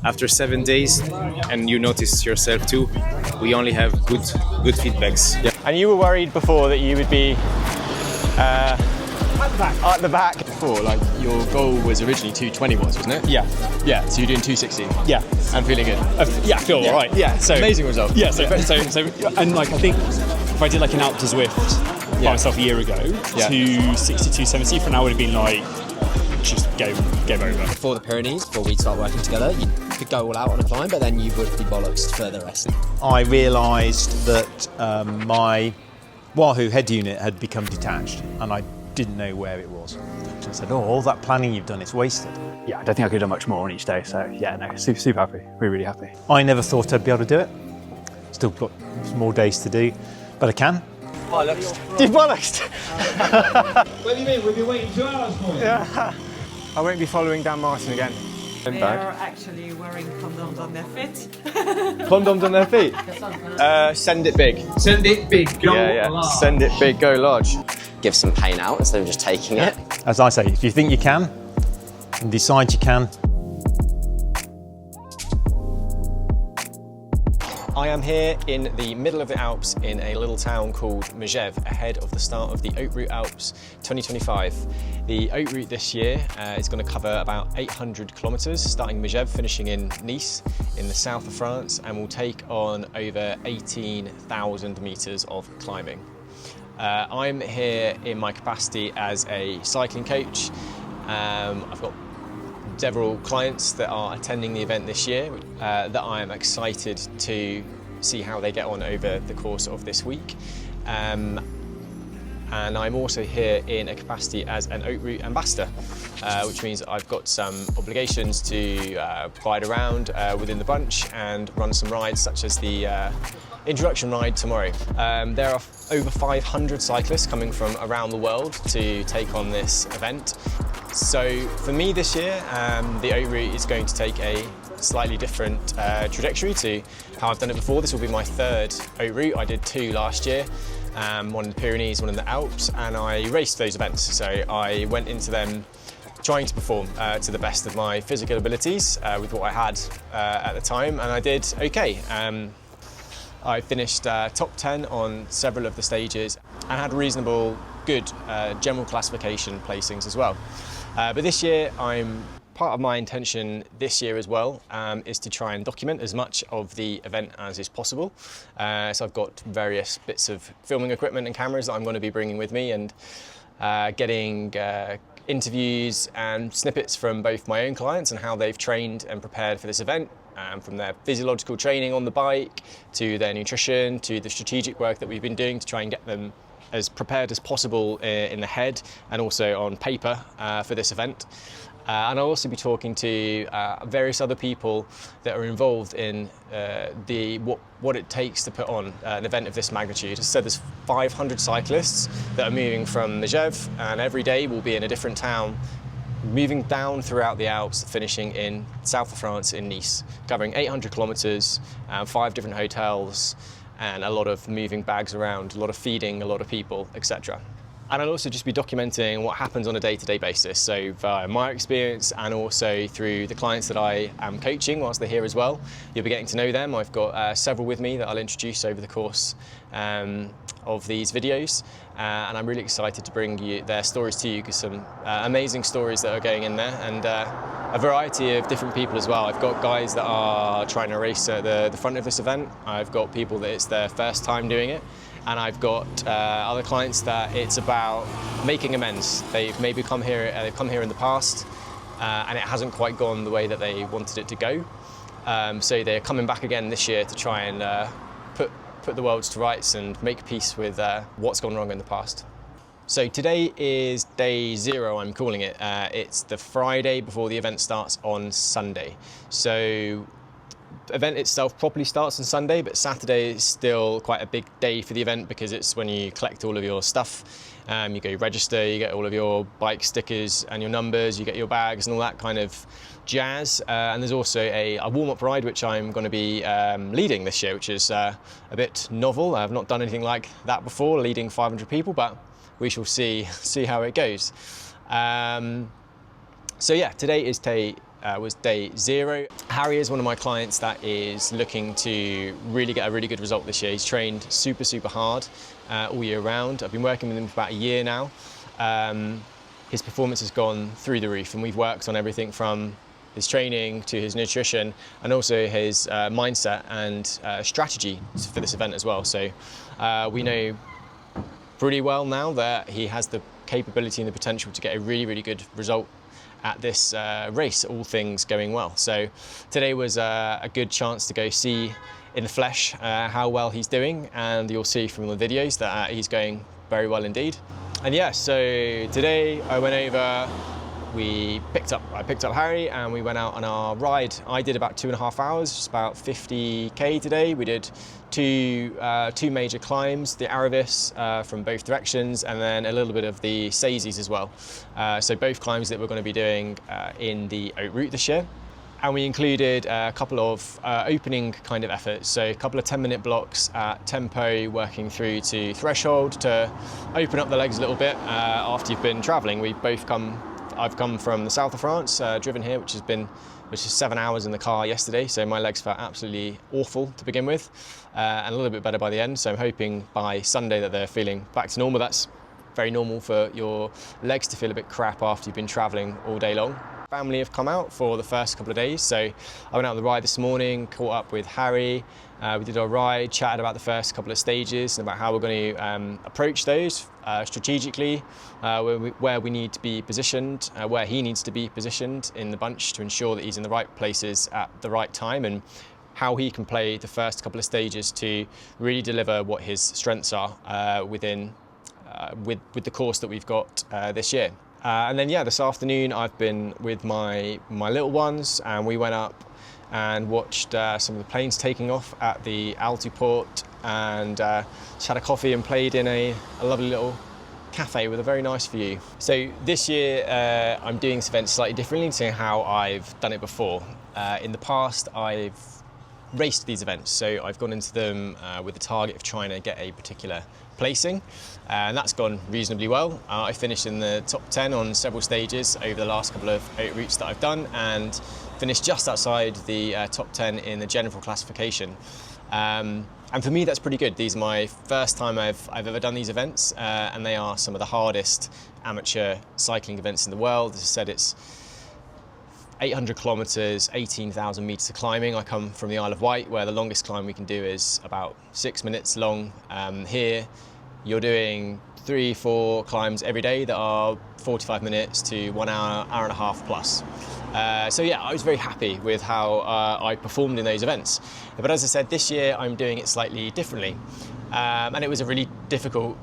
after 7 days, and you notice yourself too, we only have good feedbacks. Yeah. And you were worried before that you would be at the back. Before, like, your goal was originally 220, wasn't it? Yeah. Yeah, so you're doing 260. Yeah. And feeling good. Yeah, I feel all right. Yeah. So amazing result. Yeah. So and like I think if I did like an Alps to Zwift by myself a year ago, 260, 270 for now would have been like just game over. Before the Pyrenees, before we start working together, you could go all out on a climb, but then you would be bollocks for the rest. I realised that my Wahoo head unit had become detached, and I didn't know where it was. So I said, all that planning you've done, it's wasted. Yeah, I don't think I could have done much more on each day, so yeah, no, super happy, really happy. I never thought I'd be able to do it. Still got some more days to do, but I can. Bollocks. You bollocksed. What do you mean? We've been waiting 2 hours for you. Yeah. I won't be following Dan Martin again. They are actually wearing condoms on their feet. Condoms on their feet? Send it big. Send it big, go large. Send it big, go large. Give some pain out instead of just taking it. As I say, if you think you can, and decide you can. I am here in the middle of the Alps in a little town called Megève, ahead of the start of the Haute Route Alps 2025. The Haute Route this year is going to cover about 800 kilometres, starting Megève, finishing in Nice in the south of France, and will take on over 18,000 metres of climbing. I'm here in my capacity as a cycling coach. I've got several clients that are attending the event this year that I am excited to see how they get on over the course of this week. And I'm also here in a capacity as an Haute Route ambassador, which means I've got some obligations to ride around within the bunch and run some rides such as the introduction ride tomorrow. There are over 500 cyclists coming from around the world to take on this event. So for me this year, the Haute Route is going to take a slightly different trajectory to how I've done it before. This will be my third Haute Route. I did 2 last year, one in the Pyrenees, one in the Alps, and I raced those events. So I went into them trying to perform to the best of my physical abilities with what I had at the time, and I did okay. I finished top 10 on several of the stages and had reasonable good general classification placings as well. But this year, part of my intention this year as well is to try and document as much of the event as is possible. So I've got various bits of filming equipment and cameras that I'm going to be bringing with me, and getting interviews and snippets from both my own clients and how they've trained and prepared for this event. From their physiological training on the bike, to their nutrition, to the strategic work that we've been doing to try and get them as prepared as possible in the head and also on paper for this event. And I'll also be talking to various other people that are involved in what it takes to put on an event of this magnitude. As I said, there's 500 cyclists that are moving from Megève, and every day we'll be in a different town, moving down throughout the Alps, finishing in south of France in Nice, covering 800 kilometres, 5 different hotels, and a lot of moving bags around, a lot of feeding, a lot of people, etc. And I'll also just be documenting what happens on a day-to-day basis, so via my experience and also through the clients that I am coaching whilst they're here as well. You'll be getting to know them. I've got several with me that I'll introduce over the course of these videos, and I'm really excited to bring their stories to you, because some amazing stories that are going in there, and a variety of different people as well. I've got guys that are trying to race at the front of this event. I've got people that it's their first time doing it, and I've got other clients that it's about making amends. They've maybe come here in the past, and it hasn't quite gone the way that they wanted it to go. So they're coming back again this year to try and put the world to rights and make peace with what's gone wrong in the past. So today is day 0, I'm calling it. It's the Friday before the event starts on Sunday. So the event itself properly starts on Sunday, but Saturday is still quite a big day for the event, because it's when you collect all of your stuff. You go register, you get all of your bike stickers and your numbers, you get your bags and all that kind of jazz. And there's also a warm-up ride which I'm going to be leading this year, which is a bit novel. I've not done anything like that before, leading 500 people, but we shall see how it goes. So yeah, today is day was day 0. Harry is one of my clients that is looking to really get a really good result this year. He's trained super, super hard all year round. I've been working with him for about a year now. His performance has gone through the roof, and we've worked on everything from his training to his nutrition, and also his mindset and strategy for this event as well. So we know pretty well now that he has the capability and the potential to get a really, really good result at this race, all things going well. So today was a good chance to go see in the flesh how well he's doing, and you'll see from the videos that he's going very well indeed. And yeah, so today I went over, I picked up Harry and we went out on our ride. I did about 2.5 hours, just about 50k today. We did two major climbs, the Aravis from both directions, and then a little bit of the Ceyreste as well. So both climbs that we're going to be doing in the Haute Route this year. And we included a couple of opening kind of efforts, so a couple of 10-minute blocks at tempo, working through to threshold to open up the legs a little bit after you've been travelling. I've come from the south of France, driven here, which is 7 hours in the car yesterday, so my legs felt absolutely awful to begin with, and a little bit better by the end. So I'm hoping by Sunday that they're feeling back to normal. That's very normal for your legs to feel a bit crap after you've been travelling all day long. Family have come out for the first couple of days, so I went out on the ride this morning, caught up with Harry. We did our ride, chatted about the first couple of stages and about how we're going to approach those strategically, where we need to be positioned, where he needs to be positioned in the bunch to ensure that he's in the right places at the right time, and how he can play the first couple of stages to really deliver what his strengths are with the course that we've got this year. And then yeah, this afternoon I've been with my little ones, and we went up and watched some of the planes taking off at the Alps port, and just had a coffee and played in a lovely little cafe with a very nice view. So this year I'm doing this event slightly differently to how I've done it before. In the past I've raced these events, so I've gone into them with the target of trying to get a particular placing, and that's gone reasonably well. I finished in the top 10 on several stages over the last couple of Haute Routes that I've done, and finished just outside the top 10 in the general classification. And for me that's pretty good. These are my first time I've ever done these events, and they are some of the hardest amateur cycling events in the world. As I said, it's 800 kilometres, 18,000 metres of climbing. I come from the Isle of Wight, where the longest climb we can do is about 6 minutes long. Here, you're doing 3-4 climbs every day that are 45 minutes to 1 hour, hour and a half plus. So yeah, I was very happy with how I performed in those events. But as I said, this year I'm doing it slightly differently. And it was a really difficult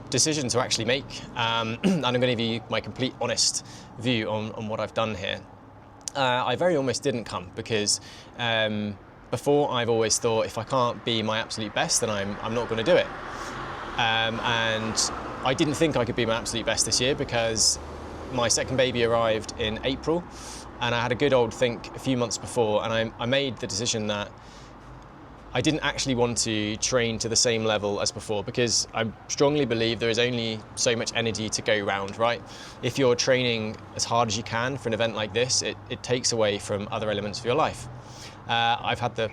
decision to actually make. And I'm going to give you my complete honest view on what I've done here. I very almost didn't come, because before I've always thought if I can't be my absolute best, then I'm not going to do it. And I didn't think I could be my absolute best this year, because my second baby arrived in April, and I had a good old think a few months before, and I made the decision that I didn't actually want to train to the same level as before, because I strongly believe there is only so much energy to go round, right? If you're training as hard as you can for an event like this, it takes away from other elements of your life. I've had the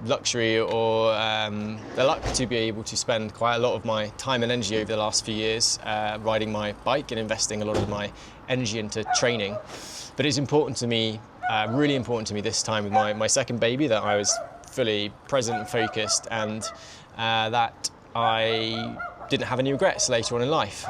luxury or the luck to be able to spend quite a lot of my time and energy over the last few years riding my bike and investing a lot of my energy into training. But it's important to me, really important to me this time with my second baby, that I was fully present and focused, and that I didn't have any regrets later on in life.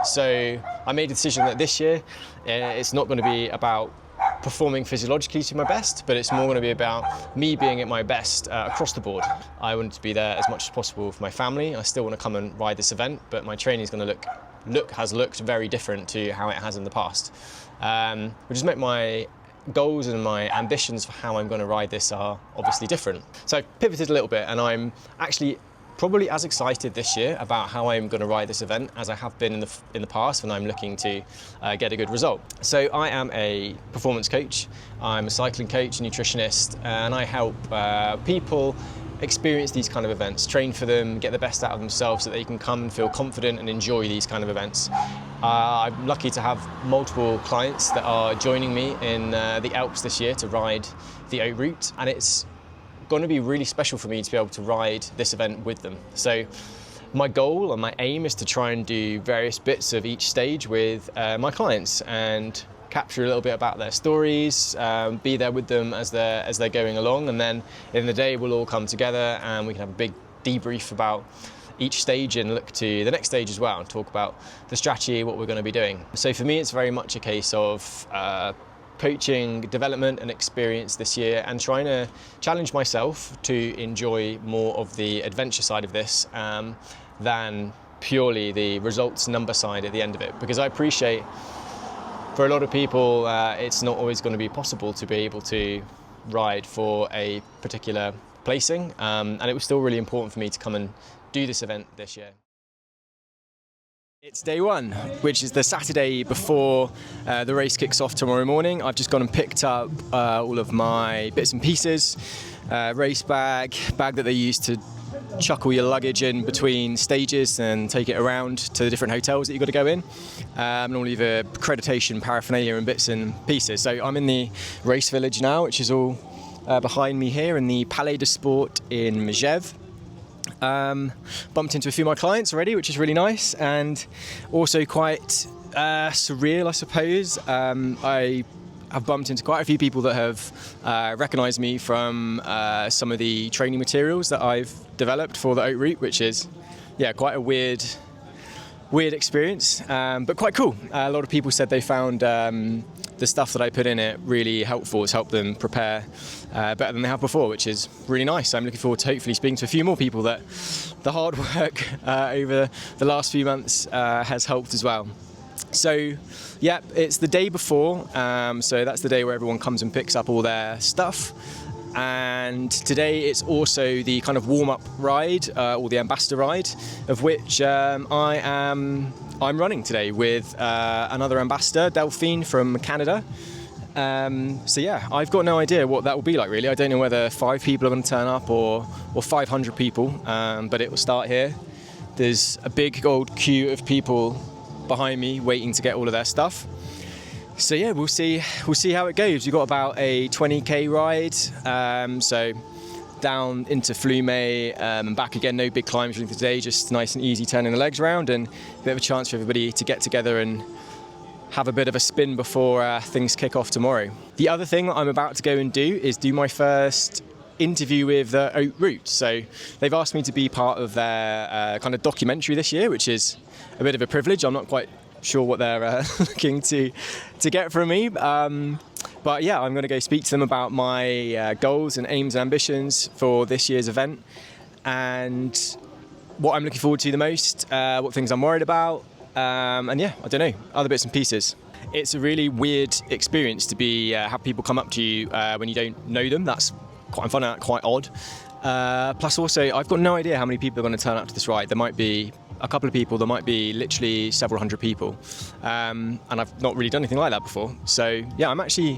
So I made a decision that this year it's not going to be about performing physiologically to my best, but it's more going to be about me being at my best across the board. I want to be there as much as possible for my family. I still want to come and ride this event, but my training is going to has looked very different to how it has in the past, which has meant my goals and my ambitions for how I'm going to ride this are obviously different. So I've pivoted a little bit, and I'm actually probably as excited this year about how I'm going to ride this event as I have been in the past when I'm looking to get a good result. So I am a performance coach, I'm a cycling coach, nutritionist, and I help people experience these kind of events, train for them, get the best out of themselves so that they can come and feel confident and enjoy these kind of events. I'm lucky to have multiple clients that are joining me in the Alps this year to ride the Haute Route, and it's going to be really special for me to be able to ride this event with them. So my goal and my aim is to try and do various bits of each stage with my clients and capture a little bit about their stories, be there with them as they're going along, and then in the day we'll all come together and we can have a big debrief about each stage and look to the next stage as well and talk about the strategy, what we're going to be doing. So for me it's very much a case of coaching, development and experience this year, and trying to challenge myself to enjoy more of the adventure side of this than purely the results number side at the end of it, because I appreciate for a lot of people it's not always going to be possible to be able to ride for a particular placing, and it was still really important for me to come and do this event this year. It's day one, which is the Saturday before the race kicks off tomorrow morning. I've just gone and picked up all of my bits and pieces, race bag that they use to chuck all your luggage in between stages and take it around to the different hotels that you've got to go in, and all of the accreditation paraphernalia and bits and pieces. So I'm in the race village now, which is all behind me here in the Palais de Sport in Megève. Bumped into a few of my clients already, which is really nice, and also quite surreal, I suppose. I have bumped into quite a few people that have recognised me from some of the training materials that I've developed for the Haute Route, which is, yeah, quite a weird experience, but quite cool. A lot of people said they found the stuff that I put in it really helpful. It's helped them prepare better than they have before, which is really nice. I'm looking forward to hopefully speaking to a few more people that the hard work over the last few months has helped as well. So yeah, it's the day before, so that's the day where everyone comes and picks up all their stuff. And today it's also the kind of warm-up ride, or the ambassador ride, of which I'm running today with another ambassador, Delphine from Canada. So yeah, I've got no idea what that will be like really. I don't know whether 5 people are going to turn up or 500 people, but it will start here. There's a big old queue of people behind me waiting to get all of their stuff. So yeah, we'll see how it goes. We've got about a 20k ride, so down into Flume and back again. No big climbs during the day, just nice and easy turning the legs around, and a bit of a chance for everybody to get together and have a bit of a spin before things kick off tomorrow. The other thing that I'm about to go and do is do my first interview with the Haute Route. So they've asked me to be part of their kind of documentary this year, which is a bit of a privilege. I'm not quite sure what they're looking to get from me, but yeah, I'm going to go speak to them about my goals and aims and ambitions for this year's event, and what I'm looking forward to the most, what things I'm worried about, and yeah, I don't know, other bits and pieces. It's a really weird experience to be have people come up to you when you don't know them. That's quite fun and quite odd. Plus also, I've got no idea how many people are going to turn up to this ride. There might be a couple of people, there might be literally several hundred people, and I've not really done anything like that before. So yeah, I'm actually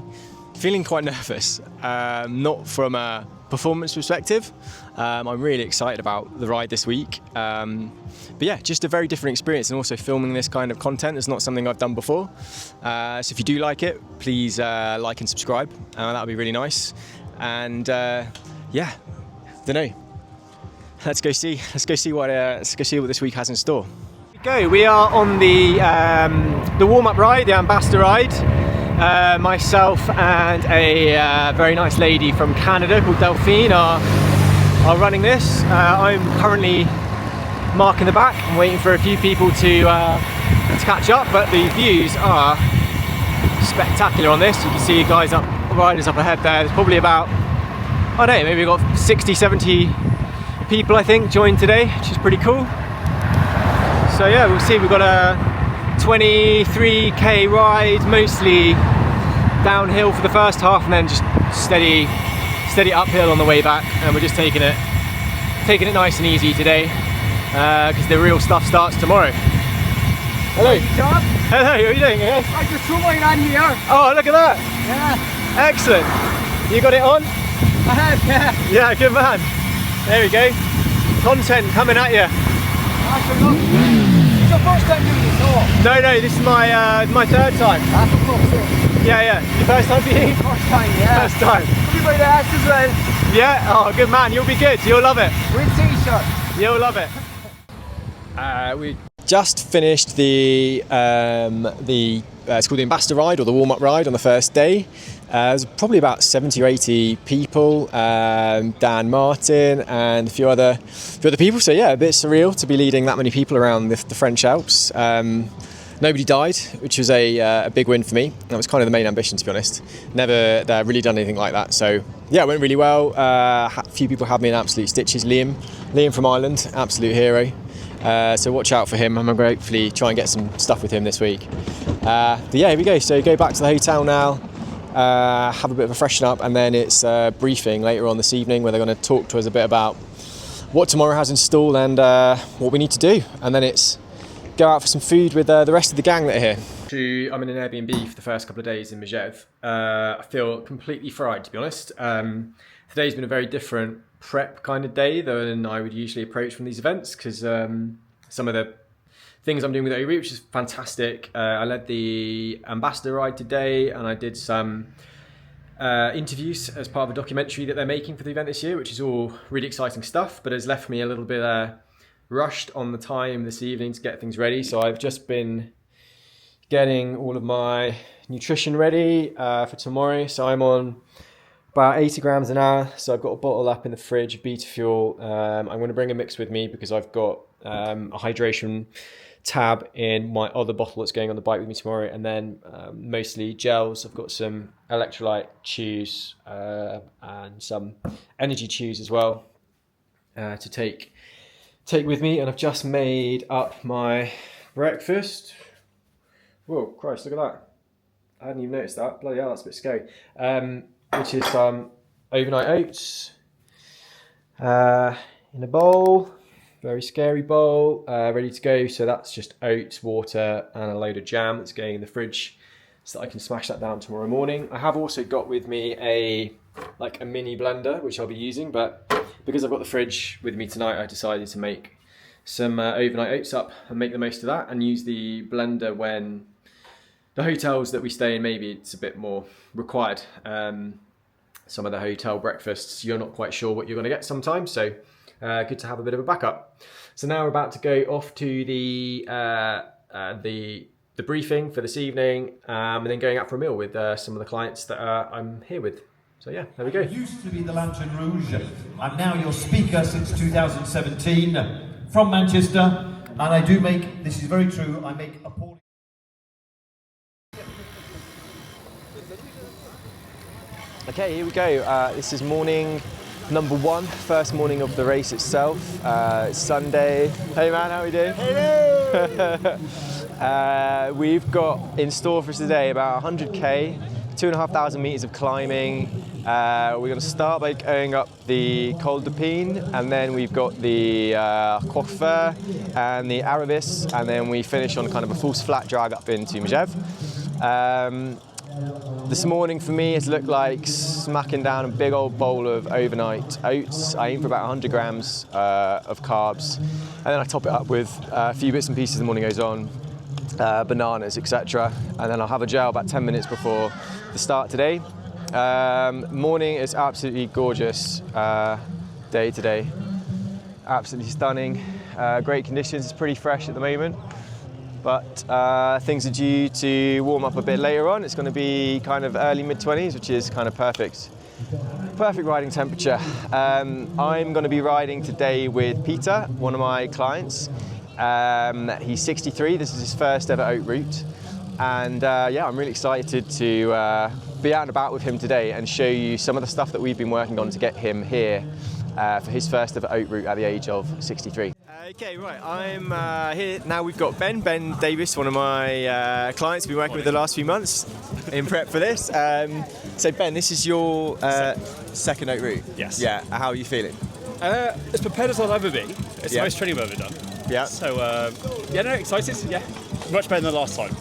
feeling quite nervous, not from a performance perspective. I'm really excited about the ride this week, but yeah, just a very different experience, and also filming this kind of content is not something I've done before. So if you do like it, please like and subscribe, that would be really nice. And yeah, don't know. Let's go see what this week has in store. We are on the warm-up ride, the ambassador ride. Myself and a very nice lady from Canada called Delphine are running this. I'm currently marking the back. I'm waiting for a few people to catch up, but the views are spectacular on this. You can see riders up ahead there. There's probably about, I don't know, maybe we've got 60, 70 people I think joined today, which is pretty cool. So yeah, we'll see. We've got a 23k ride, mostly downhill for the first half, and then just steady uphill on the way back. And we're just taking it nice and easy today, because the real stuff starts tomorrow. Hello. John. Hello. How are you doing? Yeah? I just threw mine on here. Oh, look at that. Yeah. Excellent. You got it on? I have. Yeah. Yeah, good man. There we go. Content coming at you. It's your first time doing this, or? No, this is my third time. That's of course. Yeah. Your first time for you? First time, yeah. First time. Everybody asks as well. Yeah. Oh, good man. You'll be good. You'll love it. With t-shirt. You'll love it. We just finished the it's called the Ambassador Ride or the warm-up ride on the first day. There's probably about 70 or 80 people, Dan Martin and a few other people. So yeah, a bit surreal to be leading that many people around the French Alps. Nobody died, which was a big win for me. That was kind of the main ambition, to be honest. Never really done anything like that. So yeah, it went really well. A few people had me in absolute stitches. Liam from Ireland, absolute hero. So watch out for him. I'm going to hopefully try and get some stuff with him this week. But yeah, here we go. So go back to the hotel now, have a bit of a freshen up, and then it's a briefing later on this evening where they're going to talk to us a bit about what tomorrow has in store and what we need to do. And then it's go out for some food with the rest of the gang that are here. I'm in an Airbnb for the first couple of days in Megève. I feel completely fried, to be honest. Today's been a very different prep kind of day than I would usually approach from these events, because some of the things I'm doing with Haute Route, which is fantastic. I led the Ambassador Ride today, and I did some interviews as part of a documentary that they're making for the event this year, which is all really exciting stuff, but has left me a little bit rushed on the time this evening to get things ready. So I've just been getting all of my nutrition ready for tomorrow. So I'm on about 80 grams an hour. So I've got a bottle up in the fridge, Beta Fuel. I'm going to bring a mix with me because I've got a hydration tab in my other bottle that's going on the bike with me tomorrow. And then mostly gels. I've got some electrolyte chews and some energy chews as well to take with me. And I've just made up my breakfast. Whoa, Christ, look at that. I hadn't even noticed that. Bloody hell, that's a bit scary. Which is some overnight oats in a bowl, very scary bowl, ready to go. So that's just oats, water, and a load of jam that's going in the fridge so that I can smash that down tomorrow morning. I have also got with me a mini blender, which I'll be using, but because I've got the fridge with me tonight, I decided to make some overnight oats up and make the most of that, and use the blender when the hotels that we stay in, maybe it's a bit more required. Some of the hotel breakfasts, you're not quite sure what you're going to get sometimes, so good to have a bit of a backup. So now we're about to go off to the briefing for this evening, and then going out for a meal with some of the clients that I'm here with. So yeah, there we go. I used to be the Lantern Rouge. I'm now your speaker since 2017 from Manchester, and I do make, this is very true, I make appalling... Okay, here we go. This is morning number 1, first morning of the race itself. It's Sunday. Hey man, how are we doing? Hello! We've got in store for today about 100k, 2,500 meters of climbing. We're going to start by going up the Col de Pine, and then we've got the Coiffeur and the Arabis, and then we finish on kind of a false flat drag up into Megève. This morning for me it's looked like smacking down a big old bowl of overnight oats. I aim for about 100 grams of carbs, and then I top it up with a few bits and pieces as the morning goes on, bananas, etc. And then I'll have a gel about 10 minutes before the start today. Morning is absolutely gorgeous day today. Absolutely stunning. Great conditions, it's pretty fresh at the moment. But things are due to warm up a bit later on. It's going to be kind of early mid-20s, which is kind of perfect riding temperature. I'm going to be riding today with Peter, one of my clients. He's 63, this is his first ever Haute Route. And yeah, I'm really excited to be out and about with him today and show you some of the stuff that we've been working on to get him here for his first ever Haute Route at the age of 63. Okay, right, I'm here now. We've got Ben Davis, one of my clients we've been working with the last few months in prep for this. So Ben, this is your second Haute Route? Yes. Yeah, how are you feeling? As prepared as I'll ever be. It's the most training I've ever done. Yeah. So, yeah, no, excited, yeah. Much better than the last time.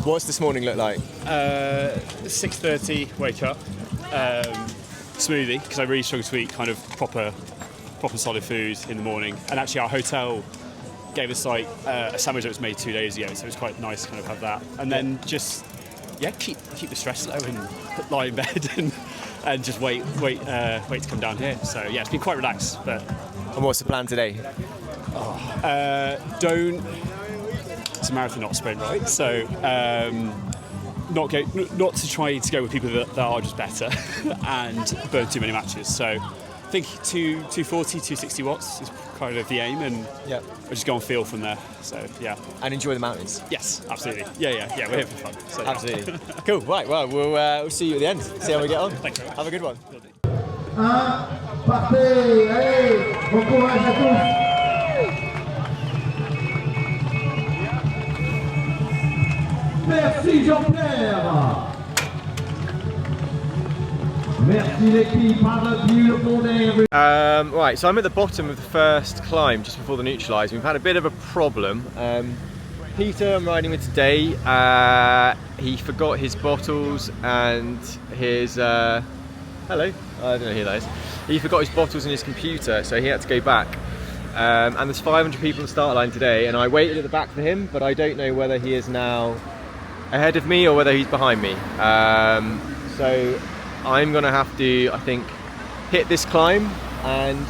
What's this morning look like? 6:30, wake up, smoothie, because I really struggle to eat kind of proper proper solid food in the morning. And actually our hotel gave us like a sandwich that was made 2 days ago, so it was quite nice to kind of have that. And then just keep the stress low and lie in bed and just wait to come down here. So yeah, it's been quite relaxed. But And what's the plan today? It's a marathon, not a sprint, right? So not to try to go with people that are just better and burn too many matches. So I think 240, 260 watts is kind of the aim, and we'll just go and feel from there. So yeah. And enjoy the mountains. Yes, absolutely. Yeah. We're here for fun. So, absolutely. Cool. Right. Well, we'll see you at the end. See how we get on. Thank you. Have a good one. Partez, allez, bon courage à tous. Merci Jean-Pierre. Merci l'équipe. Have a beautiful day. Right, so I'm at the bottom of the first climb just before the neutralise. We've had a bit of a problem. Peter, I'm riding with today, he forgot his bottles and his, hello, I don't know who that is. He forgot his bottles and his computer, so he had to go back. And there's 500 people on the start line today, and I waited at the back for him, but I don't know whether he is now ahead of me or whether he's behind me. So I'm gonna have to, I think, hit this climb and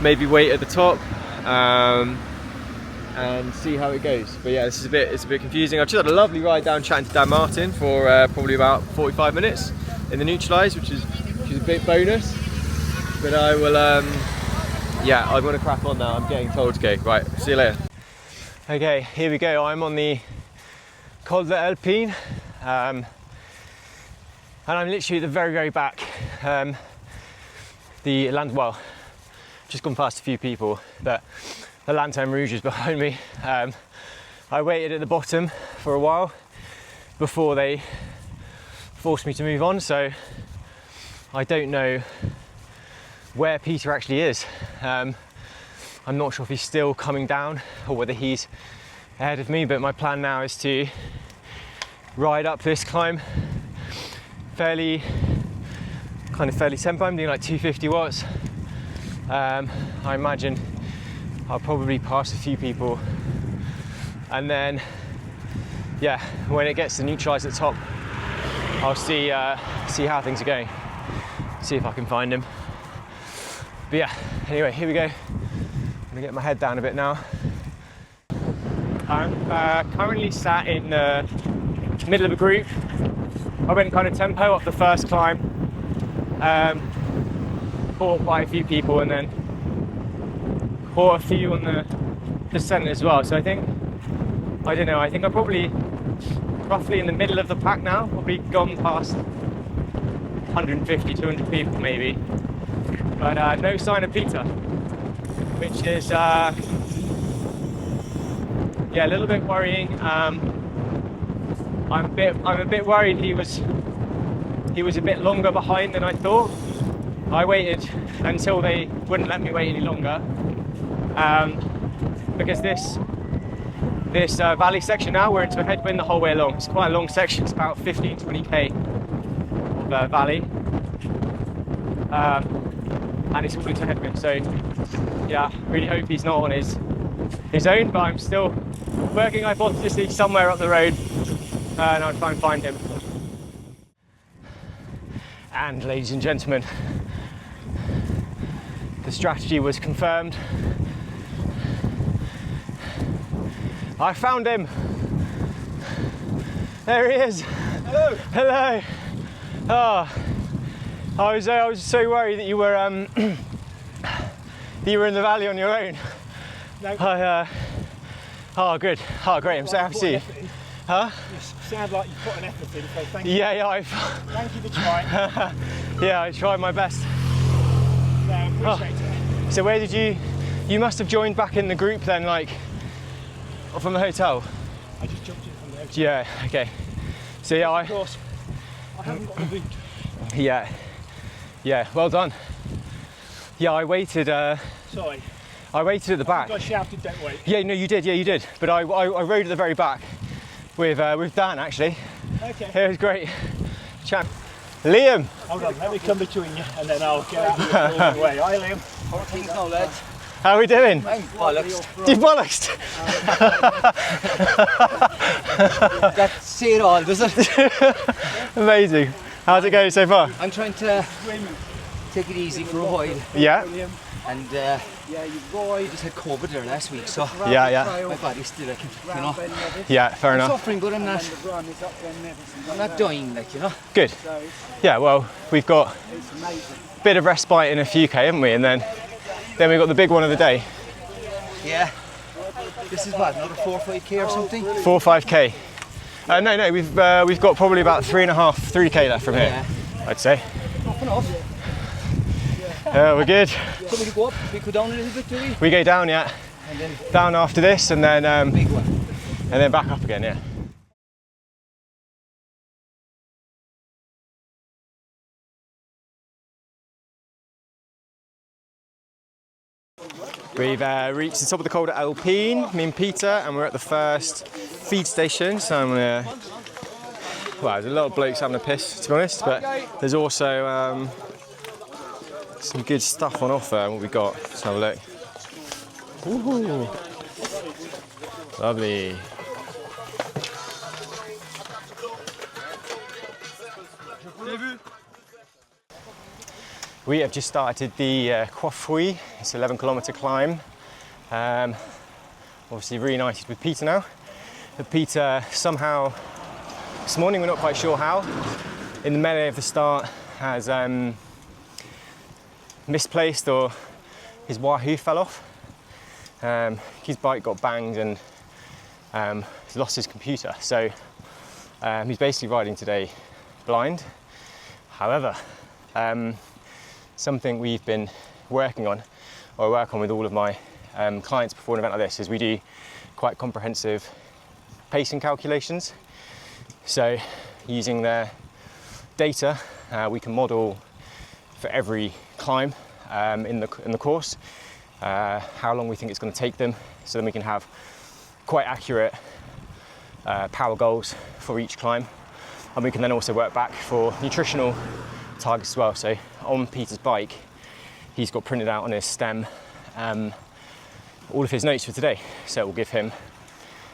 maybe wait at the top and see how it goes. But yeah, it's a bit confusing. I've just had a lovely ride down chatting to Dan Martin for probably about 45 minutes in the neutralise, which is a bit bonus. But I will, I'm gonna crack on now. I'm getting told to go. Right, see you later. Okay, here we go. I'm on the Col de Alpine, and I'm literally at the very, very back. Just gone past a few people, but the Lanterne Rouge is behind me. I waited at the bottom for a while before they forced me to move on, so I don't know where Peter actually is. I'm not sure if he's still coming down or whether he's ahead of me, but my plan now is to ride up this climb fairly tempo. I'm doing like 250 watts. I imagine I'll probably pass a few people, and then when it gets to neutralise at the top, I'll see how things are going, see if I can find him. But yeah, anyway, here we go. I'm gonna get my head down a bit now. I'm currently sat in the middle of a group. I went kind of tempo up the first climb, caught quite a few people, and then caught a few on the descent as well. So I think I'm probably roughly in the middle of the pack now. Probably gone past 150, 200 people maybe. But no sign of Peter, which is a little bit worrying. I'm a bit worried he was a bit longer behind than I thought. I waited until they wouldn't let me wait any longer, because this valley section now, we're into a headwind the whole way along. It's quite a long section. It's about 15-20k of valley. And it's all into headwind, so yeah, really hope he's not on his own, but I'm still working hypothetically somewhere up the road, and I'll try and find him. And ladies and gentlemen, the strategy was confirmed. I found him. There he is. Hello. Hello. Oh. I was so worried that you were in the valley on your own. No. Oh, good. Oh, great. I'm so happy to see you. Huh? You sound like you put an effort in, so thank you. Yeah. Thank you for trying. Yeah, I tried my best. No, I appreciate it. So where did you must have joined back in the group then, like, from the hotel? I just jumped in from the hotel. Yeah, okay. So yeah, of course, I haven't got the boot. Yeah, well done. Yeah, I waited. Sorry. I waited at the back. I shouted, don't wait. Yeah, no, you did. Yeah, you did. But I rode at the very back with Dan actually. Okay. It was great. Chat. Liam. Hold on, let me come between you, and then I'll get out of the way. Hi, Liam. How are things now, lads? How are we doing? I'm bollocks. You bollocks? That say it all, does it? Amazing. How's it going so far? I'm trying to take it easy for a while. Yeah. And I just had COVID there last week, so Yeah. my body's still, like, you know. Yeah, fair I'm enough. suffering, but I'm not dying, like, you know. Good. Yeah, well, we've got a bit of respite in a few K, haven't we? And then we've got the big one of the day. Yeah. This is what, another 4 or 5K or something? 4 or 5K. No, we've got probably about 3.5–3K left from here, I'd say. Enough. We're good. So we go up, we go down a little bit, do we? We go down, yeah. And then Down after this, and then big one. and then back up again, yeah. We've reached the top of the Col Alpine, me and Peter, and we're at the first feed station. So I'm gonna. Well, there's a lot of blokes having a piss, to be honest, but there's also some good stuff on offer. What we got? Let's have a look. Ooh, lovely. We have just started the Coiffouille. It's an 11-kilometre climb. Obviously reunited with Peter now. But Peter somehow, this morning we're not quite sure how, in the melee of the start has misplaced, or his wahoo fell off. His bike got banged and he's lost his computer. So he's basically riding today blind. However, something we've been working on, or I work on with all of my clients before an event like this, is we do quite comprehensive pacing calculations. So using their data, we can model for every climb in the course how long we think it's going to take them, so then we can have quite accurate power goals for each climb, and we can then also work back for nutritional targets as well. So on Peter's bike, he's got printed out on his stem all of his notes for today, so it will give him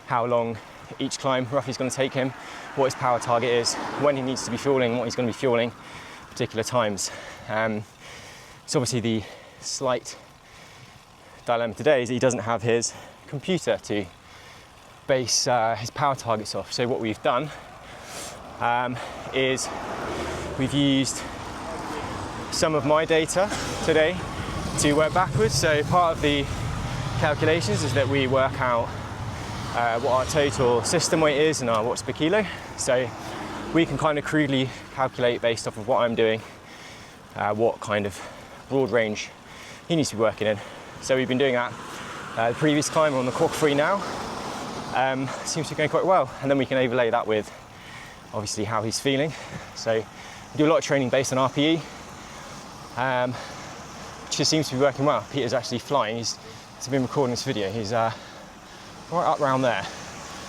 how long each climb roughly is going to take him, what his power target is, when he needs to be fueling, what he's going to be fueling particular times. So obviously the slight dilemma today is that he doesn't have his computer to base his power targets off. So what we've done is we've used some of my data today to work backwards. So part of the calculations is that we work out what our total system weight is and our watts per kilo. So we can kind of crudely calculate based off of what I'm doing what kind of broad range he needs to be working in. So we've been doing that. The previous climb, we're on the Coiffouille now. Seems to be going quite well, and then we can overlay that with obviously how he's feeling. So we do a lot of training based on RPE, which just seems to be working well. Peter's actually flying. He's been recording this video. He's right up around there,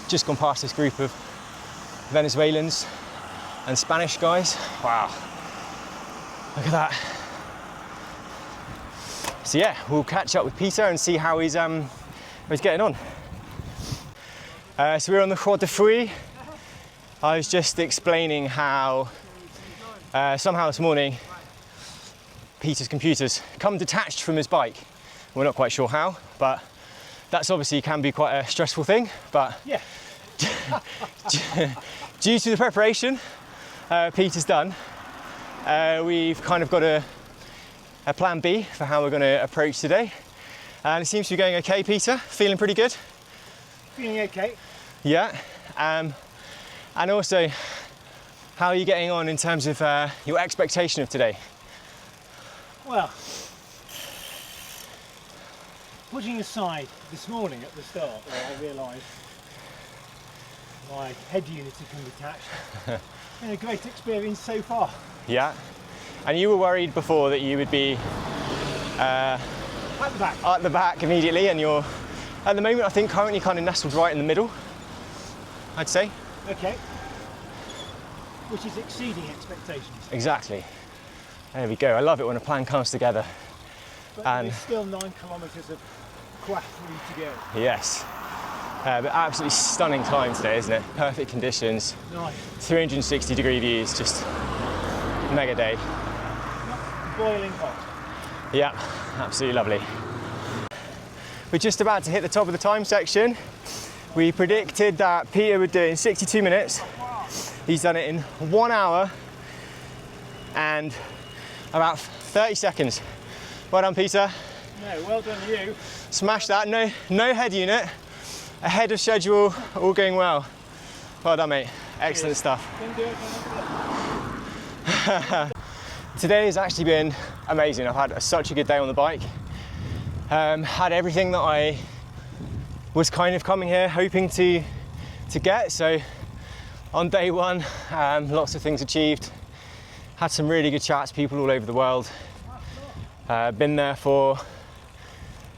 just gone past this group of Venezuelans and Spanish guys. Wow, look at that. So yeah, we'll catch up with Peter and see how he's getting on. So we're on the Coiffouille. I was just explaining how somehow this morning Peter's computer's come detached from his bike. We're not quite sure how, but that's obviously can be quite a stressful thing. But Yeah. due to the preparation Peter's done, we've kind of got a plan B for how we're going to approach today. And it seems to be going okay, Peter. Feeling pretty good? Feeling okay. Yeah. And also, how are you getting on in terms of your expectation of today? Well, putting aside this morning at the start where I realised my head unit had been detached, been a great experience so far. Yeah. And you were worried before that you would be At the back. at the back immediately, and you're at the moment I think currently kind of nestled right in the middle, I'd say. Okay. Which is exceeding expectations. Exactly. There we go. I love it when a plan comes together But And there's still 9 kilometres of quaff for you to go. yes, but absolutely stunning climb today, isn't it? Perfect conditions, Nice. 360-degree views, just mega day. Boiling hot. Yeah, absolutely lovely. We're just about to hit the top of the time section. We predicted that Peter would do it in 62 minutes. He's done it in 1 hour and about 30 seconds. Well done, Peter. No, well done you. Smash that. No head unit. Ahead of schedule. All going well. Well done, mate. Excellent stuff. Don't do it, don't do it. Today has actually been amazing. I've had such a good day on the bike. Had everything that I was kind of coming here hoping to get. So on day one, lots of things achieved. Had some really good chats, people all over the world. Been there for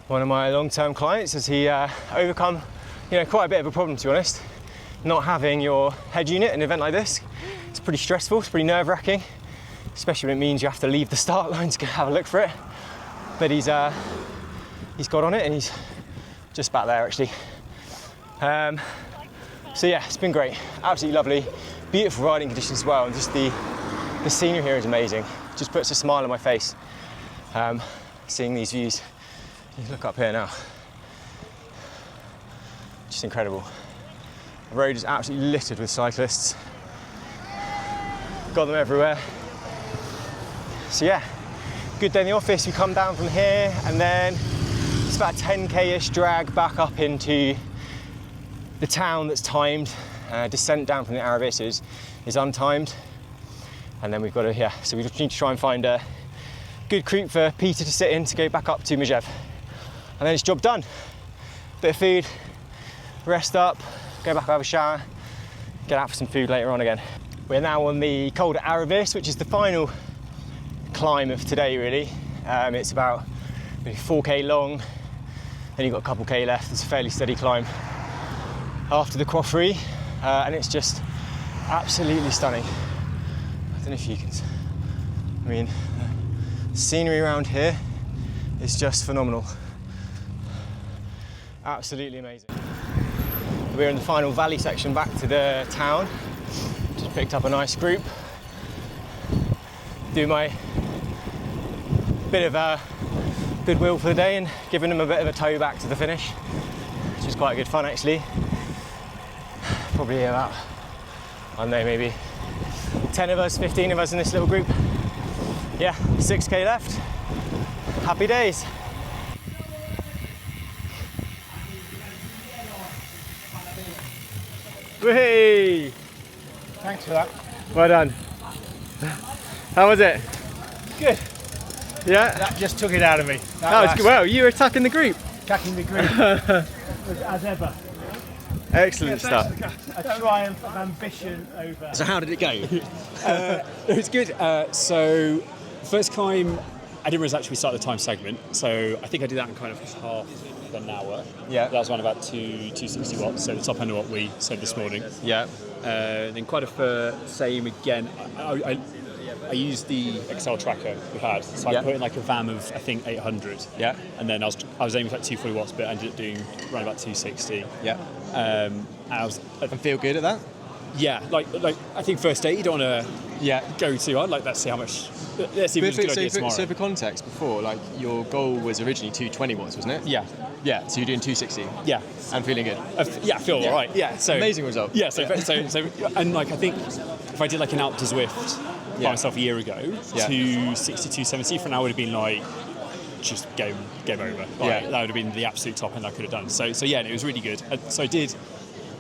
one of my long-term clients as he overcome, quite a bit of a problem, to be honest. Not having your head unit in an event like this, it's pretty stressful, it's pretty nerve-wracking, especially when it means you have to leave the start line to go have a look for it. But he's got on it and he's just about there actually. So yeah, it's been great, absolutely lovely, beautiful riding conditions as well, and just the scenery here is amazing. Just puts a smile on my face. Seeing these views, you look up here now, just incredible. The road is absolutely littered with cyclists. Got them everywhere. So yeah, good day in the office. We come down from here and then it's about a 10k-ish drag back up into the town that's timed. Descent down from the Aravis is untimed. And then we've got to, so we just need to try and find a good creek for Peter to sit in to go back up to Megève. And then it's job done. Bit of food, rest up, go back have a shower, get out for some food later on again. We're now on the Col de Aravis, which is the final climb of today really. It's about maybe 4k long, then you've got a couple k left. It's a fairly steady climb after the Coifferie, and it's just absolutely stunning. I don't know if you can, the scenery around here is just phenomenal. Absolutely amazing. We're in the final valley section back to the town. Just picked up a nice group. Do my bit of goodwill for the day and giving them a bit of a tow back to the finish, which is quite good fun actually. Probably about, I don't know, maybe 10 of us, 15 of us in this little group. Yeah, 6k left. Happy days. Whee! Thanks for that. Well done. How was it? Good. Yeah? That just took it out of me. That was good. Well, you were attacking the group. Attacking the group. As ever. Excellent stuff. A triumph of ambition over. So how did it go? It was good. So first climb, I didn't realise actually we started the time segment. So I think I did that in kind of half an hour. Yeah. That was around about 260 watts. So the top end of what we said this morning. Yeah. Then quite a same again. I used the Excel tracker we had, so I put in like a VAM of I think 800. Yeah. And then I was aiming for like 240 watts, but I ended up doing around about 260. Yeah. And and feel good at that? Yeah, like I think first day you don't want to go too hard. Like let's see how much. Let's see if it's a good idea tomorrow. So for context, before your goal was originally 220 watts, wasn't it? Yeah. Yeah. So you're doing 260. Yeah. And feeling good. Yeah, I feel all right. Yeah. So amazing result. Yeah. So and like I think if I did like an Alps to Zwift by myself a year ago, 260, 270 for now would have been like just game over. Like, that would have been the absolute top end I could have done. So yeah, and it was really good. So I did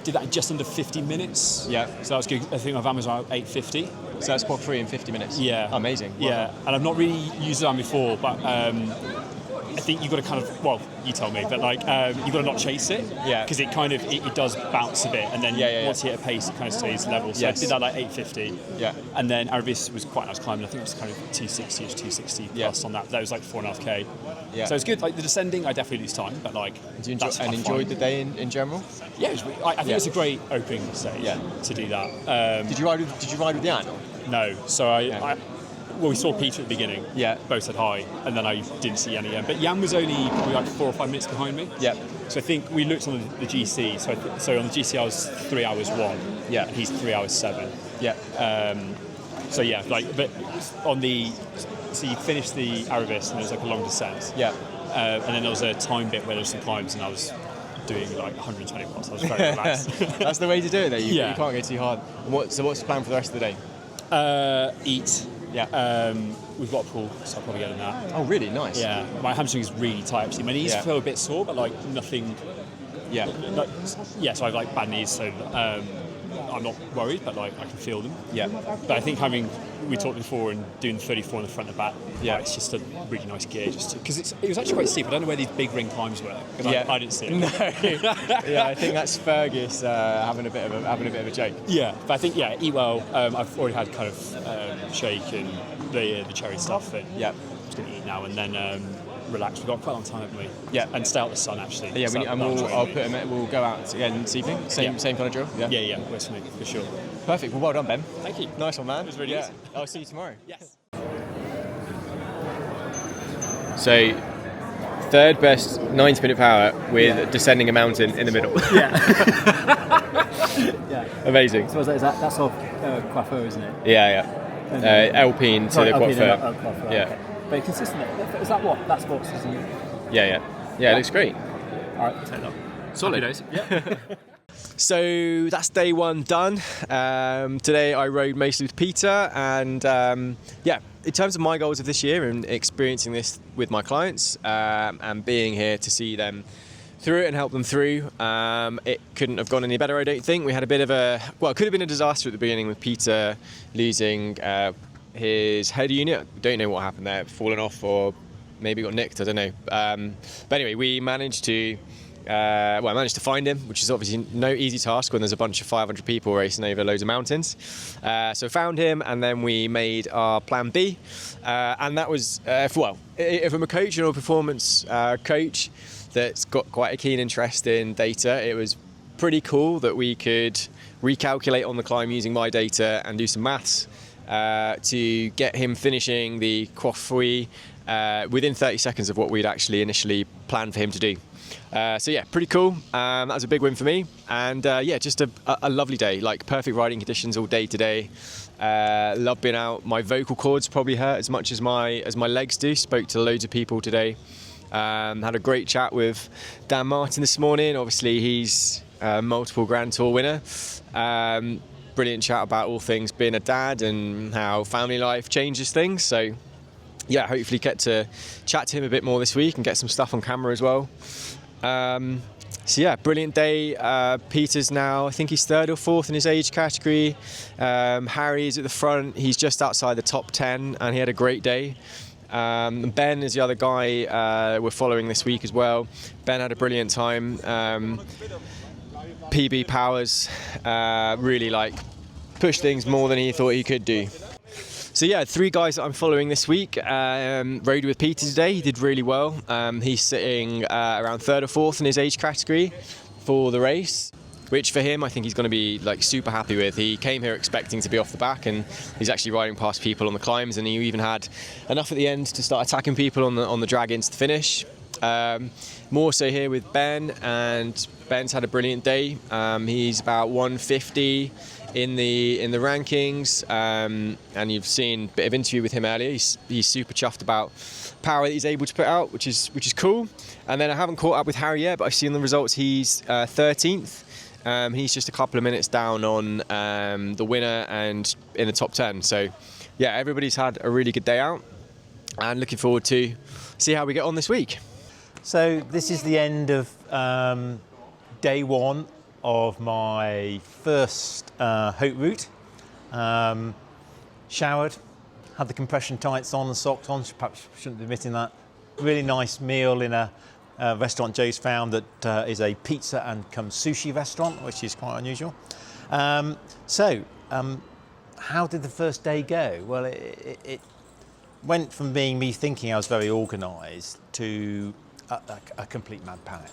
that in just under 50 minutes. Yeah. So that was good. I think my VAM was around 850. So that's quad 3 in 50 minutes. Yeah. Amazing. Yeah. And I've not really used that before, but I think you've got to kind of, well, you tell me, but like you've got to not chase it. Yeah. Because it kind of, it does bounce a bit, and then once you hit a pace, it kind of stays level. So I did that like 850. Yeah. And then Aravis was quite a nice climbing. I think it was kind of 260-ish, 260 plus on that. That was like 4.5k. Yeah. So it's good. Like the descending, I definitely lose time, but like. Did you enjoyed the day in general? Yeah, it was really, I think it was a great opening stage to do that. Did you ride with Jan? No. So well, we saw Peter at the beginning. Yeah. Both said hi, and then I didn't see Jan again. But Jan was only probably like 4 or 5 minutes behind me. Yeah. So I think we looked on the GC. So on the GC I was 3 hours 1. Yeah. And he's 3 hours 7. Yeah. So yeah, but on the so you finished the Aravis and there was like a long descent. Yeah. And then there was a time bit where there was some climbs and I was doing like 120 watts. I was very relaxed. That's the way to do it though. You Yeah. can't go too hard. So what's the plan for the rest of the day? Eat. Yeah. We've got a pool, so I'll probably get in that. Oh, really? Nice. Yeah. My hamstring is really tight actually. My knees feel a bit sore, but like nothing. Yeah. So I have like bad knees, so I'm not worried, but like I can feel them. Yeah. But I think we talked before and doing 34 in the front and back, it's just a really nice gear, because it was actually quite steep. I don't know where these big ring climbs were, because I didn't see it. No. Yeah, I think that's Fergus having a bit of a joke. Yeah, but I think eat well. I've already had kind of shake and the cherry stuff, and I'm just going to eat now and then relax. We've got quite a long time, haven't we? Yeah. And stay out the sun actually. Yeah, we'll go out again this evening. Same kind of drill. Yeah. Yeah, West for me, for sure. Perfect. Well done, Ben. Thank you. Nice one, man. It was really easy. I'll see you tomorrow. Yes. So, third best 90-minute power with descending a mountain in the middle. Yeah. Amazing. So that's off Coiffeur, isn't it? Yeah. Alpine to the Coiffeur. Coiffeur. Yeah. Okay. But consistent. Is that what? That's what's, isn't it? Yeah. It looks great. All right, take that. Solid. Yeah. So that's day one done. Today I rode mostly with Peter, and in terms of my goals of this year and experiencing this with my clients and being here to see them through it and help them through, it couldn't have gone any better, I don't think. We had a bit of it could have been a disaster at the beginning with Peter losing his head unit. Don't know what happened there, fallen off or maybe got nicked, I don't know. But anyway, we managed to I managed to find him, which is obviously no easy task when there's a bunch of 500 people racing over loads of mountains. So found him, and then we made our plan B, and that was if I'm a coach or a performance coach that's got quite a keen interest in data, it was pretty cool that we could recalculate on the climb using my data and do some maths to get him finishing the Coiffeur within 30 seconds of what we'd actually initially planned for him to do. Pretty cool. That was a big win for me, and just a lovely day. Like perfect riding conditions all day today. Love being out. My vocal cords probably hurt as much as my legs do. Spoke to loads of people today. Had a great chat with Dan Martin this morning. Obviously, he's a multiple Grand Tour winner. Brilliant chat about all things being a dad and how family life changes things. So, hopefully get to chat to him a bit more this week and get some stuff on camera as well. Brilliant day. Peter's now, I think he's third or fourth in his age category. Harry's at the front. He's just outside the top 10, and he had a great day. Ben is the other guy we're following this week as well. Ben had a brilliant time. PB Powers really pushed things more than he thought he could do. So 3 guys that I'm following this week. Rode with Peter today. He did really well. He's sitting around third or fourth in his age category for the race, which for him I think he's going to be super happy with. He came here expecting to be off the back, and he's actually riding past people on the climbs, and he even had enough at the end to start attacking people on the drag into the finish. More so here with Ben, and Ben's had a brilliant day. He's about 150 in the rankings, and you've seen a bit of interview with him earlier. He's super chuffed about power that he's able to put out, which is cool. And then I haven't caught up with Harry yet, but I've seen the results. He's 13th. He's just a couple of minutes down on the winner and in the top 10. So everybody's had a really good day out, and looking forward to see how we get on this week. So this is the end of day one of my first Haute Route. Showered, had the compression tights on and socks on, perhaps shouldn't be admitting that. Really nice meal in a restaurant Joe's found that is a pizza and cum sushi restaurant, which is quite unusual. How did the first day go? Well, it went from being me thinking I was very organised to a complete mad panic,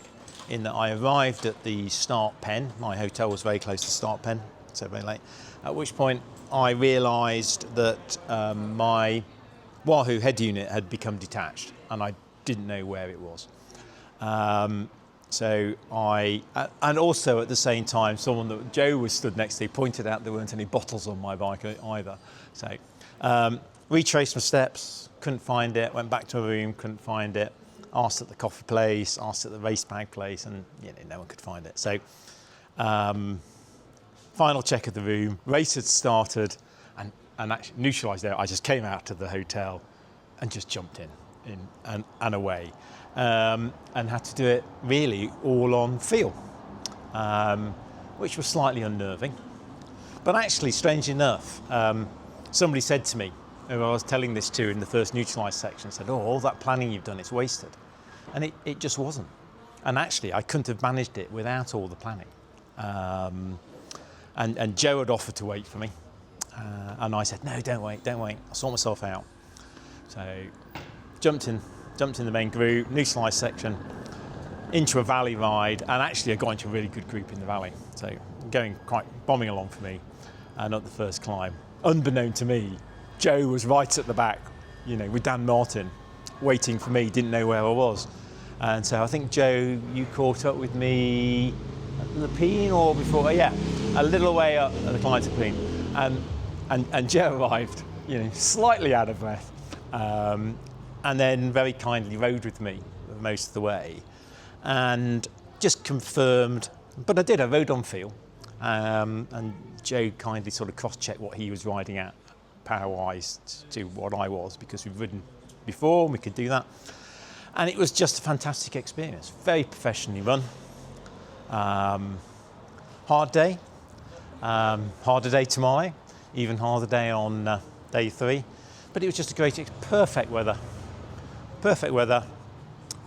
in that I arrived at the start pen. My hotel was very close to the start pen, so very late, at which point I realised that my Wahoo head unit had become detached, and I didn't know where it was. So and also at the same time, someone that Joe was stood next to pointed out there weren't any bottles on my bike either. So retraced my steps, couldn't find it, went back to my room, couldn't find it, asked at the coffee place, asked at the race bag place, and no one could find it. So final check of the room, race had started, and actually neutralised there. I just came out to the hotel and just jumped in and away. And had to do it really all on feel, which was slightly unnerving. But actually, strange enough, somebody said to me, who I was telling this to in the first neutralised section, said, "Oh, all that planning you've done, it's wasted." And it just wasn't. And actually, I couldn't have managed it without all the planning. And Joe had offered to wait for me. And I said, "No, don't wait. I'll sort myself out." So jumped in the main group, neutralised section, into a valley ride, and actually I got into a really good group in the valley. So going quite bombing along for me, and up the first climb. Unbeknown to me, Joe was right at the back, with Dan Martin, waiting for me, didn't know where I was. And so I think, Joe, you caught up with me at the Peen or before, a little way up at the climb to Peen. And Joe arrived, slightly out of breath. And then very kindly rode with me most of the way, and just confirmed. But I rode on feel, and Joe kindly sort of cross-checked what he was riding at, power-wise, to what I was, because we've ridden before and we could do that. And it was just a fantastic experience, very professionally run. Hard day, harder day tomorrow, even harder day on day 3. But it was just a great, perfect weather,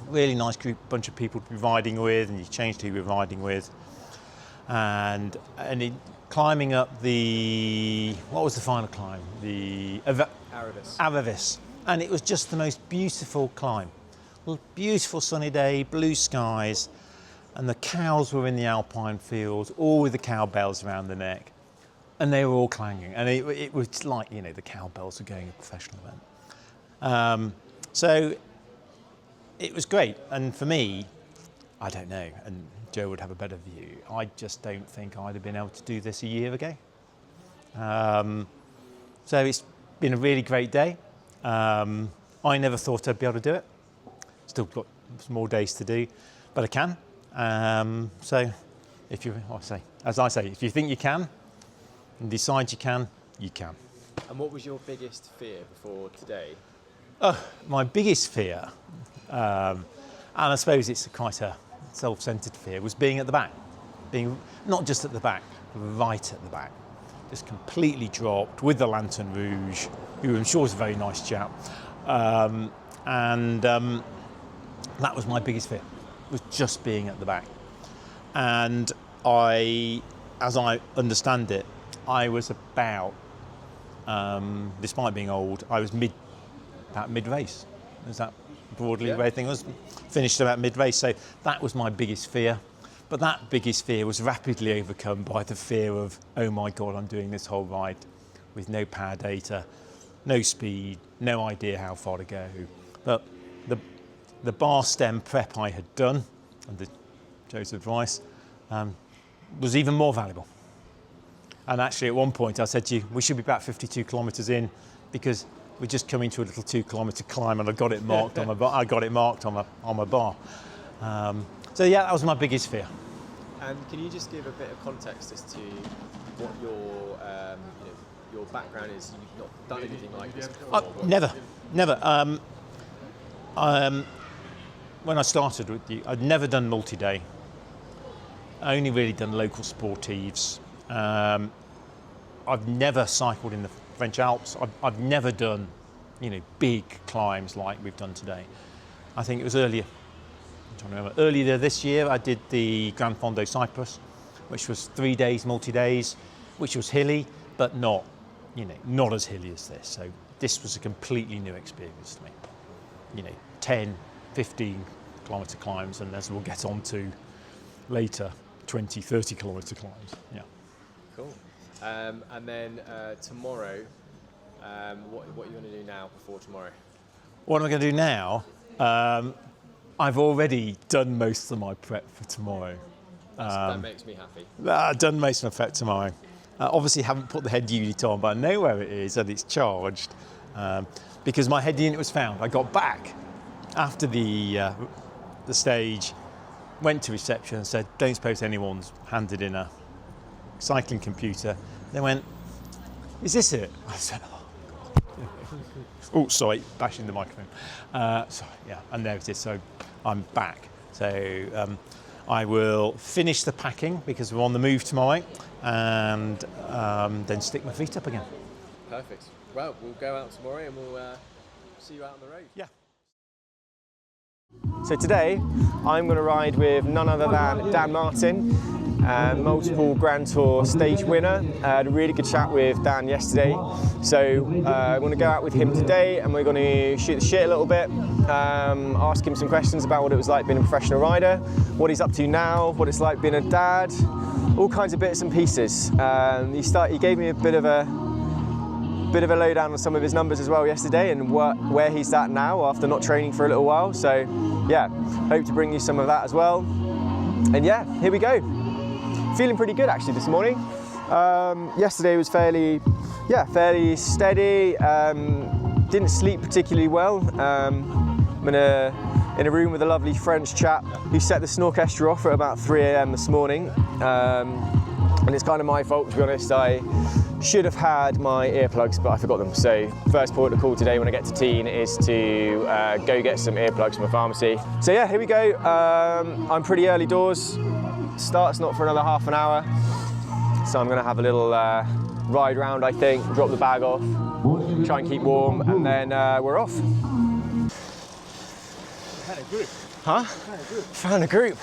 really nice bunch of people to be riding with, and you changed who you were riding with. And climbing up what was the final climb? The Aravis. And it was just the most beautiful climb. Beautiful sunny day, blue skies, and the cows were in the alpine fields, all with the cowbells around the neck. And they were all clanging, and it was like, the cowbells were going a professional event. So it was great, and for me, I don't know, and Joe would have a better view, I just don't think I'd have been able to do this a year ago. So it's been a really great day. I never thought I'd be able to do it. Still got some more days to do, but I can. So if you think you can, and decide you can, you can. And what was your biggest fear before today? Oh, my biggest fear, and I suppose it's quite a self-centered fear, was being at the back. Being not just at the back, right at the back. Just completely dropped with the Lantern Rouge, who I'm sure is a very nice chap. That was my biggest fear, was just being at the back. And as I understand it, I was about, despite being old, I was about mid-race. Is that broadly the way thing was? Finished about mid-race, so that was my biggest fear. But that biggest fear was rapidly overcome by the fear of, oh my God, I'm doing this whole ride with no power data, no speed, no idea how far to go. But the bar stem prep I had done, under Joe's advice, was even more valuable. And actually, at one point, I said to you, we should be about 52 kilometres in, because we're just coming to a little 2-kilometre climb, and I got it marked on my bar. I got it marked on my bar. So yeah, that was my biggest fear. And can you just give a bit of context as to what your background is? You've not done anything like this before. Never. When I started with you, I'd never done multi-day. I only really done local sportives. I've never cycled in the French Alps. I've never done, big climbs like we've done today. I think it was earlier this year I did the Grand Fondo Cyprus, which was 3 days, multi-days, which was hilly, but not as hilly as this. So this was a completely new experience to me. 10, 15 kilometre climbs, and as we'll get on to later, 20, 30 kilometre climbs. Yeah. Cool. And then tomorrow, What are you going to do now before tomorrow? What am I going to do now? I've already done most of my prep for tomorrow. That makes me happy. I've done most of my prep tomorrow. Obviously haven't put the head unit on, but I know where it is and it's charged because my head unit was found. I got back after the stage, went to reception and said, don't suppose anyone's handed in a cycling computer. They went, is this it? I said, oh, sorry, bashing the microphone. Sorry, yeah, and there it is. So I'm back. So I will finish the packing because we're on the move tomorrow, and then stick my feet up again. Perfect. Well, we'll go out tomorrow and we'll see you out on the road. Yeah. So today I'm going to ride with none other than Dan Martin, multiple Grand Tour stage winner. Had a really good chat with Dan yesterday. So I'm going to go out with him today and we're going to shoot the shit a little bit, ask him some questions about what it was like being a professional rider, what he's up to now, what it's like being a dad, all kinds of bits and pieces. He gave me a bit of a lowdown on some of his numbers as well yesterday and where he's at now after not training for a little while. So yeah, hope to bring you some of that as well. And yeah, here we go. Feeling pretty good actually this morning. Yesterday was fairly steady. Didn't sleep particularly well. I'm in a room with a lovely French chap who set the Snorchestra off at about 3 AM this morning. And it's kind of my fault, to be honest. I should have had my earplugs, but I forgot them. So first port of call today when I get to Teen is to go get some earplugs from a pharmacy. So yeah, here we go. I'm pretty early doors. Start's not for another half an hour. So I'm gonna have a little ride round, I think, drop the bag off, try and keep warm, and then we're off. Found a group. Huh? Found a group.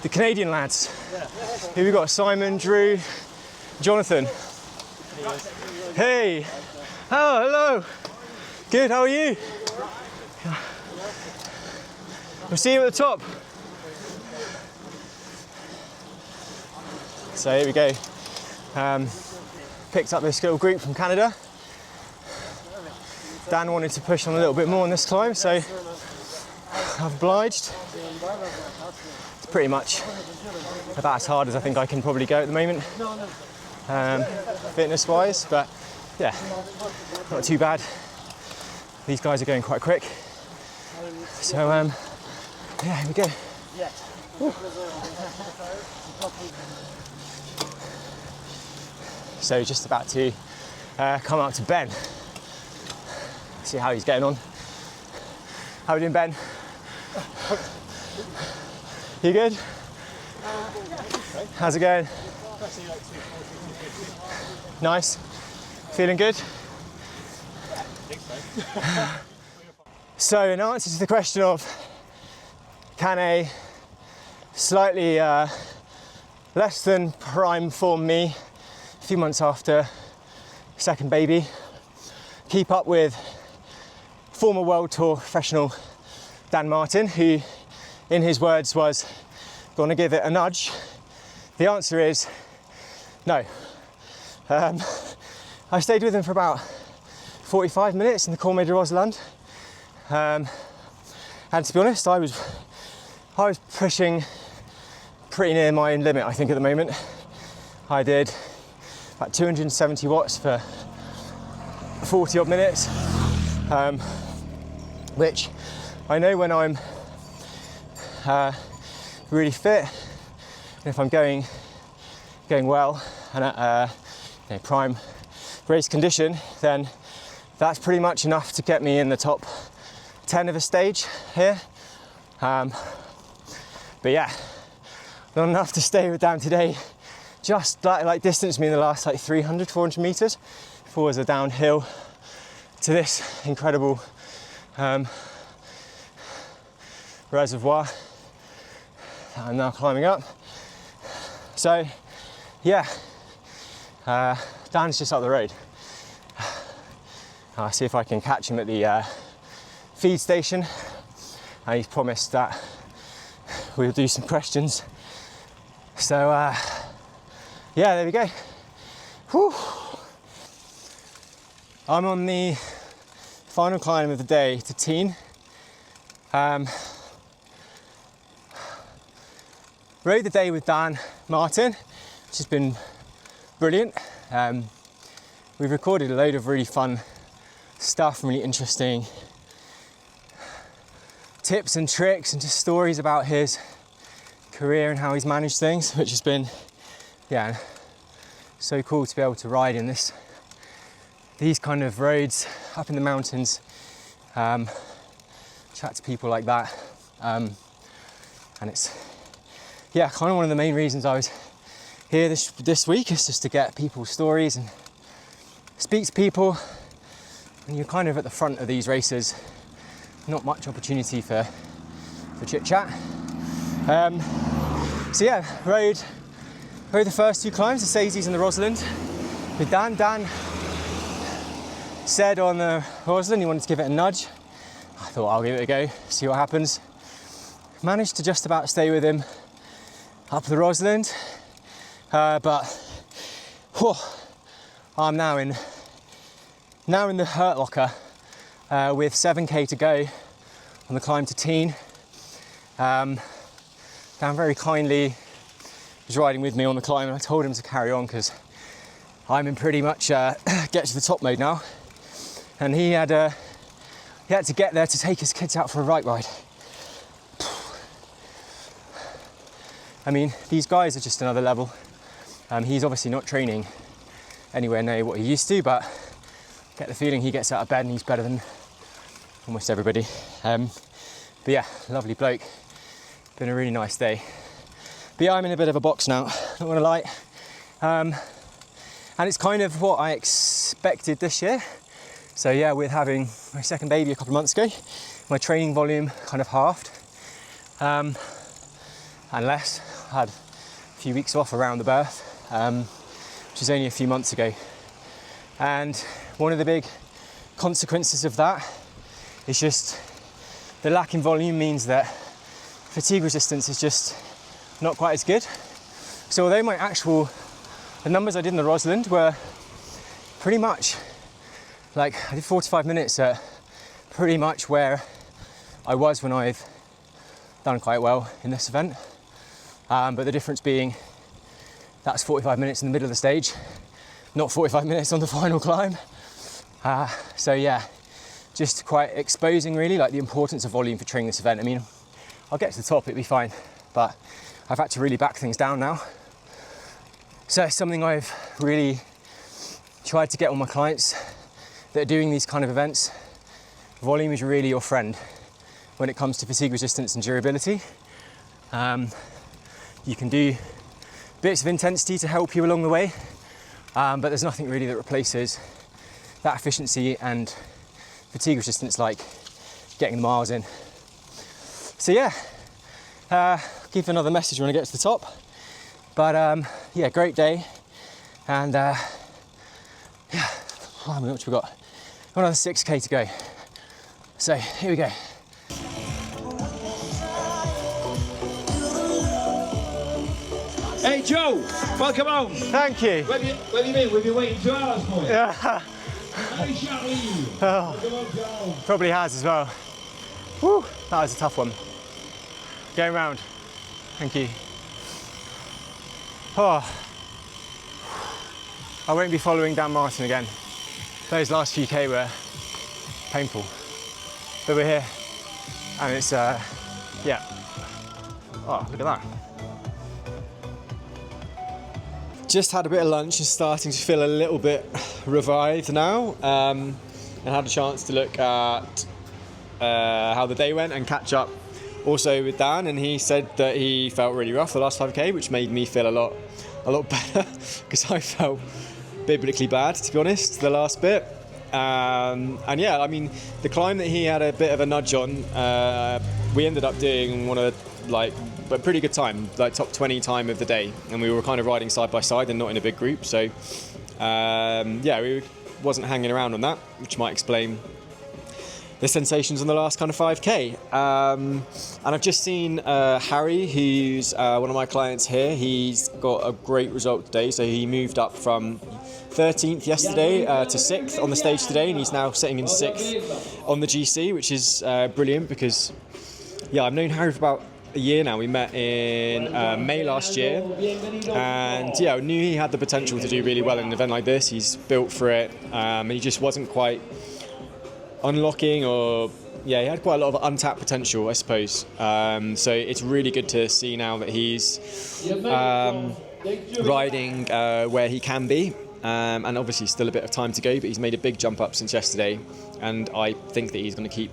The Canadian lads. Here we've got Simon, Drew, Jonathan. Hey! Oh, hello! Good, how are you? We'll see you at the top. So here we go. Picked up this little group from Canada. Dan wanted to push on a little bit more on this climb, so I've obliged. It's pretty much about as hard as I think I can probably go at the moment, fitness-wise, but yeah, not too bad. These guys are going quite quick. So yeah, here we go. Woo. So just about to come up to Ben. See how he's getting on. How are we doing, Ben? You good? How's it going? Nice. Feeling good? So in answer to the question of can a slightly less than prime form me, a few months after second baby, keep up with former World Tour professional Dan Martin, who in his words was going to give it a nudge, the answer is no. I stayed with him for about 45 minutes in the Col de Roseland, and to be honest, I was pushing pretty near my own limit, I think, at the moment. I did about 270 watts for 40 odd minutes, which I know when I'm really fit, and if I'm going well and at prime race condition, then that's pretty much enough to get me in the top 10 of a stage here. But yeah, not enough to stay with Dan today. Just like distanced me in the last 300, 400 meters before there's a downhill to this incredible reservoir that I'm now climbing up. So yeah, Dan's just up the road. I'll see if I can catch him at the feed station, and he's promised that we'll do some questions. So yeah, there we go. Whew. I'm on the final climb of the day to Teen. Rode the day with Dan Martin, which has been brilliant. We've recorded a load of really fun stuff, really interesting tips and tricks and just stories about his career and how he's managed things, which has been, yeah, so cool to be able to ride in these kind of roads up in the mountains, chat to people like that, and it's, yeah, kind of one of the main reasons I was here this week is just to get people's stories and speak to people. And you're kind of at the front of these races, not much opportunity for chit chat. So yeah, rode the first 2 climbs, the Ceyreste and the Rosalind with Dan. Dan said on the Rosalind he wanted to give it a nudge. I thought I'll give it a go, see what happens. Managed to just about stay with him up the Rosalind, but I'm now in the hurt locker with 7k to go on the climb to Teen. Dan very kindly was riding with me on the climb, and I told him to carry on because I'm in pretty much get to the top mode now, and he had to get there to take his kids out for a bike ride. I mean, these guys are just another level. He's obviously not training anywhere near what he used to, but I get the feeling he gets out of bed and he's better than almost everybody. But yeah, lovely bloke. Been a really nice day. But yeah, I'm in a bit of a box now, not gonna lie. And it's kind of what I expected this year. So yeah, with having my second baby a couple of months ago, my training volume kind of halved. And less. I had a few weeks off around the birth, which was only a few months ago. And one of the big consequences of that is just the lack in volume means that fatigue resistance is just not quite as good. So although the numbers I did in the Rosalind were pretty much, like I did 45 minutes at pretty much where I was when I've done quite well in this event. But the difference being that's 45 minutes in the middle of the stage, not 45 minutes on the final climb. So yeah, just quite exposing really like the importance of volume for training this event. I mean, I'll get to the top, it'll be fine, but I've had to really back things down now. So it's something I've really tried to get all my clients that are doing these kind of events. Volume is really your friend when it comes to fatigue resistance and durability. You can do bits of intensity to help you along the way, but there's nothing really that replaces that efficiency and fatigue resistance like getting the miles in. So yeah, give another message when I get to the top. But yeah, great day. And yeah, how much we got? Another 6k to go. So here we go. Hey Joe, welcome home. Thank you. Where have you been? We've been waiting 2 hours for you. Yeah. Nice shot with you. Oh, Welcome home, Joe. probably has as well. Woo, that was a tough one. Going round. Thank you. Oh, I won't be following Dan Martin again. Those last few K were painful, but we're here, and it's yeah. Oh, look at that. Just had a bit of lunch and starting to feel a little bit revived now, and had a chance to look at how the day went and catch up also with Dan, and he said that he felt really rough the last 5k, which made me feel a lot better because I felt biblically bad, to be honest, the last bit. And yeah, I mean, the climb that he had a bit of a nudge on, we ended up doing one of a pretty good time, like top 20 time of the day, and we were kind of riding side by side and not in a big group. So yeah, we wasn't hanging around on that, which might explain the sensations on the last kind of 5k. And I've just seen Harry, who's one of my clients here. He's got a great result today, so he moved up from 13th yesterday to 6th on the stage today, and he's now sitting in 6th on the GC, which is brilliant because, yeah, I've known Harry for about a year now. We met in May last year, and yeah, I knew he had the potential to do really well in an event like this. He's built for it, and he just wasn't quite unlocking, or yeah, he had quite a lot of untapped potential, I suppose. So it's really good to see now that he's riding where he can be, and obviously still a bit of time to go, but he's made a big jump up since yesterday, and I think that he's going to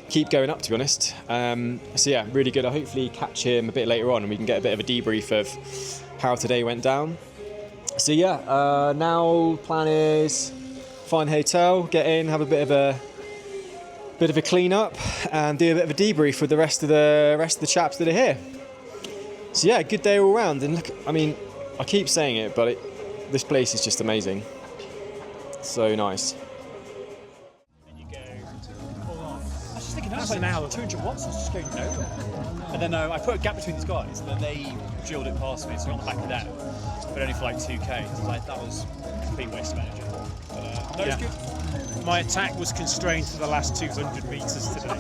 keep going up, to be honest. So yeah, really good. I'll hopefully catch him a bit later on and we can get a bit of a debrief of how today went down. So yeah, now plan is find a hotel, get in, have a bit of a clean up and do a bit of a debrief with the rest of the chaps that are here. So yeah, good day all round. And look, I mean, I keep saying it, but this place is just amazing. So nice. That was like an hour, 200 watts, I was just going nowhere. And then I put a gap between these guys, and then they drilled it past me, so I got the back of them, but only for like 2k. So like, that was a complete waste of energy. But that was good. My attack was constrained to the last 200 metres today.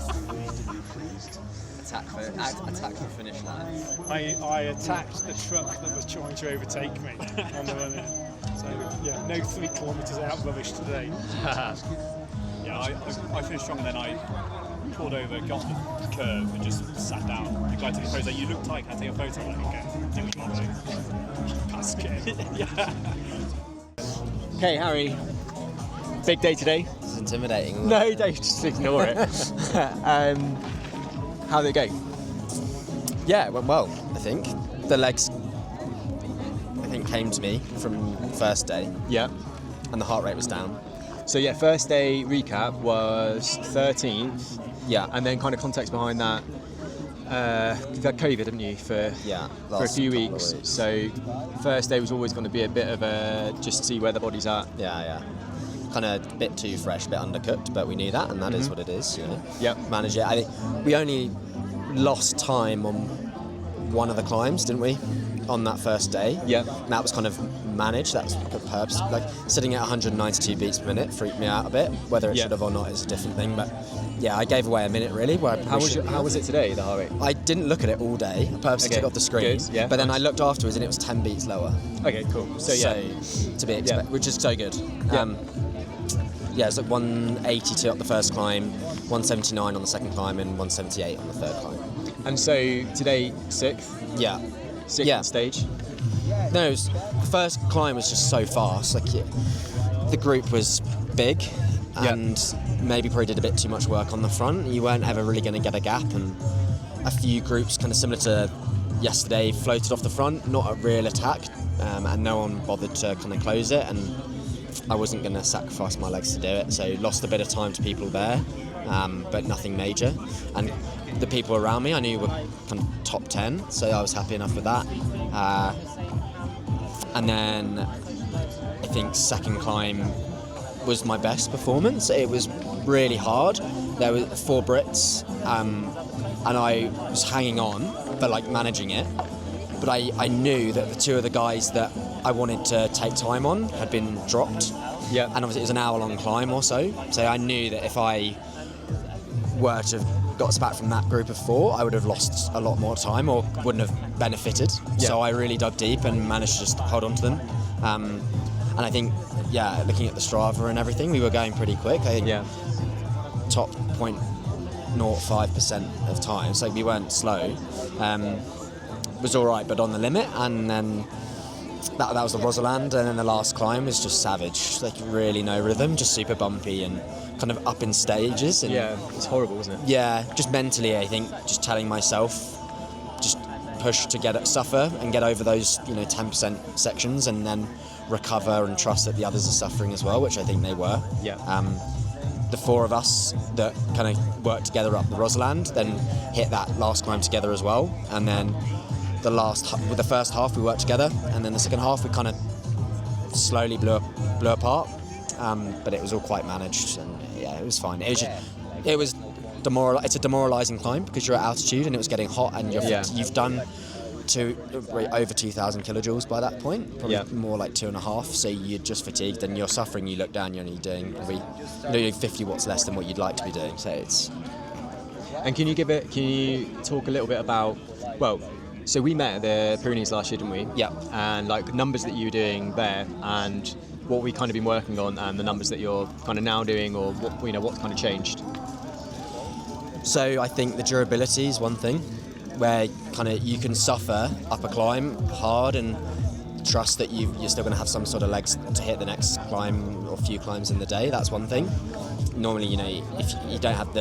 Attack for finish line. I attacked the truck that was trying to overtake me on the run in. So yeah, no 3 kilometres out rubbish today. Yeah, I finished strong, and then I pulled over, got the curve, and just sat down. The guy took a photo. You look tight. Can I take a photo? I'm like, okay. That's good. Yeah. Okay, Harry. Big day today. It's intimidating. No, don't just ignore it. How did it go? Yeah, it went well, I think. The legs, I think, came to me from first day. Yeah. And the heart rate was down. So yeah, first day recap was 13th. Yeah. And then kind of context behind that, you've had COVID, haven't you, for a few weeks. So first day was always going to be a bit of a just see where the body's at. Yeah. Kind of a bit too fresh, a bit undercooked, but we knew that, and that is what it is, you know. Yep. Manage it. I think we only lost time on one of the climbs, didn't we? On that first day. Yeah. And that was kind of managed. That was the purpose. Like sitting at 192 beats per minute freaked me out a bit. Whether it should have or not is a different thing. But yeah, I gave away a minute really. How was it today, the heart rate? I didn't look at it all day. I purposely took off the screen. Good. Yeah. But then I looked afterwards and it was 10 beats lower. Okay, cool. So to be expected, which is so good. Yeah, it's like 182 up the first climb, 179 on the second climb, and 178 on the third climb. And so today, 6th? Yeah. 6th on stage? No, the first climb was just so fast. Like the group was big, and maybe probably did a bit too much work on the front. You weren't ever really going to get a gap, and a few groups, kind of similar to yesterday, floated off the front, not a real attack, and no one bothered to kind of close it. And I wasn't going to sacrifice my legs to do it, so lost a bit of time to people there, but nothing major. And the people around me I knew were kind of top 10, so I was happy enough with that. And then I think second climb was my best performance. It was really hard. There were 4 Brits, and I was hanging on, but like managing it. But I knew that the 2 of the guys that I wanted to take time on had been dropped. Yeah. And obviously it was an hour-long climb or so. So I knew that if I were to have got us back from that group of 4, I would have lost a lot more time or wouldn't have benefited. Yeah. So I really dug deep and managed to just hold on to them. And I think, looking at the Strava and everything, we were going pretty quick. I think top 0.05% of time, so we weren't slow. Was all right, but on the limit. And then that was the Rosalind, and then the last climb was just savage. Like really no rhythm, just super bumpy and kind of up in stages. And it's horrible, isn't it? Yeah, just mentally, I think, just telling myself, just push to suffer and get over those 10% sections, and then recover and trust that the others are suffering as well, which I think they were. Yeah. The 4 of us that kind of worked together up the Rosalind then hit that last climb together as well, and then with the first half we worked together, and then the second half we kind of slowly blew apart, but it was all quite managed, and it was fine. It's a demoralising climb because you're at altitude and it was getting hot, and you've done over 2,000 kilojoules by that point, probably more like 2.5. So you're just fatigued and you're suffering. You look down, you're only doing probably 50 watts less than what you'd like to be doing. So it's. And can you talk a little bit about, well, so we met at the Pyrenees last year, didn't we? Yeah. And like numbers that you were doing there and what we kind of been working on and the numbers that you're kind of now doing, or what's kind of changed. So I think the durability is one thing where kind of you can suffer up a climb hard and trust that you're still going to have some sort of legs to hit the next climb or few climbs in the day. That's one thing. Normally, if you don't have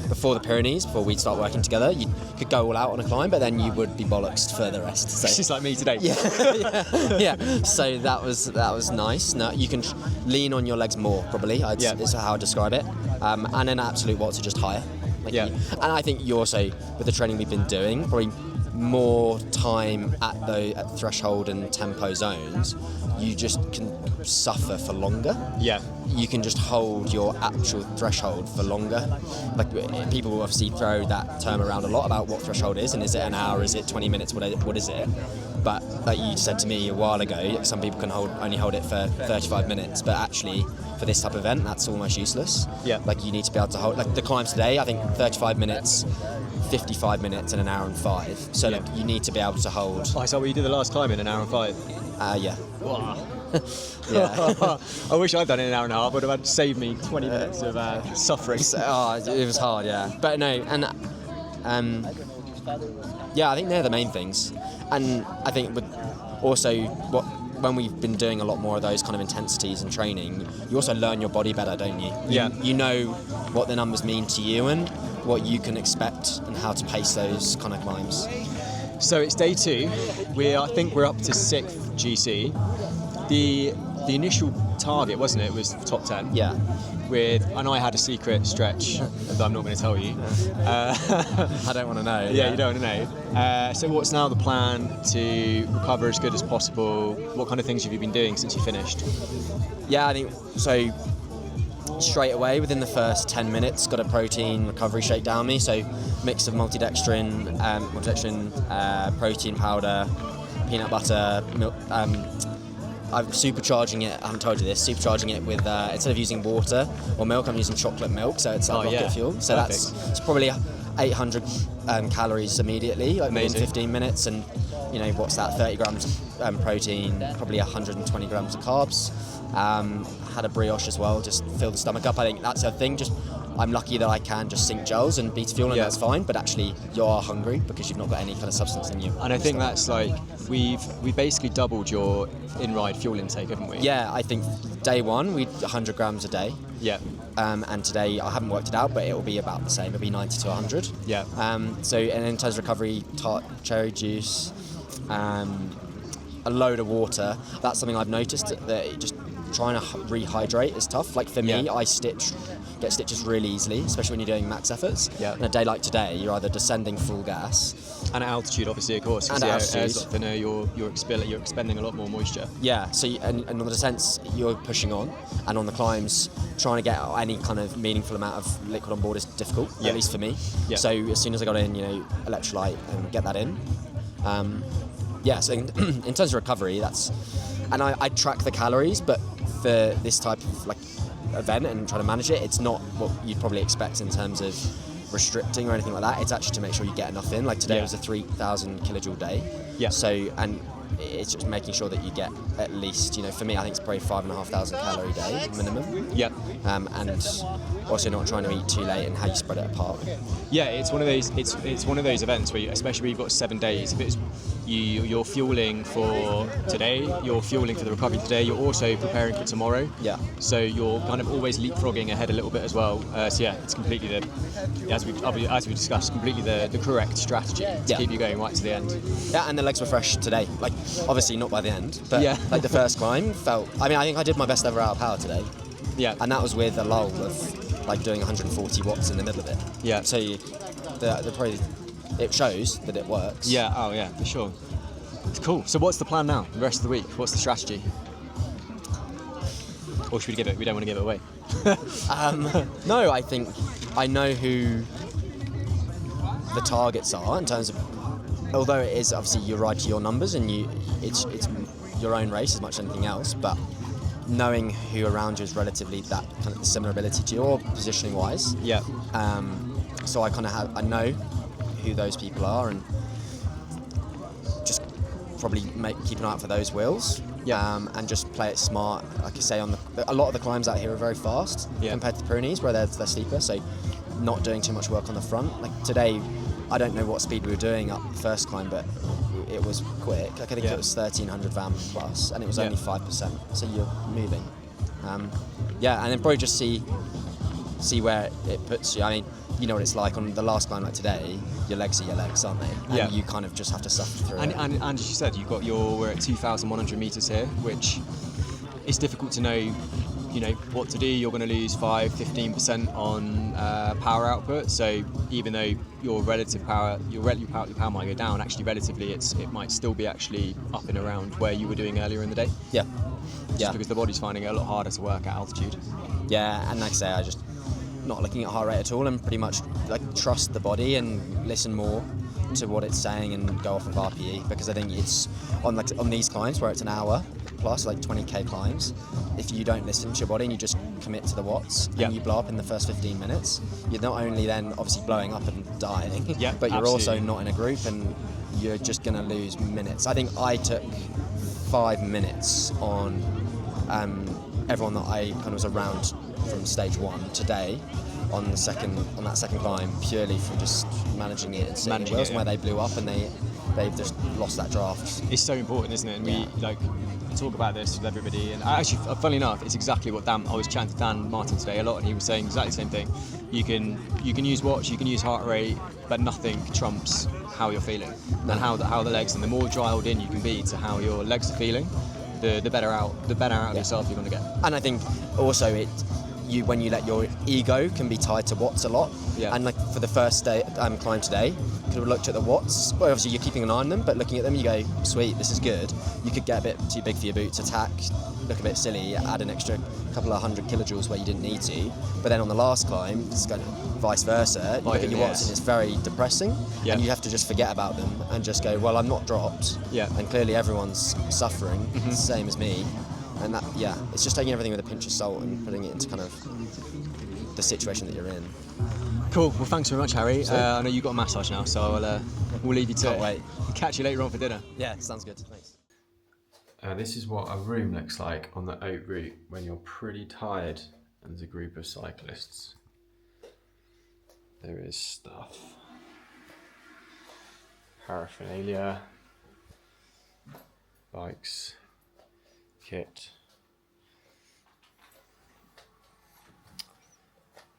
before the Pyrenees, before we'd start working together, you could go all out on a climb, but then you would be bollocksed for the rest. So it's just like me today. Yeah. So that was nice. Now you can lean on your legs more, probably. Is how I describe it. And then absolute watts are just higher. And I think you also, with the training we've been doing, probably more time at the threshold and tempo zones, you just can suffer for longer. Yeah. You can just hold your actual threshold for longer. Like people will obviously throw that term around a lot about what threshold is, and is it an hour, is it 20 minutes, what is it? But like you said to me a while ago, some people can only hold it for 35 minutes, but actually for this type of event, that's almost useless. Yeah. Like you need to be able to hold, like the climbs today, I think 35 minutes, 55 minutes and an hour and 5. So like, you need to be able to hold. Oh, is that what you did the last climb in, an hour and 5? Yeah. Wow. Yeah. I wish I'd done it in an hour and a half. Would have had saved me 20 minutes of suffering. It was hard, yeah. But no, and I think they're the main things. And I think when we've been doing a lot more of those kind of intensities and training, you also learn your body better, don't you? Yeah. You know what the numbers mean to you and what you can expect and how to pace those kind of climbs. So it's day 2. I think we're up to 6th GC. The initial target, wasn't it, was top 10? Yeah. And I had a secret stretch that I'm not going to tell you. I don't want to know. Yeah, you don't want to know. So what's now the plan to recover as good as possible? What kind of things have you been doing since you finished? Yeah, I think so. Straight away, within the first 10 minutes, got a protein recovery shake down me. So mix of maltodextrin, protein powder, peanut butter, milk. I'm supercharging it. I haven't told you this. Supercharging it with instead of using water or milk, I'm using chocolate milk. So it's like rocket fuel. So it's probably 800 calories immediately, like within 15 minutes. And what's that? 30 grams of protein, probably 120 grams of carbs. Had a brioche as well, just fill the stomach up. I think that's the thing. I'm lucky that I can just sink gels and beta fuel, and that's fine. But actually, you are hungry because you've not got any kind of substance in you. And I think that's like we basically doubled your in-ride fuel intake, haven't we? Yeah, I think day 1 we 100 grams a day. Yeah. And today I haven't worked it out, but it will be about the same. It'll be 90 to 100. Yeah. So and in terms of recovery, tart cherry juice, a load of water. That's something I've noticed that just trying to rehydrate is tough. Like for me, I get stitches really easily, especially when you're doing max efforts. Yeah. On a day like today, you're either descending full gas. And at altitude, obviously, of course. And at altitude. Thinner, you're expending a lot more moisture. Yeah, so and on the descents, you're pushing on, and on the climbs, trying to get any kind of meaningful amount of liquid on board is difficult, at least for me. Yeah. So as soon as I got in, electrolyte and get that in. So in terms of recovery, and I track the calories, but for this type of event and trying to manage it, it's not what you'd probably expect in terms of restricting or anything like that. It's actually to make sure you get enough in. Like today was a 3,000 kilojoule day. Yeah. So, and it's just making sure that you get at least, for me, I think it's probably 5,500 calorie day minimum. Yeah. And also not trying to eat too late and how you spread it apart. Yeah, it's one of those. It's one of those events where, especially when you've got 7 days, if it's you're fueling for today, you're fueling for the recovery today, you're also preparing for tomorrow. Yeah. So you're kind of always leapfrogging ahead a little bit as well. It's completely as we discussed, completely the correct strategy to keep you going right to the end. Yeah, and the legs were fresh today. Like obviously not by the end, but the first climb felt. I think I did my best ever out of power today. Yeah. And that was with a lull of doing 140 watts in the middle of it. Yeah. So it shows that it works. Yeah. Oh yeah, for sure. It's cool. So what's the plan now? The rest of the week? What's the strategy? Or should we give it? We don't want to give it away. No, I think I know who the targets are in terms of although it is obviously you ride to your numbers and it's your own race as much as anything else, but knowing who around you is relatively that kind of similar ability to you, or positioning wise. Yeah. So I know who those people are, and just probably keep an eye out for those wheels. Yeah. And just play it smart. Like I say, a lot of the climbs out here are very fast compared to the Pyrenees, where they're steeper. So not doing too much work on the front. Like today, I don't know what speed we were doing up the first climb, but it was quick. Like I think it was 1300 VAM plus, and it was only 5%. So you're moving. And then probably just see where it puts you. I mean, you know what it's like on the last climb like today. Your legs are your legs, aren't they? And you kind of just have to suffer through it. And as you said, we're at 2,100 meters here, which is difficult to know. You know what to do. You're going to lose 5-15% on power output. So even though your relative power might go down, actually relatively it might still be actually up and around where you were doing earlier in the day. Yeah. Just because the body's finding it a lot harder to work at altitude. Yeah, and like I say, I just not looking at heart rate at all, and pretty much like trust the body and listen more to what it's saying and go off of RPE, because I think it's on these climbs where it's an hour plus, like 20k climbs, if you don't listen to your body and you just commit to the watts and you blow up in the first 15 minutes, you're not only then obviously blowing up and dying, but you're also not in a group and you're just going to lose minutes. I think I took 5 minutes on everyone that I kind of was around from stage 1 today on that second climb, purely for just managing it and seeing wheels where they blew up and they've just lost that draft. It's so important, isn't it? And we talk about this with everybody, and actually, funnily enough, it's exactly what I was chatting to Dan Martin today a lot, and he was saying exactly the same thing. You can use watch, you can use heart rate, but nothing trumps how you're feeling and how the legs. And the more dialed in you can be to how your legs are feeling, the better out of yourself you're going to get. And I think also when you let your ego can be tied to watts a lot. Yeah. And like for the first day climb today, you could have looked at the watts. Well, obviously you're keeping an eye on them, but looking at them, you go, sweet, this is good. You could get a bit too big for your boots, attack, look a bit silly, add an extra couple of 100 kilojoules where you didn't need to. But then on the last climb, it's kind of vice versa. You look at your watts and it's very depressing, and you have to just forget about them and just go, well, I'm not dropped. Yeah. And clearly everyone's suffering, same as me. And that, it's just taking everything with a pinch of salt and putting it into kind of the situation that you're in. Cool. Well, thanks very much, Harry. I know you've got a massage now, so we'll leave you to it. Wait. Catch you later on for dinner. Yeah, sounds good. Thanks. This is what a room looks like on the Haute Route when you're pretty tired and there's a group of cyclists. There is stuff. Paraphernalia. Bikes. Kit.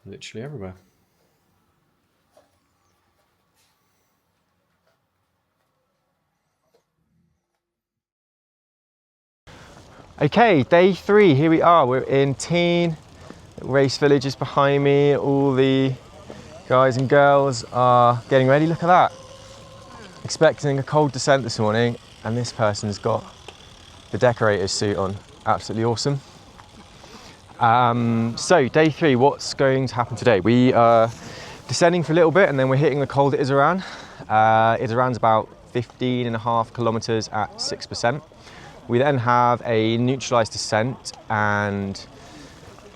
Literally everywhere. Okay, day 3, here we are. We're in Teen. Race Village is behind me. All the guys and girls are getting ready. Look at that. Expecting a cold descent this morning, and this person's got the decorator's suit on. Absolutely awesome. So day 3, what's going to happen today? We are descending for a little bit and then we're hitting the col de Iseran. Iseran's about 15.5 kilometers at 6%. We then have a neutralized descent and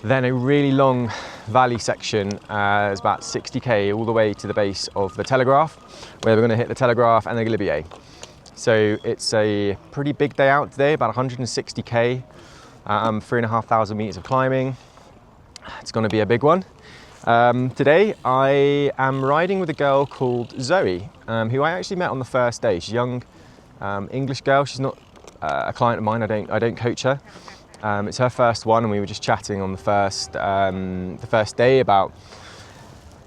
then a really long valley section. It's about 60k all the way to the base of the Telegraph, where we're going to hit the Telegraph and the Galibier. So it's a pretty big day out today, about 160k, 3,500 meters of climbing. It's going to be a big one. Today I am riding with a girl called Zoe, who I actually met on the first day. She's a young English girl. She's not a client of mine. I don't coach her. It's her first one, and we were just chatting on the first day about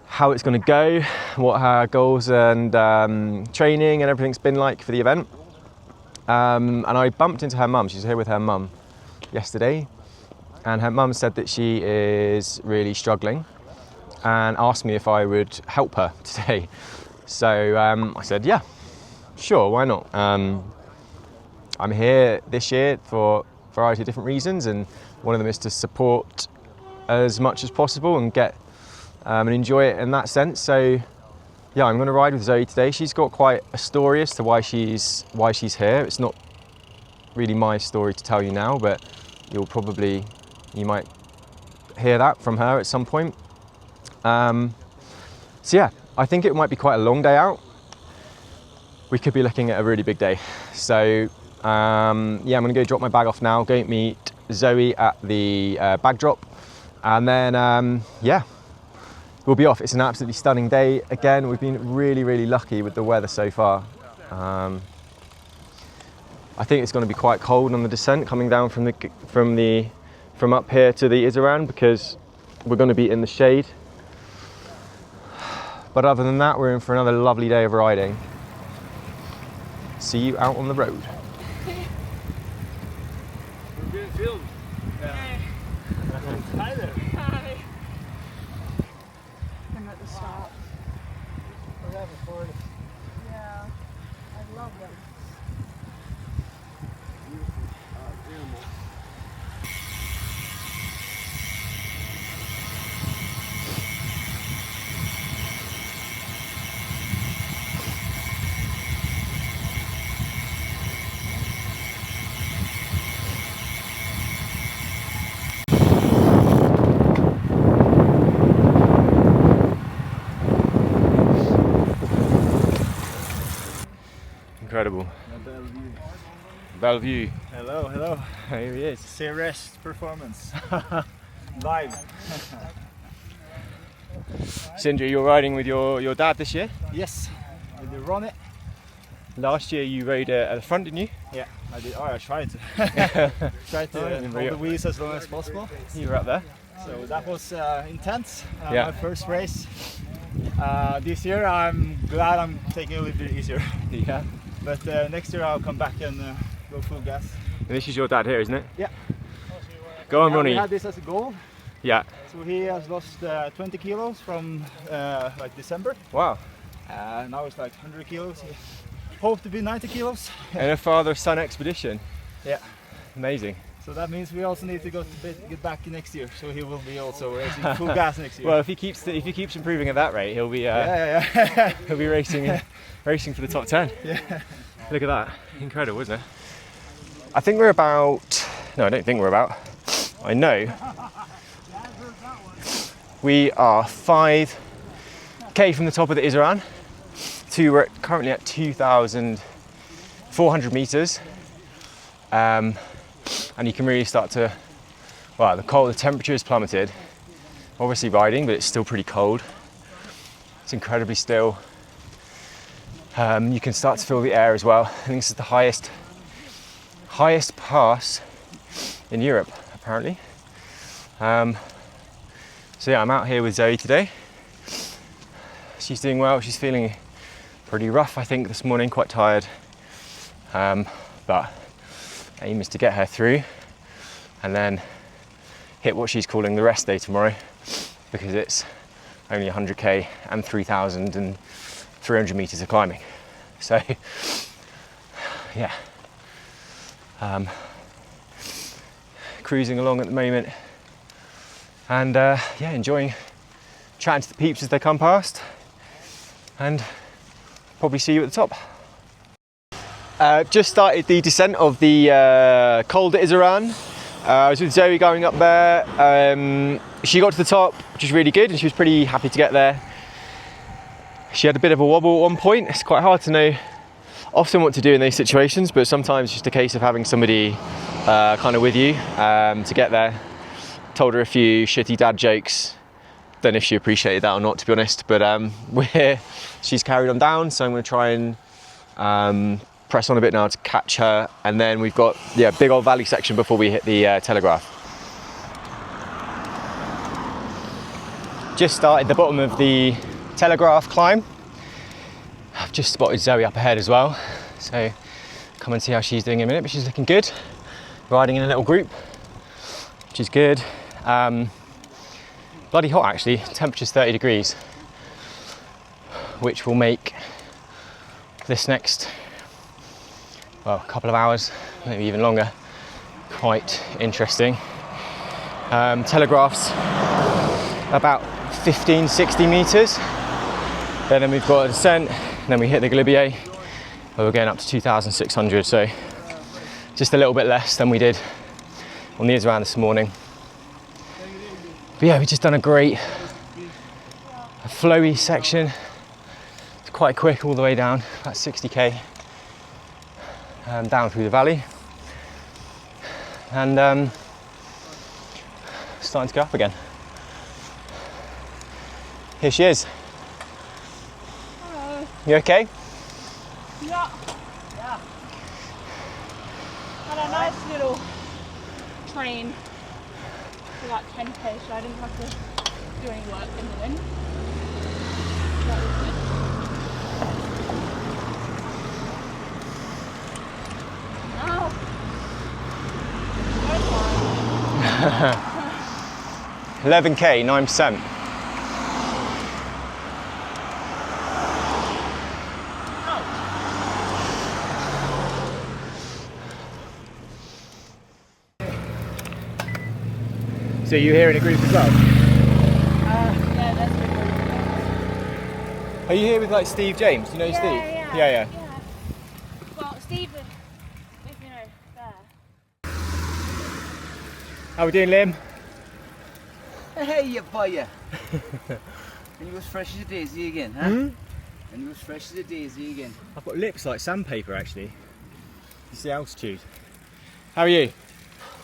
how it's going to go, what her goals and training and everything's been like for the event. And I bumped into her mum. She's here with her mum yesterday, and her mum said that she is really struggling and asked me if I would help her today. So I said, yeah, sure, why not? I'm here this year for a variety of different reasons, and one of them is to support as much as possible and get and enjoy it in that sense. So yeah, I'm going to ride with Zoe today. She's got quite a story as to why she's here. It's not really my story to tell you now, but you might hear that from her at some point. So yeah, I think it might be quite a long day out. We could be looking at a really big day. So yeah, I'm going to go drop my bag off now, go meet Zoe at the bag drop, and then yeah, we'll be off. It's an absolutely stunning day. Again, we've been really, really lucky with the weather so far. I think it's going to be quite cold on the descent coming down from up here to the Ceyreste, because we're going to be in the shade. But other than that, we're in for another lovely day of riding. See you out on the road. We're being filmed. Yeah. Hi there. Hi. I'm at the start. We're having fun. Yeah, I love them. Incredible. Bellevue. Hello, hello. Here he is. Ceyreste Performance. Live. Sindri, you're riding with your dad this year? Yes, I did run it. Last year you rode at the front, didn't you? Yeah, I did. Oh, I tried to. Tried to hold the wheels as long as possible. You were up there. So that was intense. Yeah. My first race. This year I'm glad I'm taking it a little bit easier. Yeah. But next year I'll come back and go full gas. And this is your dad here, isn't it? Yeah. Go on, Ronnie. We had this as a goal. Yeah. So he has lost 20 kilos from like December. Wow. Now it's like 100 kilos. He hoped to be 90 kilos. And a father-son expedition. Yeah. Amazing. So that means we also need to get back next year. So he will be also racing full gas next year. Well, if he keeps improving at that rate, he'll be he'll be racing for the top 10. Yeah. Look at that. Incredible, isn't it? I think we're about. No, I don't think we're about. I know. We are 5k from the top of the Ceyreste we're currently at 2,400 meters. And you can really start to, well, the temperature has plummeted. Obviously riding, but it's still pretty cold. It's incredibly still. You can start to feel the air as well. I think this is the highest pass in Europe, apparently. So yeah, I'm out here with Zoe today. She's doing well. She's feeling pretty rough, I think, this morning, quite tired. But aim is to get her through and then hit what she's calling the rest day tomorrow, because it's only 100k and 3,300 meters of climbing. So yeah, cruising along at the moment, and yeah, enjoying chatting to the peeps as they come past, and probably see you at the top. Just started the descent of the Col de Ceyreste. I was with Zoe going up there. She got to the top, which is really good, and she was pretty happy to get there. She had a bit of a wobble at one point. It's quite hard to know often what to do in those situations, but sometimes it's just a case of having somebody kind of with you to get there. Told her a few shitty dad jokes. Don't know if she appreciated that or not, to be honest, but she's carried on down, so I'm going to try and press on a bit now to catch her, and then we've got big old valley section before we hit the telegraph. Just started the bottom of the telegraph climb. I've just spotted Zoe up ahead as well, so come and see how she's doing in a minute, but she's looking good. Riding in a little group, which is good. Bloody hot actually, temperature's 30 degrees, which will make this next, well, a couple of hours, maybe even longer, quite interesting. Telegraph's about 15-16 meters, Then we've got a descent, and then we hit the Galibier, where we're going up to 2,600. So just a little bit less than we did on the Iseran this morning. But yeah, we've just done a great flowy section. It's quite quick all the way down, about 60k down through the valley. And starting to go up again. Here she is. Hello. You okay? Yeah. Yeah. Had a nice little train for like 10k, so I didn't have to do any work in the end. That was good. Now, 11k, 9%. So you here in a group as well? Yeah, that's good. Are you here with like Steve James? Do you know Yeah, Steve? yeah. Yeah. Well, Steve is, you know, there. How we doing, Liam? Hey, you boy. And you as fresh as a daisy again, huh? Hmm? And you as fresh as a daisy again. I've got lips like sandpaper actually. You see altitude. How are you?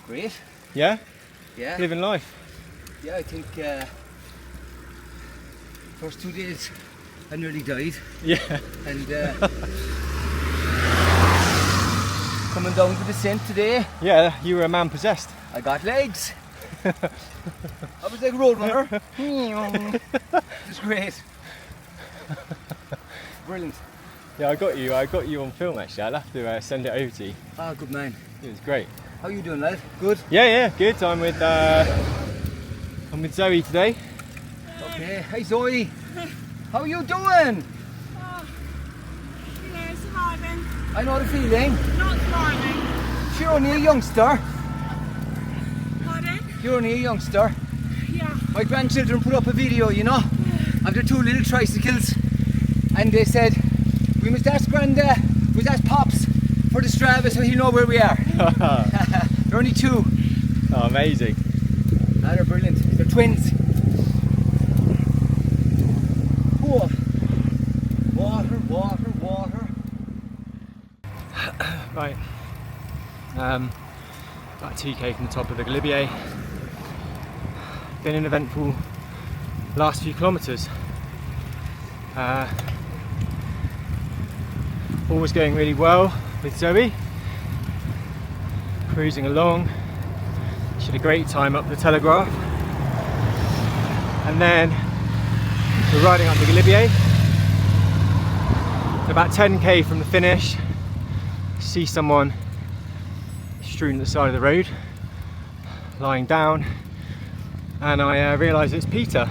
Great. Yeah? Yeah. Living life. Yeah, I think first 2 days I nearly died. Yeah. And coming down the descent today. Yeah, you were a man possessed. I got legs. I was like a road runner. It's great. Brilliant. Yeah, I got you on film actually. I'll have to send it over to you. Ah, good man. It was great. How you doing, lad? Good? Yeah, good. I'm with Zoe today. Okay. Hey, Zoe. How you doing? You know, surviving. I know the feeling. Not surviving. You're only a youngster. Pardon? You're only a youngster. Yeah. My grandchildren put up a video, you know, of their 2 little tricycles, and they said, we must ask Pops for the Strava so he'll know where we are. They're only 2. Oh, amazing. Ah, they're brilliant. They're twins. Whoa. Water. Right. About 2k from the top of the Galibier. Been an eventful last few kilometres. All was going really well with Zoe. Cruising along. She had a great time up the Telegraph. And then we're riding up the Galibier. About 10k from the finish, see someone strewn at the side of the road, lying down, and I realise it's Peter.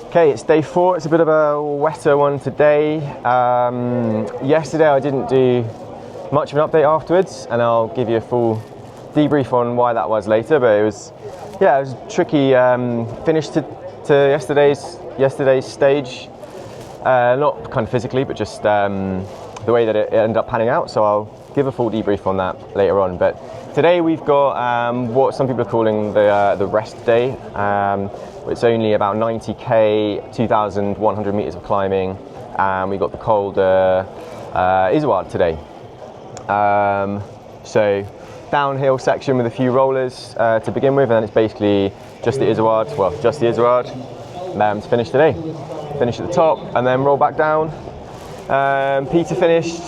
Okay, it's day 4. It's a bit of a wetter one today. Yesterday I didn't do much of an update afterwards, and I'll give you a full debrief on why that was later, but it was a tricky finish to yesterday's stage. Not kind of physically, but just the way that it ended up panning out, so I'll give a full debrief on that later on. But today we've got what some people are calling the rest day. It's only about 90k, 2,100 meters of climbing, and we got the colder Iseran today. So downhill section with a few rollers to begin with, and then it's basically just the Iseran to finish today. Finish at the top and then roll back down. Peter finished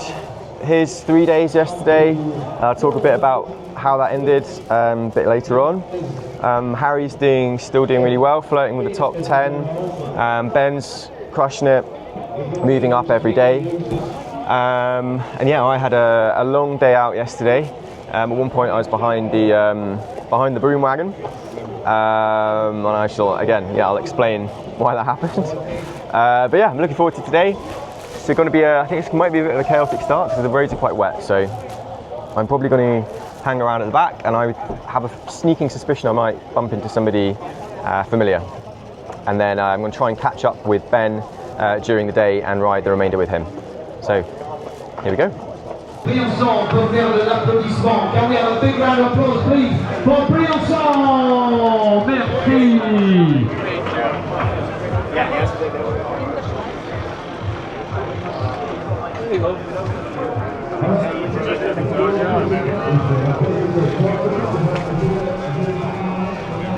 his 3 days yesterday. I'll talk a bit about how that ended a bit later on. Harry's still doing really well, flirting with the top 10. Ben's crushing it, moving up every day. And yeah, I had a long day out yesterday. At one point I was behind the broom wagon. And I shall, again, I'll explain why that happened. But yeah, I'm looking forward to today. going to be I think it might be a bit of a chaotic start because the roads are quite wet, so I'm probably going to hang around at the back, and I have a sneaking suspicion I might bump into somebody familiar. And then I'm going to try and catch up with Ben during the day and ride the remainder with him. So, here we go. Briançon peut faire de l'applaudissement. Can we have a big round of applause, please, for Briançon? Merci.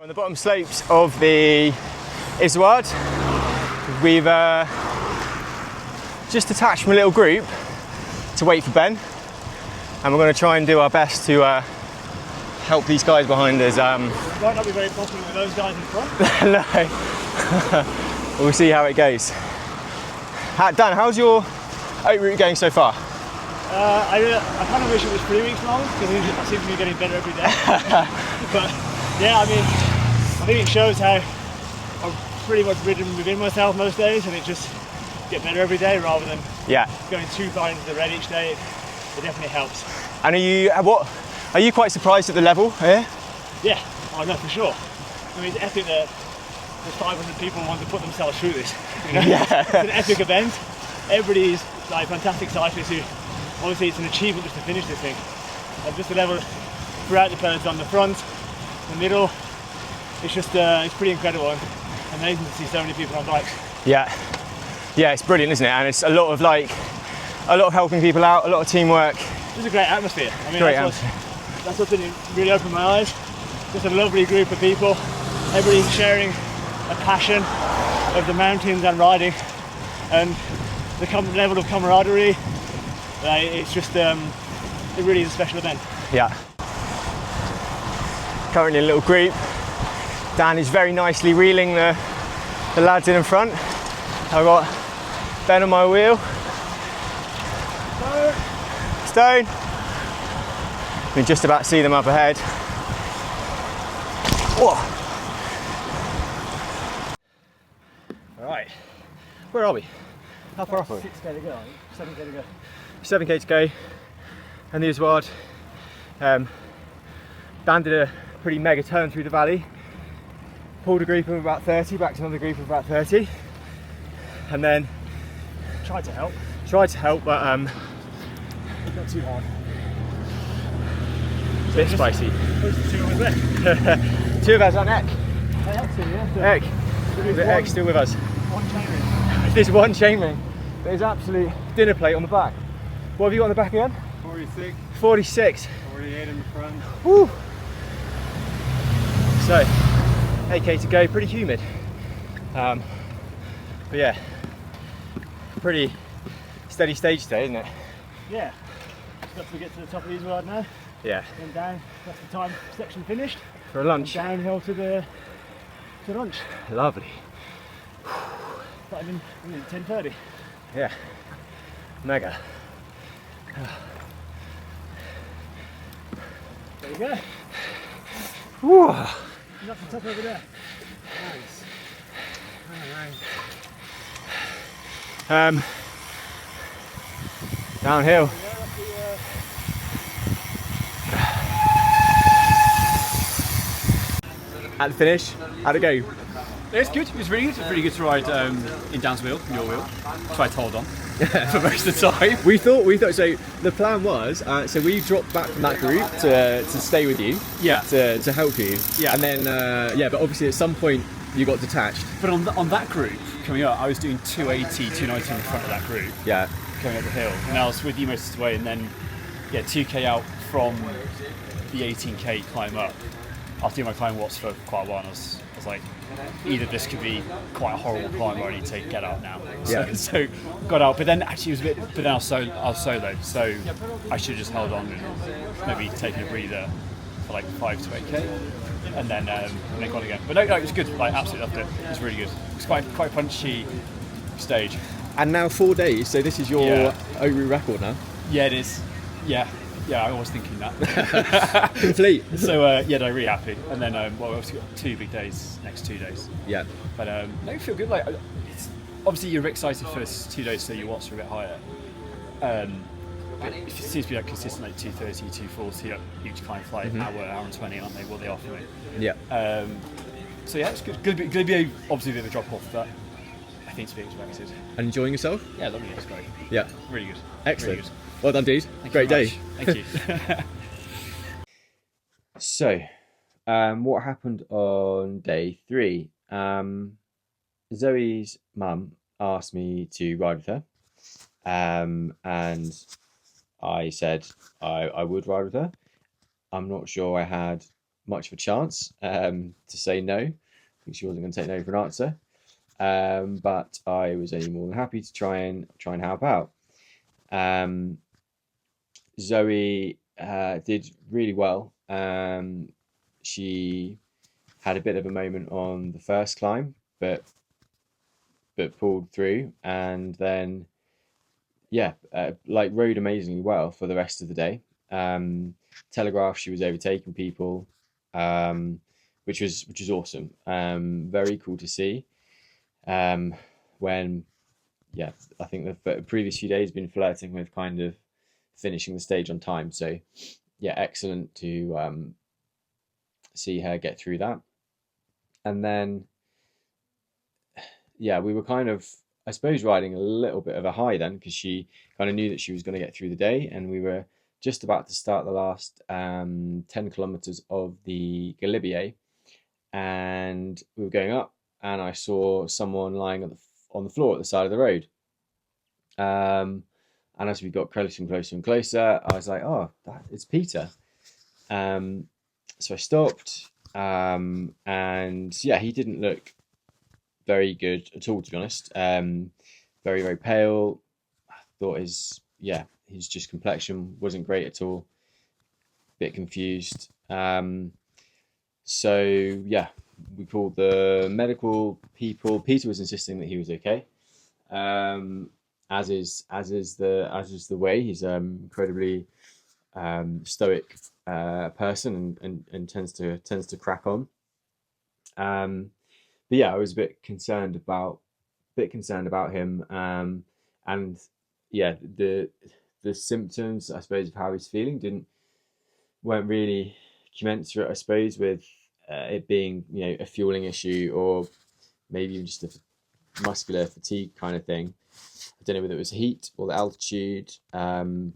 On the bottom slopes of the Izoard, we've just detached from a little group to wait for Ben, and we're going to try and do our best to help these guys behind us. Might not be very popular with those guys in front. No, we'll see how it goes. Dan, how's your Haute Route going so far? I kind of wish it was 3 weeks long because I seem to be getting better every day. But yeah, I mean, I think it shows how I've pretty much ridden within myself most days, and it just get better every day rather than going too far into the red each day. It definitely helps. And are you quite surprised at the level here? Yeah, I know for sure. I mean, it's epic that there's 500 people want to put themselves through this. You know? Yeah. It's an epic event. Everybody's like fantastic cyclists who, obviously it's an achievement just to finish this thing. And just the level throughout the peloton, the front, the middle, it's just it's pretty incredible and amazing to see so many people on bikes. Yeah, it's brilliant, isn't it? And it's a lot of helping people out, a lot of teamwork. It's a great atmosphere. I mean, that's what's really opened my eyes. Just a lovely group of people, everybody sharing a passion of the mountains and riding, and the level of camaraderie. It's just, it really is a special event. Yeah. Currently in a little group. Dan is very nicely reeling the lads in front. I've got Ben on my wheel. Stone. You can just about see them up ahead. Whoa. All right. Where are we? How far off are we? 6k to go, 7k to go. 7k to go. And the Izoard. Dan did a pretty mega turn through the valley. Pulled a group of about 30, back to another group of about 30. And then tried to help, but not too hard. A bit spicy. Two of us there. Two of us on Eck. Eck. Eck still with us. One chainring. There's one chainring. There's absolute dinner plate on the back. What have you got on the back again? 46. 46. 48 in the front. Woo! So, 8k to go, pretty humid. But yeah, pretty steady stage today, isn't it? Yeah. Just got to get to the top of the Izoard now. Yeah. Then down, that's the time section finished. For a lunch. And downhill to lunch. Lovely. Started in 10:30. Yeah. Mega. There you go. Woo. That's the top over there. Nice. Alright. Downhill. At the finish, how'd it go? It's good. It was really good. It's really good to ride in Dan's wheel, in your wheel. Try to hold on for most of the time. We thought. So the plan was, so we dropped back from that group to stay with you. Yeah. To help you. Yeah. And then but obviously at some point you got detached. But on that group coming up, I was doing 280, 290 in the front of that group. Yeah. Coming up the hill, and I was with you most of the way, and then 2k out from the 18k climb up. After doing my climb watts for quite a while, and I was like, either this could be quite a horrible climb or I need to get out now. So got out, but then actually it was a bit, but then I was solo, so I should have just held on and maybe taken a breather for like 5 to 8k, and then gone again. But no, it was good. Like absolutely loved it. It was really good. It's quite punchy stage. And now 4 days, so this is your Haute Route record now? Yeah, it is. Yeah, I was thinking that. Complete. So no, really happy. And then we obviously got 2 big days, next 2 days. Yeah. But no, I feel good. Like obviously you're excited for 2 days, so your watts are a bit higher. But it seems to be like consistent, like 230, 240 each climb flight, hour and 20, aren't they? What they offer me. Yeah. So yeah, it's good. Going to be obviously a bit of a drop off, but I think to be expected. And enjoying yourself? Yeah, lovely. It's great. Yeah. Really good. Excellent. Really good. Well done, dude. Thank Great you day. very much. Thank you. So, what happened on day 3? Zoe's mum asked me to ride with her, and I said I would ride with her. I'm not sure I had much of a chance to say no. I think she wasn't going to take no for an answer, but I was only more than happy to try and help out. Zoe did really well. She had a bit of a moment on the first climb, but pulled through, and then rode amazingly well for the rest of the day. Telegraphed she was overtaking people, which was awesome. Very cool to see. When I think the previous few days been flirting with kind of finishing the stage on time. So yeah, excellent to see her get through that. And then we were kind of, I suppose, riding a little bit of a high then, because she kind of knew that she was going to get through the day, and we were just about to start the last 10 kilometers of the Galibier, and we were going up, and I saw someone lying on the floor at the side of the road. And as we got closer and closer and closer, I was like, oh, it's Peter. So I stopped, and he didn't look very good at all, to be honest. Very, very pale. I thought his just complexion wasn't great at all. Bit confused. We called the medical people. Peter was insisting that he was okay. As is the way. He's incredibly stoic person and tends to crack on. But I was a bit concerned about him, and the symptoms, I suppose, of how he's feeling weren't really commensurate, I suppose, with it being a fueling issue, or maybe even just a muscular fatigue kind of thing. I don't know whether it was heat or the altitude, so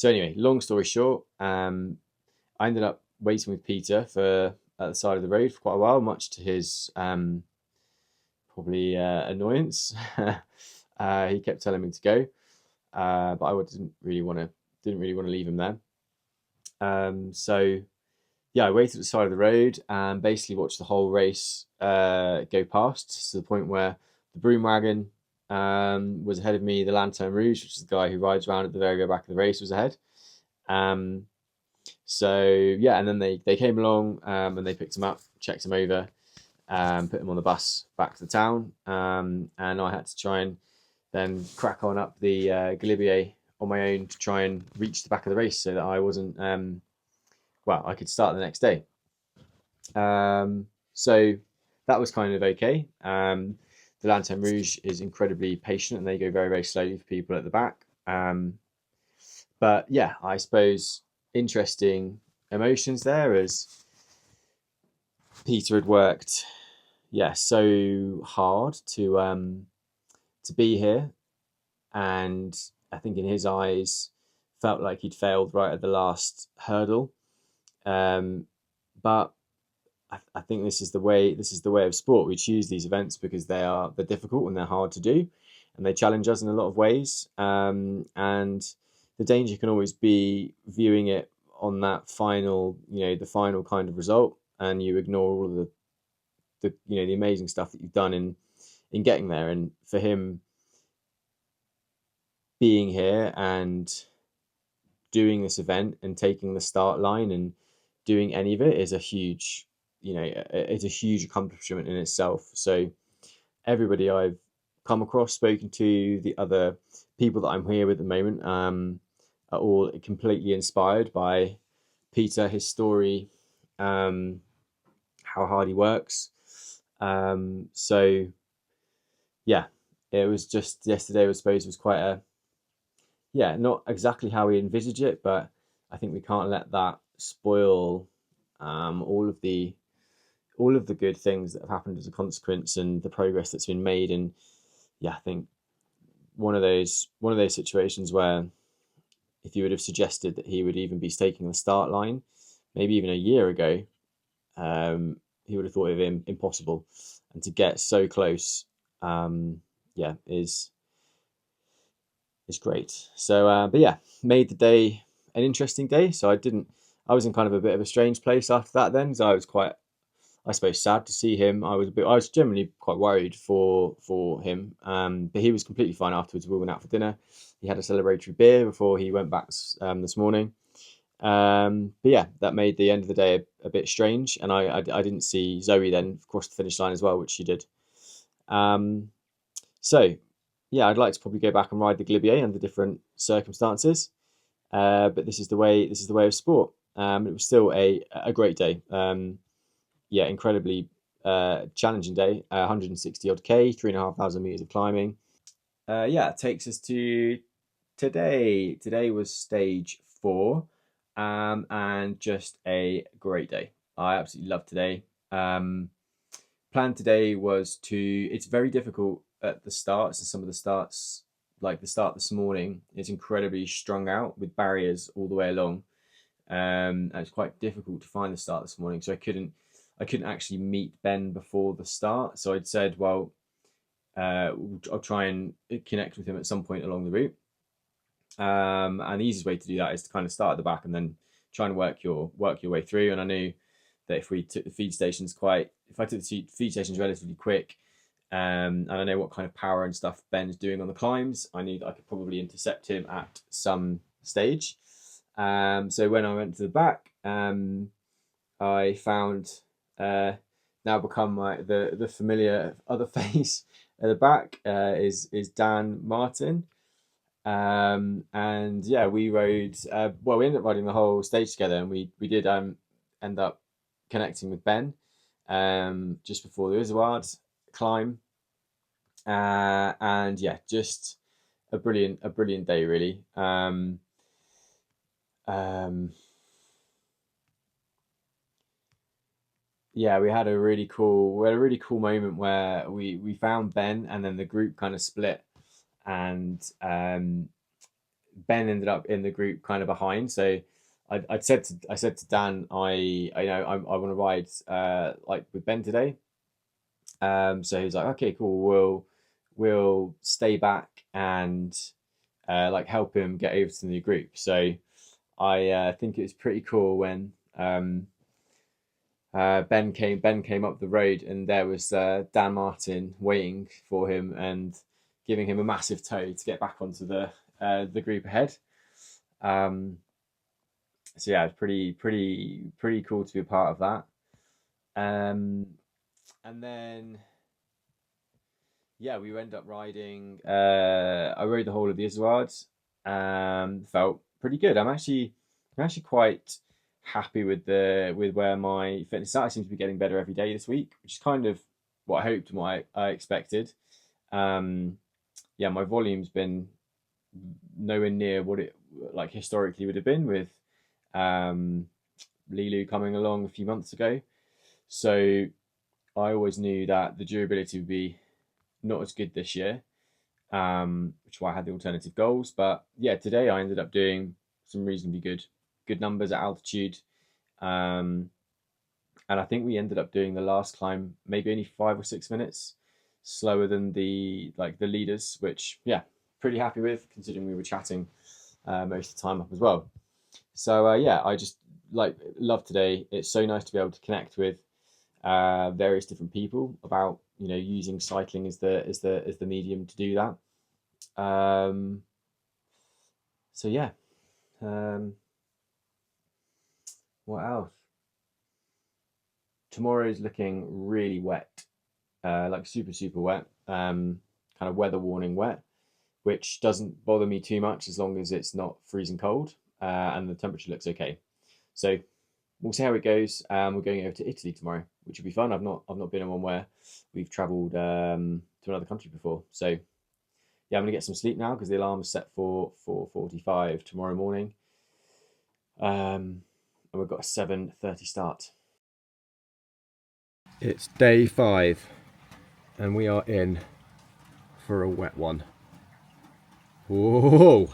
anyway, long story short, I ended up waiting with Peter at the side of the road for quite a while, much to his probably annoyance. He kept telling me to go, but I didn't really want to leave him there. I waited at the side of the road and basically watched the whole race go past, to the point where the broom wagon was ahead of me. The Lanterne Rouge, which is the guy who rides around at the very back of the race, was ahead. And then they came along, and they picked him up, checked him over, put him on the bus back to the town, and I had to try and then crack on up the Galibier on my own to try and reach the back of the race, so that I wasn't I could start the next day. So that was kind of okay. The Lanterne Rouge is incredibly patient, and they go very, very slowly for people at the back. I suppose interesting emotions there, as Peter had worked so hard to be here, and I think in his eyes felt like he'd failed right at the last hurdle. But I think this is the way of sport. We choose these events because they're difficult and they're hard to do, and they challenge us in a lot of ways. And the danger can always be viewing it on that final, the final kind of result, and you ignore all of the amazing stuff that you've done in getting there. And for him, being here and doing this event and taking the start line and doing any of it is a huge, it's a huge accomplishment in itself. So everybody I've come across, spoken to, the other people that I'm here with at the moment, are all completely inspired by Peter, his story, how hard he works. So yeah, it was just yesterday, I suppose, was quite a, yeah, not exactly how we envisage it, but I think we can't let that spoil all of the good things that have happened as a consequence and the progress that's been made. And yeah, I think one of those situations where if you would have suggested that he would even be staking the start line, maybe even a year ago, he would have thought it impossible. And to get so close, yeah, is great. So, but yeah, made the day an interesting day. So I was in kind of a bit of a strange place after that then, because I was quite, I suppose, sad to see him. I was generally quite worried for him, but he was completely fine afterwards. We went out for dinner. He had a celebratory beer before he went back this morning. But yeah, that made the end of the day a bit strange, and I didn't see Zoe then cross the finish line as well, which she did. So yeah, I'd like to probably go back and ride the Glibier under different circumstances, but this is the way of sport. It was still a great day. Yeah, incredibly challenging day. 160 odd k, 3,500 meters of climbing. Yeah, it takes us to today. Today was stage 4, and just a great day. I absolutely loved today. Plan today was to. It's very difficult at the starts, and some of the starts, like the start this morning, is incredibly strung out with barriers all the way along. And it's quite difficult to find the start this morning, so I couldn't actually meet Ben before the start. So I'd said, well, I'll try and connect with him at some point along the route. And the easiest way to do that is to kind of start at the back and then try and work your way through. And I knew that if we took the feed stations relatively quick, and I know what kind of power and stuff Ben's doing on the climbs, I knew that I could probably intercept him at some stage. So when I went to the back, I found now become the familiar other face at the back is Dan Martin. And yeah, we rode, we ended up riding the whole stage together, and we did end up connecting with Ben just before the Izoard climb. And yeah, just a brilliant day, really. Yeah, we had a really cool moment where we found Ben, and then the group kind of split, and Ben ended up in the group kind of behind. So I said to Dan, I want to ride like with Ben today. So he was like, okay, cool, we'll stay back and like help him get over to the new group. So I think it was pretty cool when Ben came up the road, and there was Dan Martin waiting for him and giving him a massive tow to get back onto the group ahead. So yeah, it's pretty cool to be a part of that. And then yeah, we end up riding. I rode the whole of the Izoard. Felt pretty good. I'm actually quite happy with where my fitness is at. I seem to be getting better every day this week, which is kind of what I hoped and what I expected. Yeah, my volume's been nowhere near what it like historically would have been with Lilu coming along a few months ago. So I always knew that the durability would be not as good this year, which is why I had the alternative goals. But yeah, today I ended up doing some reasonably good numbers at altitude, and I think we ended up doing the last climb maybe only 5 or 6 minutes slower than the leaders, which yeah, pretty happy with considering we were chatting most of the time up as well. So yeah, I just love today. It's so nice to be able to connect with various different people about using cycling as the medium to do that. So yeah, what else? Tomorrow's looking really wet, like super wet, kind of weather warning wet, which doesn't bother me too much as long as it's not freezing cold and the temperature looks okay. So we'll see how it goes. We're going over to Italy tomorrow, which will be fun. I've not been on one where we've travelled to to another country before. So yeah, I'm gonna get some sleep now because the alarm is set for 4:45 tomorrow morning. And we've got a 7:30 start. It's day 5 and we are in for a wet one. Whoa!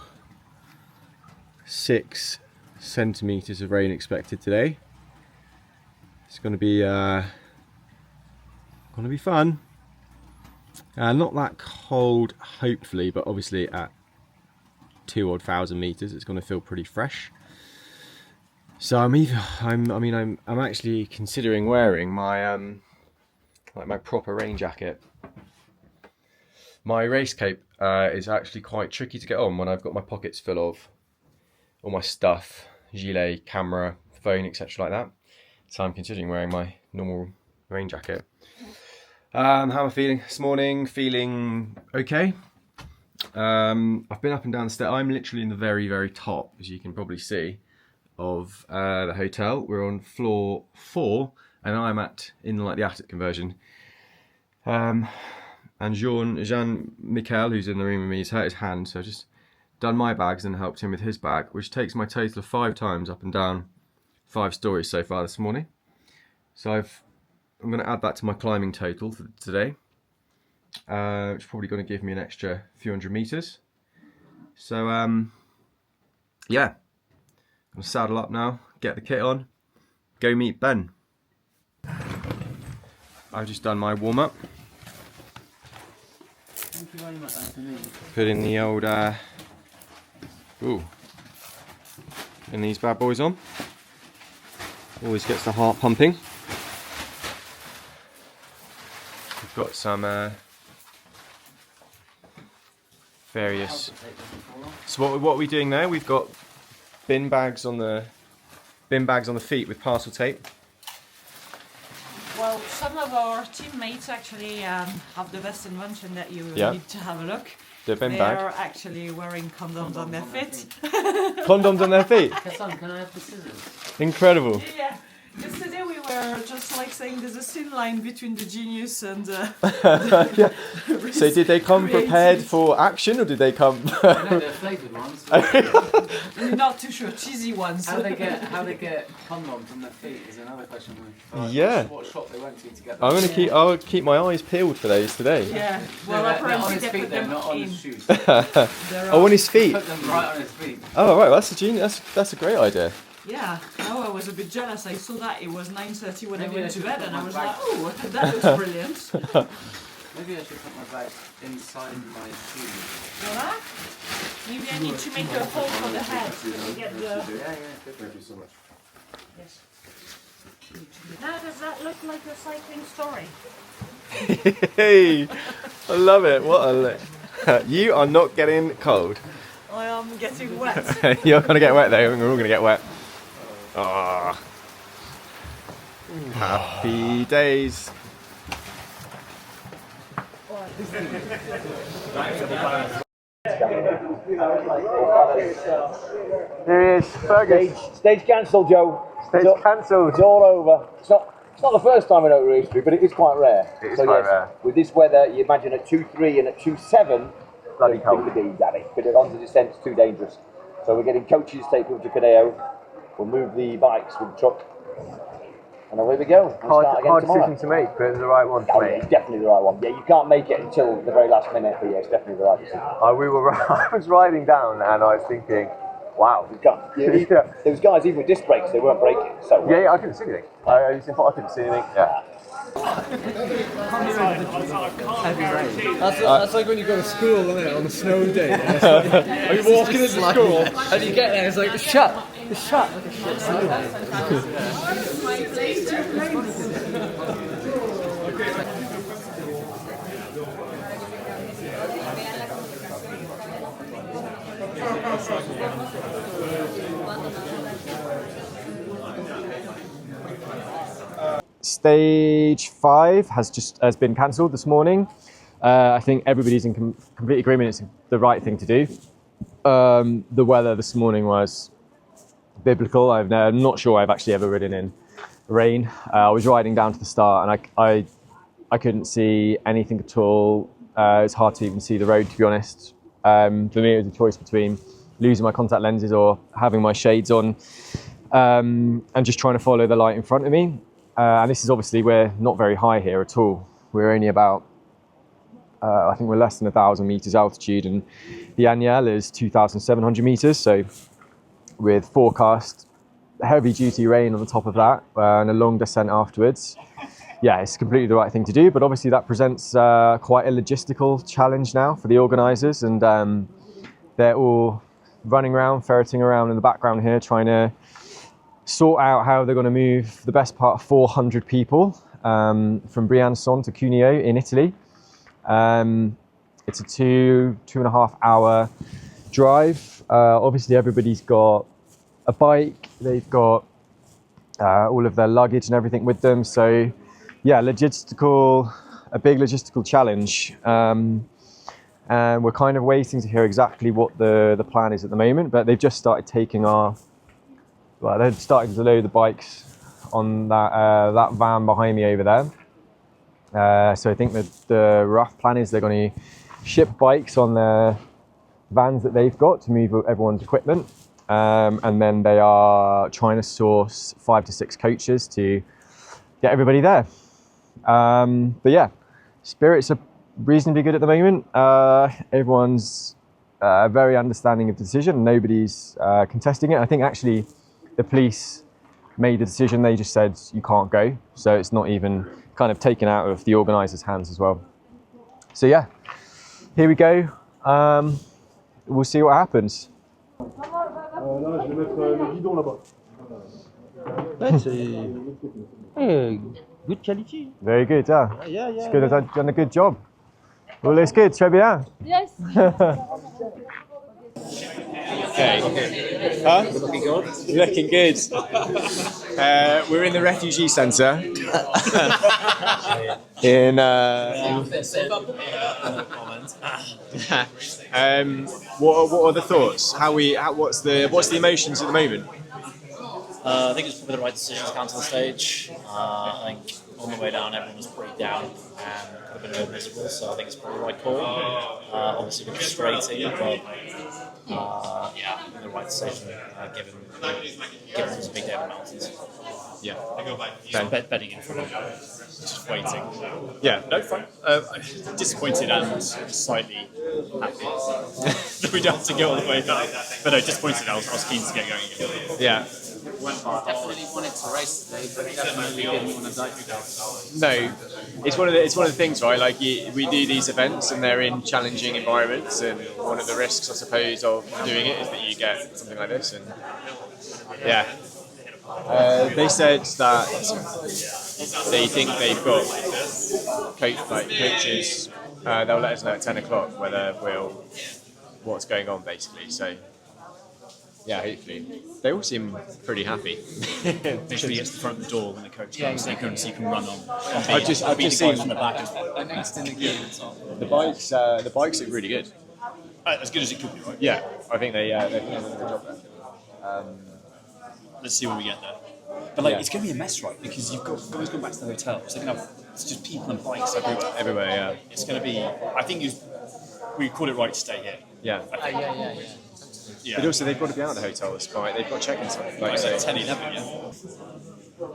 6 centimeters of rain expected today. It's gonna be fun. Not that cold, hopefully, but obviously at 2,000 meters, it's gonna feel pretty fresh. So I'm actually considering wearing my like my proper rain jacket. My race cape is actually quite tricky to get on when I've got my pockets full of all my stuff, gilet, camera, phone, etc. like that. So I'm considering wearing my normal rain jacket. How am I feeling this morning? Feeling okay. I've been up and down the stairs. I'm literally in the very, very top, as you can probably see, of the hotel. We're on floor 4, and I'm in like the attic conversion. And Jean-Michel, who's in the room with me, has hurt his hand, so I've just done my bags and helped him with his bag, which takes my total of 5 times up and down 5 stories so far this morning. So I'm going to add that to my climbing total for today, which is probably going to give me an extra few hundred meters. So yeah, I'm going to saddle up now, get the kit on, go meet Ben. I've just done my warm-up. Thank you very much, Anthony. Put in the old putting these bad boys on. Always gets the heart pumping. We've got some various. So what are we doing there? We've got bin bags on the feet with parcel tape. Well, some of our teammates actually have the best invention that you need to have a look. The bin bag. They're actually wearing condoms on their feet. Condoms on their feet? Hassan, can I have the scissors? Incredible. Yeah. Yesterday we were just like saying there's a thin line between the genius and yeah. So did they come prepared for action, or did they come? No, they're flavoured ones. We're not too sure, cheesy ones. How they get condoms on their feet is another question. Yeah. What shop they went to get them. I'll keep my eyes peeled for those today. Yeah. Well, apparently they put them not on in. his shoes. Oh, on his feet. Put them right on his feet. Oh right, well, that's a genius. That's a great idea. Yeah, no, I was a bit jealous. I saw that it was 9:30 when I went to bed, and I was like, oh, that looks brilliant. Maybe I should put my bag inside my shoes. Voilà. Maybe I need to make a hole for the head to get the. Yeah, thank you so much. Yes. Now, does that look like a cycling story? Hey, I love it. What a you are not getting cold. I am getting wet. You're gonna get wet though. We're all gonna get wet. Ah, happy days. Here is Fergus. Stage cancelled, Joe. Stage cancelled. It's all over. It's not the first time in Haute Route history, but it is quite rare. It is quite rare. With this weather, you imagine at 2.3 and at 2.7, bloody cold. Daddy. But on the descent, it's too dangerous. So we're getting coaches to take people to Cadeo. We'll move the bikes with the truck. And away we go. Hard decision to make, but it's the right one to make. It's definitely the right one. Yeah, you can't make it until the very last minute, but yeah, it's definitely the right decision. I was riding down and I was thinking, wow. There was guys even with disc brakes, they weren't braking. So Yeah, I couldn't see anything. I couldn't see anything. Yeah. That's like when you go to school, isn't it, on a snow day. Are you walking into school and you get there, it's like, it's shut. Stage 5 has been cancelled this morning. I think everybody's in complete agreement it's the right thing to do. The weather this morning was biblical. I'm not sure I've actually ever ridden in rain. I was riding down to the start and I couldn't see anything at all. It's hard to even see the road, to be honest. For me, it was a choice between losing my contact lenses or having my shades on, and just trying to follow the light in front of me. And this is obviously, we're not very high here at all. We're only about, I think we're less than 1,000 meters altitude, and the Agnelle is 2,700 meters. So with forecast heavy duty rain on the top of that and a long descent afterwards, yeah, it's completely the right thing to do. But obviously that presents quite a logistical challenge now for the organisers, and they're all running around, ferreting around in the background here, trying to sort out how they're going to move the best part of 400 people from Briançon to Cuneo in Italy. It's a 2.5 hour drive. Obviously everybody's got a bike, they've got all of their luggage and everything with them. So yeah, a big logistical challenge. And we're kind of waiting to hear exactly what the plan is at the moment, but they've just started they're starting to load the bikes on that van behind me over there. So I think that the rough plan is they're going to ship bikes on their vans that they've got to move everyone's equipment. And then they are trying to source 5 to 6 coaches to get everybody there. But yeah, spirits are reasonably good at the moment. Everyone's very understanding of the decision. Nobody's contesting it. I think actually the police made the decision. They just said you can't go. So it's not even kind of taken out of the organisers' hands as well. So yeah, here we go. We'll see what happens. Good quality. Very good, yeah. Yeah. It's good, I've done a good job. Well, it's good, très bien. Yes. Okay. Huh? Looking good. Looking good. We're in the refugee centre. What are the thoughts? What's the emotions at the moment? I think it's probably the right decision to cancel the stage. I think on the way down everyone was pretty down and could have been a bit miserable, so I think it's probably the right call. Obviously a bit frustrating, but the right decision given it was a big day on the mountains. Yeah. Just betting in front of just waiting. Yeah. No, fine. Disappointed and slightly happy that we don't have to go all the way back. But no, disappointed. I was keen to get going again. Yeah. Definitely wanted to race today, but definitely didn't want to die through that. No, it's one of the things, right? Like we do these events and they're in challenging environments, and one of the risks, I suppose, of doing it is that you get something like this. And yeah, they said that they think they've got coaches. They'll let us know at 10 o'clock whether what's going on, basically. So. Yeah, hopefully. They all seem pretty happy. Make sure you get to the front of the door when the coach comes, so you can run on. I've just seen from the back. And next in the gear as well. The bikes look really good. As good as it could be, right? Yeah, I think they've done a good job there. Let's see when we get there. But it's going to be a mess, right? Because you've got guys going back to the hotel. So it's just people and bikes everywhere. Everywhere, yeah. It's going to be. I think we called it right to stay here. Yeah. Yeah. But also they've got to be out of the hotel this point. They've got check-in time. Like 10, 11, yeah.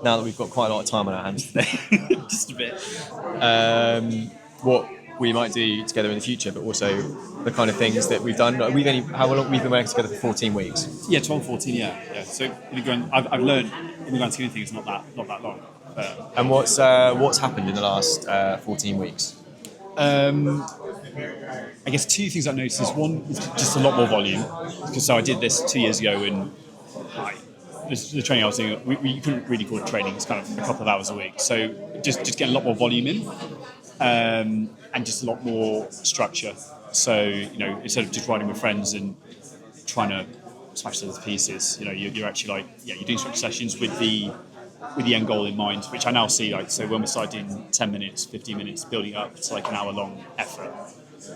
Now that we've got quite a lot of time on our hands today, just a bit. What we might do together in the future, but also the kind of things that we've done. How long we've been working together for 14 weeks? Yeah, 12, 14, yeah. So I've learned in the grand scheme of things, not that long. And what's happened in the last 14 weeks? I guess two things I noticed is one is just a lot more volume, because I did this 2 years ago, and the training I was doing, we couldn't really call it training. It's kind of a couple of hours a week. So just getting a lot more volume in, and just a lot more structure. So instead of just riding with friends and trying to smash those pieces, you're actually you're doing structure sessions with the end goal in mind, which I now see. So when we start doing 10 minutes, 15 minutes, building up to an hour-long effort,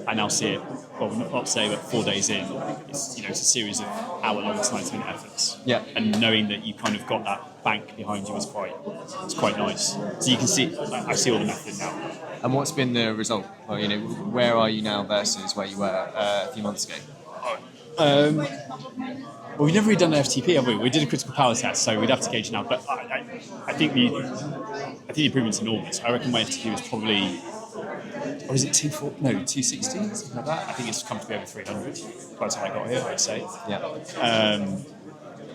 I now see it, well, not today, but 4 days in. It's, you know, it's a series of hour-long 90-minute efforts. Yeah. And knowing that you kind of got that bank behind you is quite nice. So you can see, I see all the method now. And what's been the result? Well, you know, where are you now versus where you were a few months ago? Well, we've never really done an FTP, have we? We did a critical power test, so we'd have to gauge now. But I think the improvement's enormous. I reckon my FTP was probably, or is it 260, something like that? I think it's comfortably over 300 by the time I got here, I'd say. Yeah.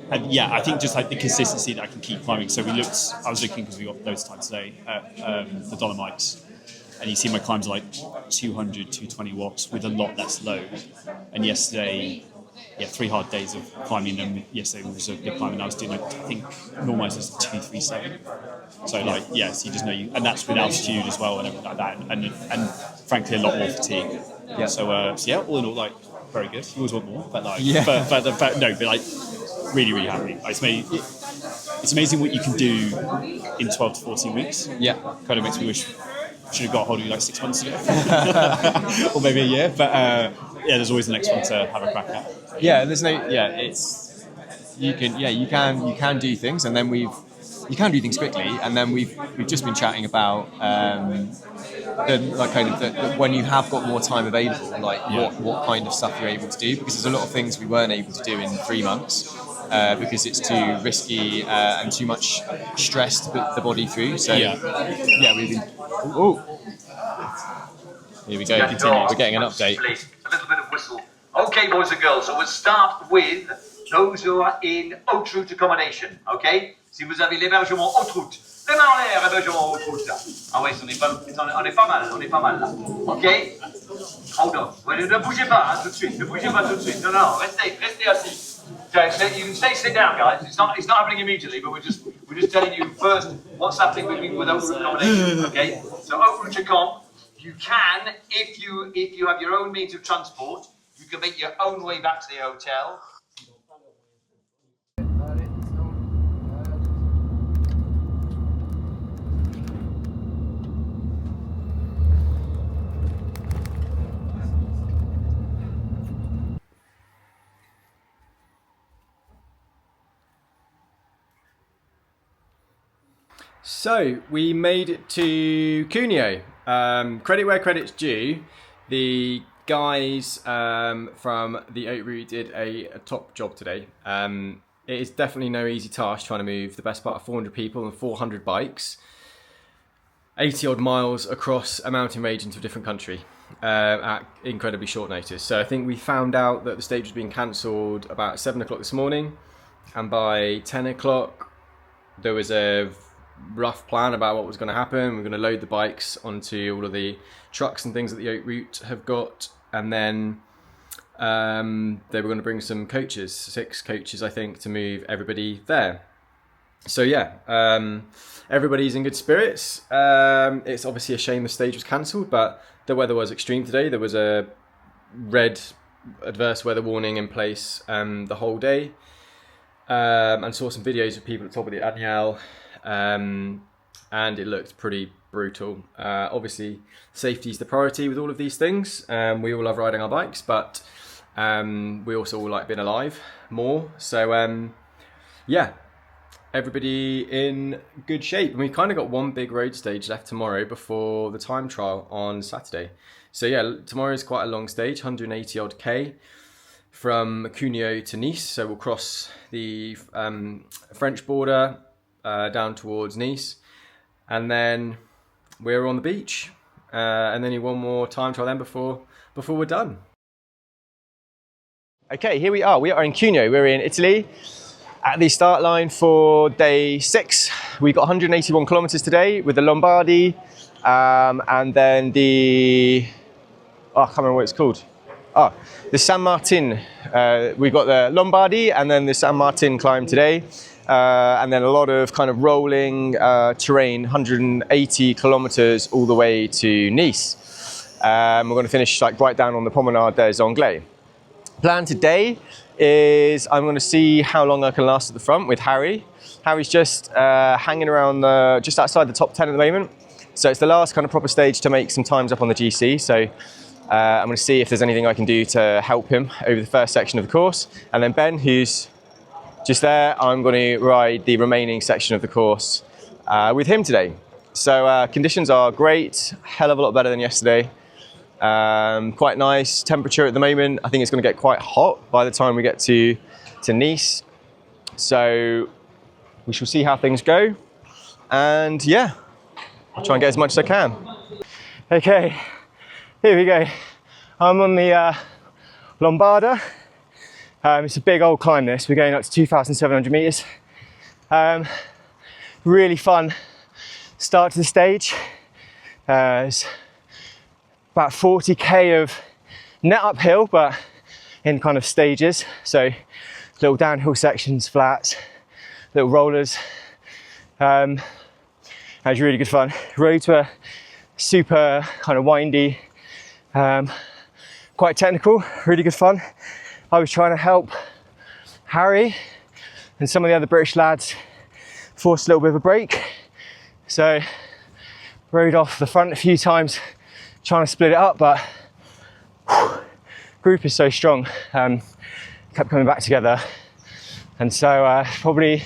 And yeah, I think just like the consistency that I can keep climbing. So I was looking, because we got loads of time today, at the Dolomites. And you see my climbs are like 200, 220 watts with a lot less load. And yesterday, 3 hard days of climbing them. Yesterday was a big climb, and I was doing, I think, normalised as 237. So like, yes, you just know and that's with altitude as well and everything like that. And frankly, a lot more fatigue. Yeah. So all in all, like, very good. You always want more, but like, yeah. but like, really, really happy. Like, it's amazing what you can do in 12 to 14 weeks. Yeah. Kind of makes me wish I should have got hold of you like 6 months ago, or maybe a year. But there's always the next one to have a crack at. Yeah, it's you can do things, and then you can do things quickly, and then we've just been chatting about when you have got more time available, like what kind of stuff you're able to do, because there's a lot of things we weren't able to do in 3 months. Because it's too risky and too much stress to put the body through. So we've been. Oh, here we go. Continue. We're getting an update. Please, a little bit of whistle. Okay, boys and girls. So we'll start with those who are in Haute Route accommodation. Okay. Si vous avez l'hébergement Haute Route, les mains en l'air, hébergement Haute Route. Ah ouais, on est pas mal là. Ok. Hold on. Ne bougez pas tout de suite. Non, restez assis. Okay, so you can sit down, guys. It's not happening immediately, but we're just telling you first what's happening with Haute Route accommodation. Okay, so Haute Route accom, you can, if you have your own means of transport, you can make your own way back to the hotel. So we made it to Cuneo. Credit where credit's due. The guys from the Haute Route did a top job today. It is definitely no easy task trying to move the best part of 400 people and 400 bikes 80 odd miles across a mountain range into a different country at incredibly short notice. So I think we found out that the stage was being cancelled about 7 o'clock this morning, and by 10 o'clock there was a rough plan about what was going to happen. We're going to load the bikes onto all of the trucks and things that the Haute Route have got, and then they were going to bring some coaches, 6 coaches I think, to move everybody there. So everybody's in good spirits. It's obviously a shame the stage was cancelled, but the weather was extreme today. There was a red adverse weather warning in place the whole day, and saw some videos of people at the top of the Agnelle. And it looked pretty brutal. Obviously, safety is the priority with all of these things. We all love riding our bikes, but we also all like being alive more. So, everybody in good shape. And we've kind of got one big road stage left tomorrow before the time trial on Saturday. So, tomorrow is quite a long stage, 180 odd K from Cuneo to Nice. So, we'll cross the French border down towards Nice, and then we're on the beach, and then one more time trial then before we're done. Okay, here we are. We are in Cuneo. We're in Italy at the start line for day 6. We got 181 kilometers today with the Lombardy, and then I can't remember what it's called. The San Martin. We got the Lombardy and then the San Martin climb today. And then a lot of kind of rolling terrain, 180 kilometers all the way to Nice. We're going to finish like right down on the Promenade des Anglais. Plan today is I'm going to see how long I can last at the front with Harry. Harry's just hanging around just outside the top 10 at the moment. So it's the last kind of proper stage to make some times up on the GC. So I'm going to see if there's anything I can do to help him over the first section of the course. And then Ben, who's just there, I'm going to ride the remaining section of the course with him today. So conditions are great, hell of a lot better than yesterday. Quite nice temperature at the moment. I think it's going to get quite hot by the time we get to Nice. So we shall see how things go. And yeah, I'll try and get as much as I can. Okay, here we go. I'm on the Lombarda. It's a big old climb this. We're going up to 2,700 meters. Really fun start to the stage. It's about 40k of net uphill, but in kind of stages. So little downhill sections, flats, little rollers. That was really good fun. Roads were super kind of windy, quite technical, really good fun. I was trying to help Harry and some of the other British lads force a little bit of a break. So rode off the front a few times, trying to split it up, but group is so strong. Kept coming back together. And so probably,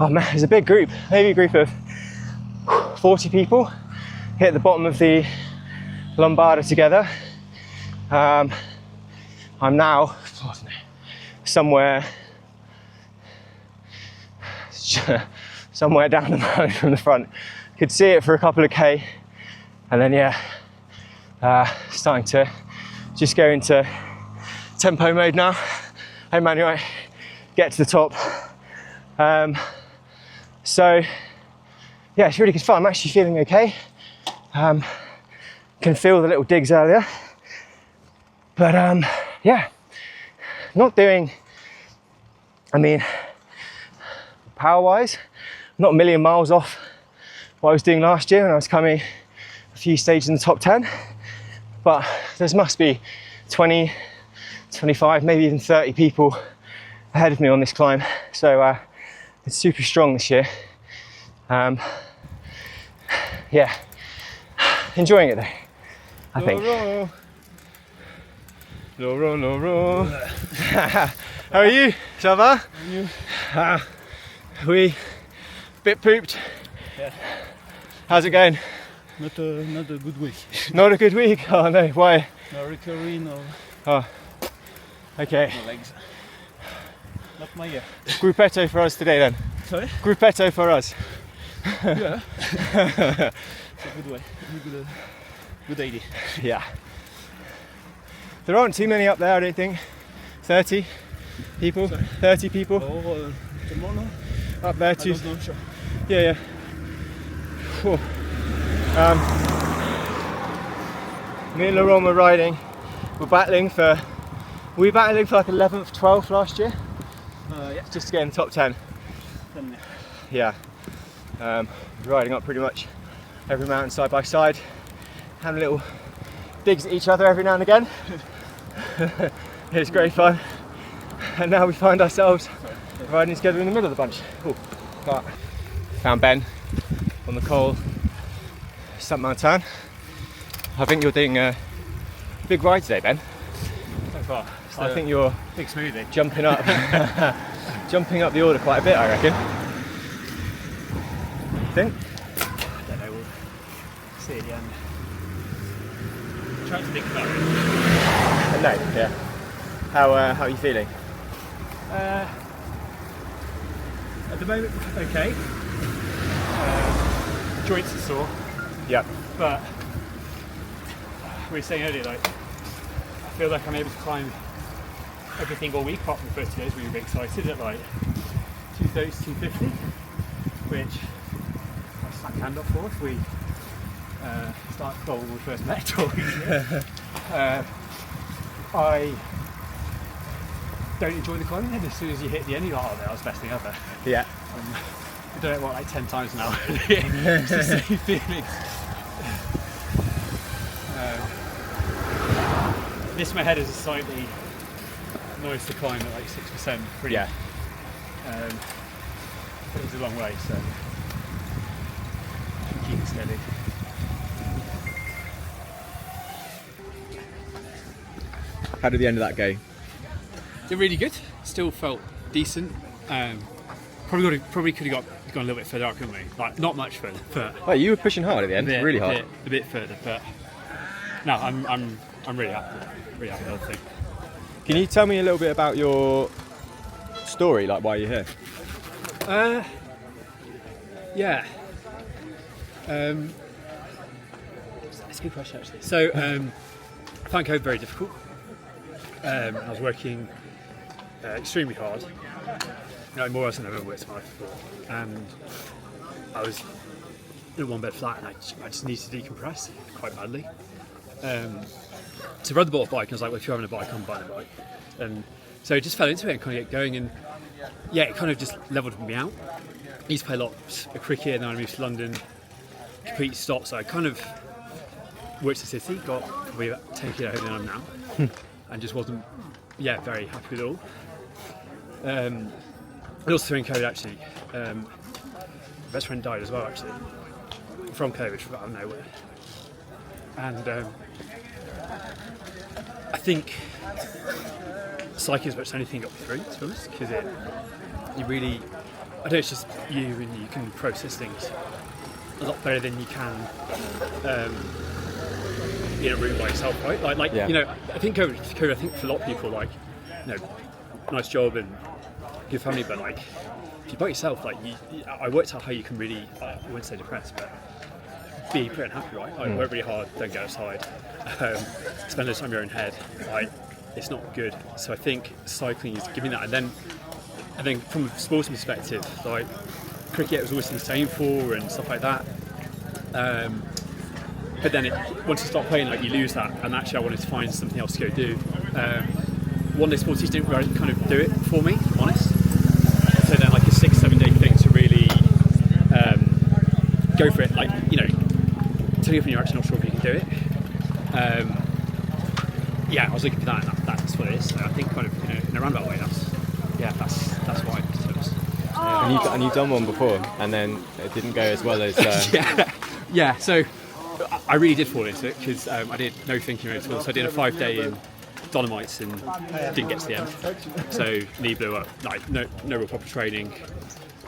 oh man, there's a big group, maybe a group of 40 people hit the bottom of the Lombarda together. I'm now somewhere down the mountain from the front. Could see it for a couple of K, and then yeah, starting to just go into tempo mode now. Hey man, you right? Get to the top. So yeah, it's really good fun. I'm actually feeling okay. Can feel the little digs earlier, but yeah, not doing, I mean, power-wise, not a million miles off what I was doing last year when I was coming a few stages in the top 10, but there must be 20, 25, maybe even 30 people ahead of me on this climb. So it's super strong this year. Yeah, enjoying it though, I think. Laurent. How are you? Ça va? We bit pooped. Yeah. How's it going? Not a good week. Not a good week? Oh no, why? No recovery, no. Oh, okay. No legs. Not my year. Gruppetto for us today then. Sorry? Gruppetto for us. Yeah. It's a good way. Good idea. Yeah. There aren't too many up there, I don't think. 30 people? Sorry? 30 people? Oh, tomorrow? Up there too. I don't know, sure. Yeah. Cool. Me and Laurent were riding. Were we battling for like 11th, 12th last year? Yeah. Just to get in the top 10. Yeah. Riding up pretty much every mountain side by side. Having little digs at each other every now and again. It was great fun. And now we find ourselves riding together in the middle of the bunch. Cool. But found Ben on the Col Saint-Martin. I think you're doing a big ride today, Ben. So far. I think you're big smoothie. Jumping up the order quite a bit, I reckon. Think? I don't know, we'll see at the end. I'm trying to think about it. No, yeah. How are you feeling? At the moment, okay. Joints are sore. Yep. But we were saying earlier, like, I feel like I'm able to climb everything all week apart from the first 2 days. We were a bit excited at like 230 to 250, which I slack hand up for if we start goal when we first met. I don't enjoy the climbing, and as soon as you hit the end, you're like, oh, that was the best thing ever. Yeah. I've done it like 10 times now. It's the same feeling. This in my head is a slightly nice to climb at like 6%. Pretty. Yeah. But it was a long way, so keep it steady. How did the end of that go? They're really good. Still felt decent. Probably could have gone a little bit further out, couldn't we? Like not much further, but Well, you were pushing hard at the end, really hard. A bit further, but no, I'm really happy. Really happy with the whole thing. Can you tell me a little bit about your story, like why you're here? Yeah. It's a good question actually. So I found COVID very difficult. I was working extremely hard. More hours than I've ever worked in my life before. And I was in a one-bed flat and I just needed to decompress quite badly. So I rode the bike and I was like, well, if you're having a bike, I'm buying a bike. And so I just fell into it and kind of get going, and yeah, it kind of just levelled me out. I used to play lots of cricket, and then I moved to London, completely stopped, so I kind of worked the city, got probably about 10 kilos heavier than I am now, and just wasn't, very happy with it all. And also during COVID actually, my best friend died as well actually, from COVID from out of nowhere. And I think cycling is much the only thing got me through, to be honest, because I know it's just you and you can process things a lot better than you can in a room by yourself, right? I think COVID, I think for a lot of people, nice job and good family, but if you're by yourself, I worked out how you can really, I wouldn't say depressed, but be pretty unhappy, right? Work really hard, don't go outside, spend less time in your own head, it's not good. So I think cycling is giving that, and then from a sports perspective, cricket was always things to aim for and stuff like that. But then once you start playing, you lose that, and actually I wanted to find something else to go do. One-day sports teams didn't really kind of do it for me, if I'm honest. So then a 6-7 day thing to really go for it, turning up when you're actually not sure if you can do it. I was looking for that, and that's what it is. So I think kind of in a roundabout way, that's why. And you've done one before, and then it didn't go as well as. So I really did fall into it because I did no thinking at all. So I did a 5-day in Dolomites and didn't get to the end. So knee blew up. No real proper training.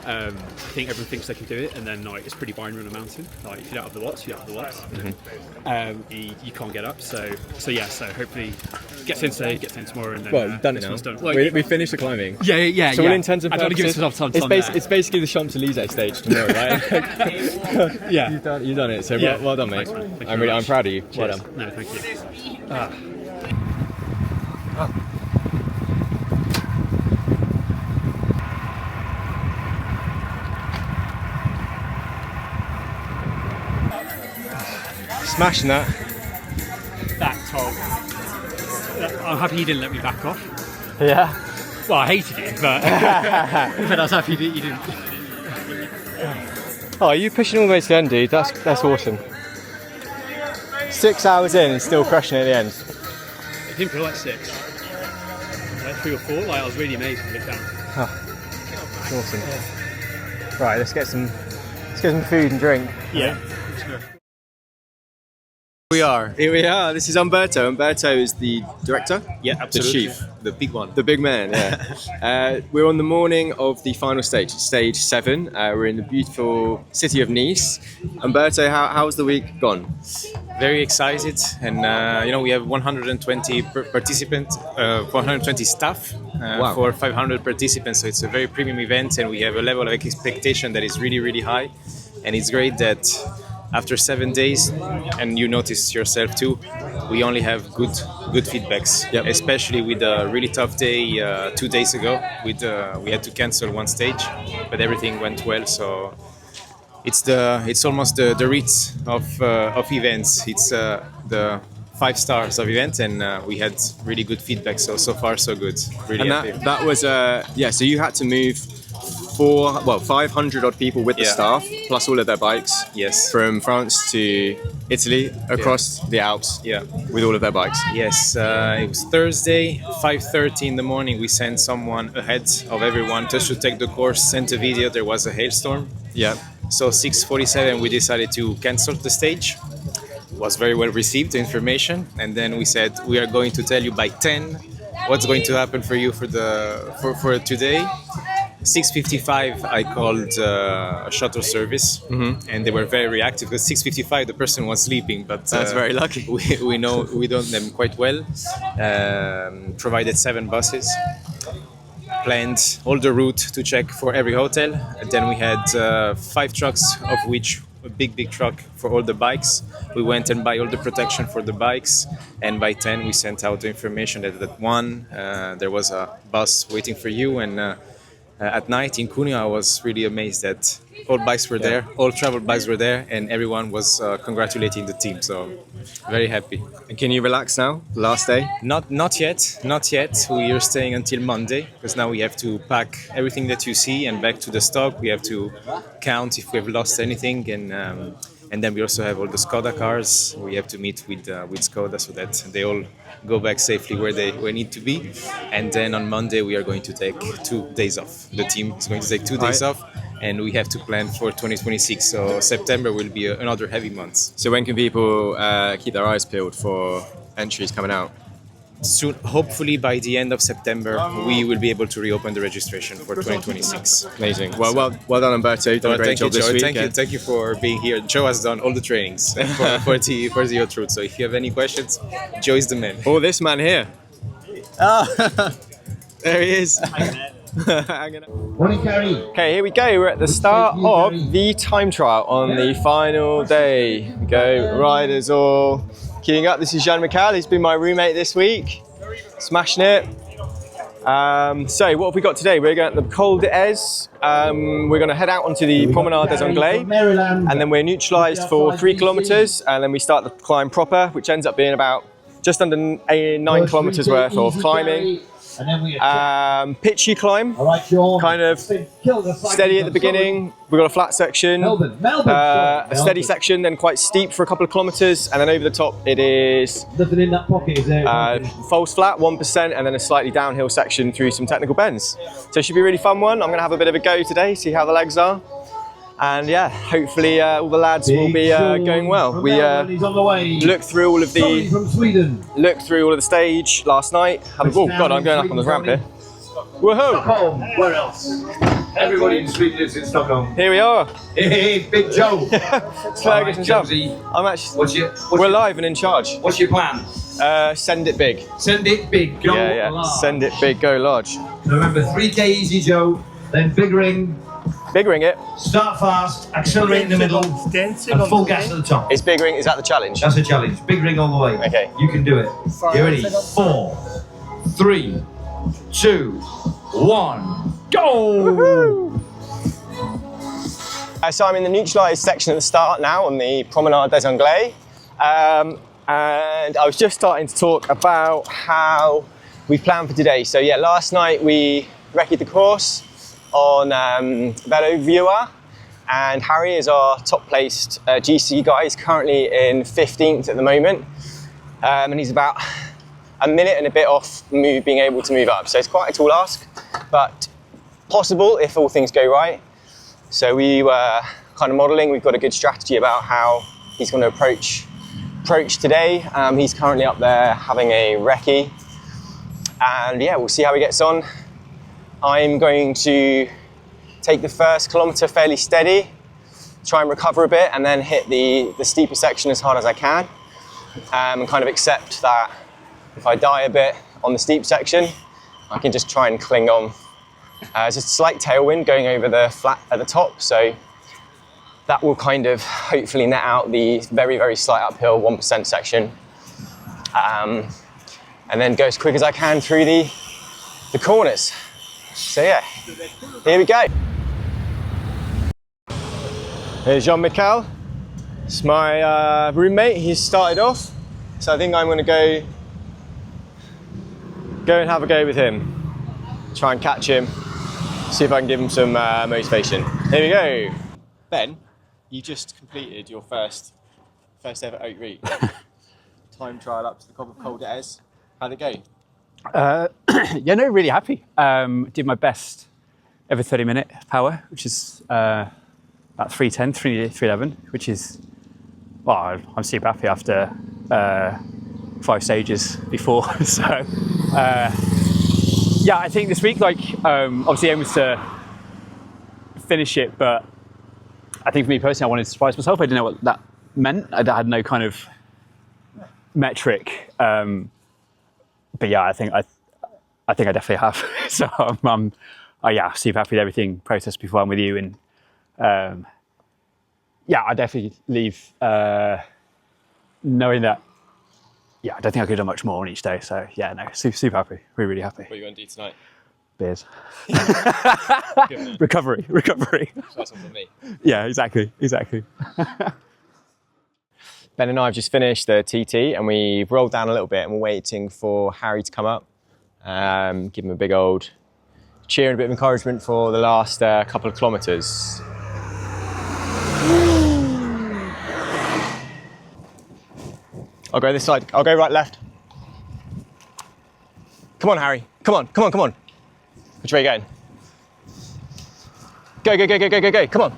I think everyone thinks they can do it, and then it's pretty binary on a mountain. If you don't have the watts, you don't have the watts. Mm-hmm. You can't get up. So hopefully gets in today, gets in tomorrow, and then you've done it now. Done. We finished the climbing. Yeah. So all intents and I don't want to give purposes, myself time. It's basically the Champs-Elysees stage tomorrow, right? Yeah. You've done it. So well done, mate. Thanks, man. I'm proud of you. Well Cheers. done. No, thank you. Smashing that. That Tom. I'm happy you didn't let me back off. Yeah. Well, I hated it, but but I was happy that you didn't. Oh, you're pushing all the way to the end, dude. That's awesome. 6 hours in and still crushing it at the end. It didn't feel like 6. 3 or 4. I was really amazed when I looked down. That's awesome. Yeah. Right, let's get some food and drink. Yeah. Here we are. This is Umberto. Umberto is the director? Yeah, absolutely. The chief. The big one. The big man, yeah. We're on the morning of the final stage, stage 7. We're in the beautiful city of Nice. Umberto, how's the week gone? Very excited, and we have 120 participants, 120 staff for 500 participants, so it's a very premium event, and we have a level of expectation that is really, really high, and it's great that after 7 days, and you notice yourself too, we only have good feedbacks. Yep. Especially with a really tough day 2 days ago. We had to cancel one stage, but everything went well. So it's almost the Ritz of events. It's the 5 stars of event, and we had really good feedback. So far so good. Really happy. That was so you had to move 500 odd people with the staff, plus all of their bikes. Yes. From France to Italy, across the Alps. Yeah. With all of their bikes. Yes. It was Thursday, 5:30 in the morning. We sent someone ahead of everyone just to take the course. Sent a video. There was a hailstorm. Yeah. So 6:47, we decided to cancel the stage. was very well received, the information, and then we said we are going to tell you by 10 what's going to happen for you for today. 6:55 I called a shuttle service, and they were very reactive because 6:55 the person was sleeping, but that's very lucky. We know them quite well. Provided 7 buses, planned all the route to check for every hotel, and then we had 5 trucks, of which a big truck for all the bikes. We went and buy all the protection for the bikes, and by 10 we sent out the information that at 1 there was a bus waiting for you, and at night in Cuneo I was really amazed that all bikes were there, all travel bikes were there, and everyone was congratulating the team, so very happy. And can you relax now, last day? Not yet. We are staying until Monday, because now we have to pack everything that you see and back to the stock. We have to count if we have lost anything, and then we also have all the Skoda cars. We have to meet with Skoda so that they all go back safely where they need to be. And then on Monday we are going to take 2 days off. The team is going to take 2 days off, and we have to plan for 2026. So September will be another heavy month. So when can people keep their eyes peeled for entries coming out? Soon, hopefully by the end of September, we will be able to reopen the registration for 2026. Amazing. Well done, Umberto. You've done a great job this week. Thank you for being here. Joe has done all the trainings for the Haute Route. So if you have any questions, Joe is the man. Oh, this man here. Oh, there he is. Okay, here we go. We're at the start of the time trial on the final day. Here we go, riders all queuing up. This is Jean-Michel. He's been my roommate this week. Smashing it. So what have we got today? We're going to the Col d'Ez. We're going to head out onto the Promenade des Anglais, and then we're neutralised for 3 kilometres, and then we start the climb proper, which ends up being about just under 9 kilometres worth of climbing. Pitchy climb, kind of steady at the beginning. We've got a flat section, a steady section, then quite steep for a couple of kilometres, and then over the top it is false flat, 1%, and then a slightly downhill section through some technical bends. So it should be a really fun one. I'm going to have a bit of a go today, see how the legs are. And yeah, hopefully all the lads will be going well. We looked through all of the stage last night. Oh God, I'm going up on the ramp here. Woohoo! Stockholm, where else? Everybody in Sweden lives in Stockholm. Here we are. Hey, Big Joe. Fergus and Jonesy. I'm actually. We're live and in charge. What's your plan? Send it big. Send it big. Go large. Send it big. Go large. Remember, 3K easy, Joe. Then big ring. Big ring it. Start fast, accelerate in the middle, and full gas at the top. Is big ring, is that the challenge? That's a challenge. Big ring all the way. Okay. You can do it. You ready? 4, 3, 2, 1, go! So I'm in the neutralised section at the start now on the Promenade des Anglais. And I was just starting to talk about how we planned for today. So yeah, last night we recce'd the course on Velo Viewer, and Harry is our top placed GC guy. He's currently in 15th at the moment, and he's about a minute and a bit off being able to move up. So it's quite a tall ask, but possible if all things go right. So we were kind of modelling. We've got a good strategy about how he's going to approach today. He's currently up there having a recce, and yeah, we'll see how he gets on. I'm going to take the first kilometre fairly steady, try and recover a bit, and then hit the steeper section as hard as I can, and kind of accept that if I die a bit on the steep section, I can just try and cling on. There's a slight tailwind going over the flat at the top, so that will kind of hopefully net out the very, very slight uphill 1% section, and then go as quick as I can through the corners. So yeah, here we go. Here's Jean-Michel. It's my roommate. He's started off, so I think I'm going to go and have a go with him. Try and catch him. See if I can give him some motivation. Here we go. Ben, you just completed your first ever Haute Route time trial up to the Col d'Ez. How'd it go? Yeah, no, really happy. Did my best ever 30-minute power, which is about 3:10, 3:11, which is well, I'm super happy after 5 stages before. So yeah, I think this week, like obviously aim was to finish it, but I think for me personally, I wanted to surprise myself. I didn't know what that meant. I had no kind of metric, but yeah, I think I definitely have. So I'm yeah, super happy with everything processed before I'm with you, and yeah, I definitely leave knowing that. Yeah, I don't think I could have done much more on each day. So yeah, no, super happy, really happy. What are you going to do tonight? Beers. recovery. That's one for me. Yeah, exactly. Ben and I have just finished the TT and we've rolled down a little bit and we're waiting for Harry to come up. Give him a big old cheer and a bit of encouragement for the last couple of kilometres. I'll go this side. I'll go right, left. Come on, Harry. Come on. Which way are you going? Go. Come on.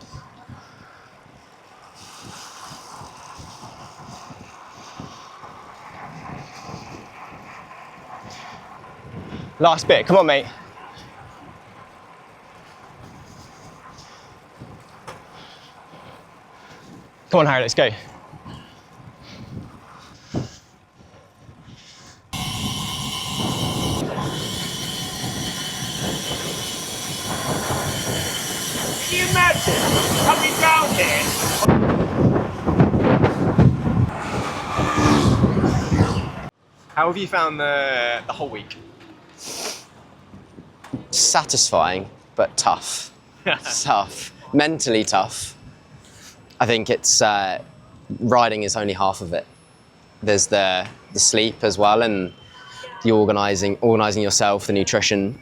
Last bit. Come on, mate. Come on, Harry. Let's go. Can you imagine coming down here? How have you found the whole week? Satisfying, but tough. Tough. Mentally tough. I think it's riding is only half of it. There's the sleep as well, and the organising yourself, the nutrition.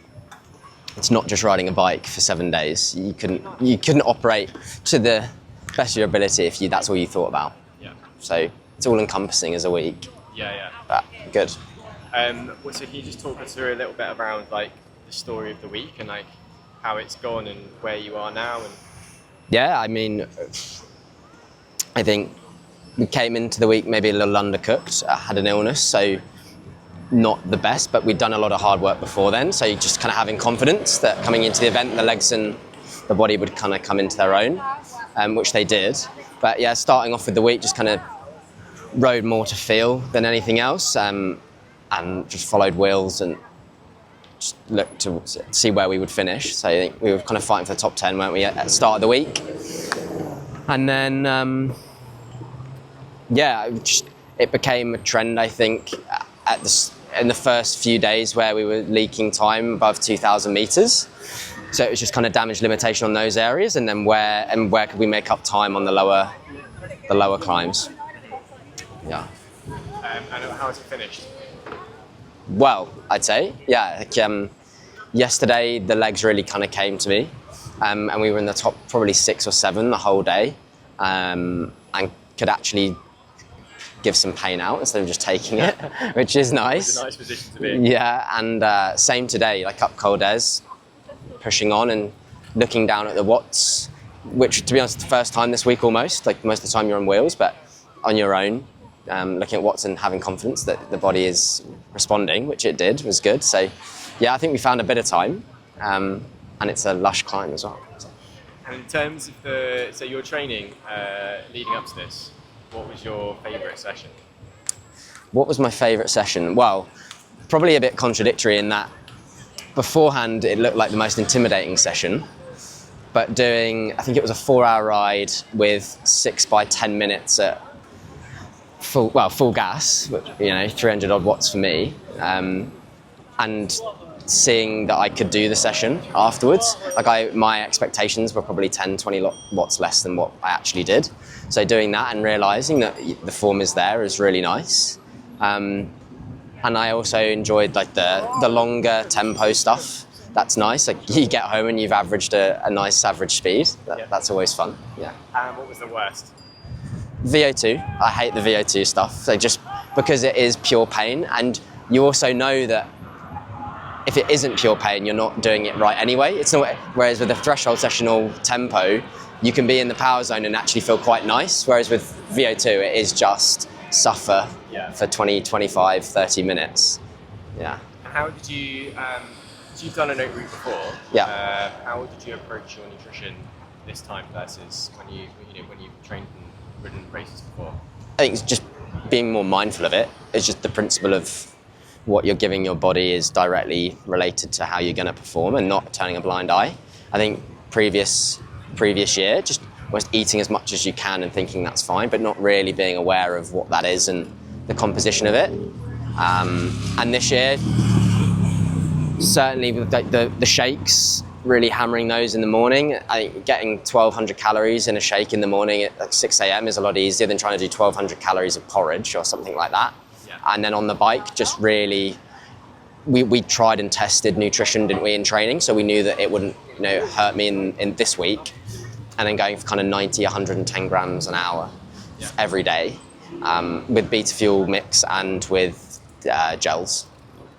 It's not just riding a bike for 7 days. You couldn't operate to the best of your ability if that's all you thought about. Yeah. So it's all encompassing as a week. Yeah. But good. So can you just talk us through a little bit around like the story of the week and like how it's gone and where you are now? And yeah, I mean, I think we came into the week maybe a little undercooked. I had an illness, so not the best, but we'd done a lot of hard work before then, so you're just kind of having confidence that coming into the event, the legs and the body would kind of come into their own, which they did. But yeah, starting off with the week, just kind of rode more to feel than anything else, and just followed wheels and just looked to see where we would finish. So I think we were kind of fighting for the top 10, weren't we, at the start of the week? And then, yeah, it became a trend, I think, in the first few days where we were leaking time above 2,000 meters. So it was just kind of damage limitation on those areas, and then where could we make up time on the lower climbs. Yeah. And how has it finished? Well, I'd say, yeah. Like, yesterday the legs really kind of came to me, and we were in the top probably 6 or 7 the whole day, and could actually give some pain out instead of just taking it, which is nice. It's a nice position to be in. Yeah, and same today, like up Col d'Ez, pushing on and looking down at the watts, which to be honest, the first time this week almost, like most of the time you're on wheels, but on your own, looking at watts and having confidence that the body is responding, which it did, was good. So yeah, I think we found a bit of time, and it's a lush climb as well. So. And in terms of your training leading up to this, what was your favourite session? What was my favourite session? Well, probably a bit contradictory in that beforehand it looked like the most intimidating session, but I think it was a 4-hour ride with 6 by 10 minutes at full gas, which, 300 odd watts for me, and seeing that I could do the session afterwards. My expectations were probably 10, 20 watts less than what I actually did. So doing that and realising that the form is there is really nice. And I also enjoyed like the longer tempo stuff. That's nice. Like you get home and you've averaged a nice average speed. That's always fun. Yeah. And what was the worst? VO2. I hate the VO2 stuff. So just because it is pure pain, and you also know that if it isn't pure pain, you're not doing it right anyway. It's not. Whereas with the threshold sessional tempo, you can be in the power zone and actually feel quite nice, whereas with VO2 it is just suffer for 20, 25, 30 minutes. Yeah. How did you, you've done an Haute Route before. Yeah. How did you approach your nutrition this time versus when you trained and ridden races before? I think it's just being more mindful of it. It's just the principle of what you're giving your body is directly related to how you're going to perform and not turning a blind eye. I think previous year, just was eating as much as you can and thinking that's fine, but not really being aware of what that is and the composition of it. And this year, certainly with the shakes, really hammering those in the morning. I think getting 1,200 calories in a shake in the morning at like 6 a.m. is a lot easier than trying to do 1,200 calories of porridge or something like that. Yeah. And then on the bike, just really, we tried and tested nutrition, didn't we, in training? So we knew that it wouldn't, hurt me in this week. And then going for kind of 90, 110 grams an hour every day with beta fuel mix and with gels.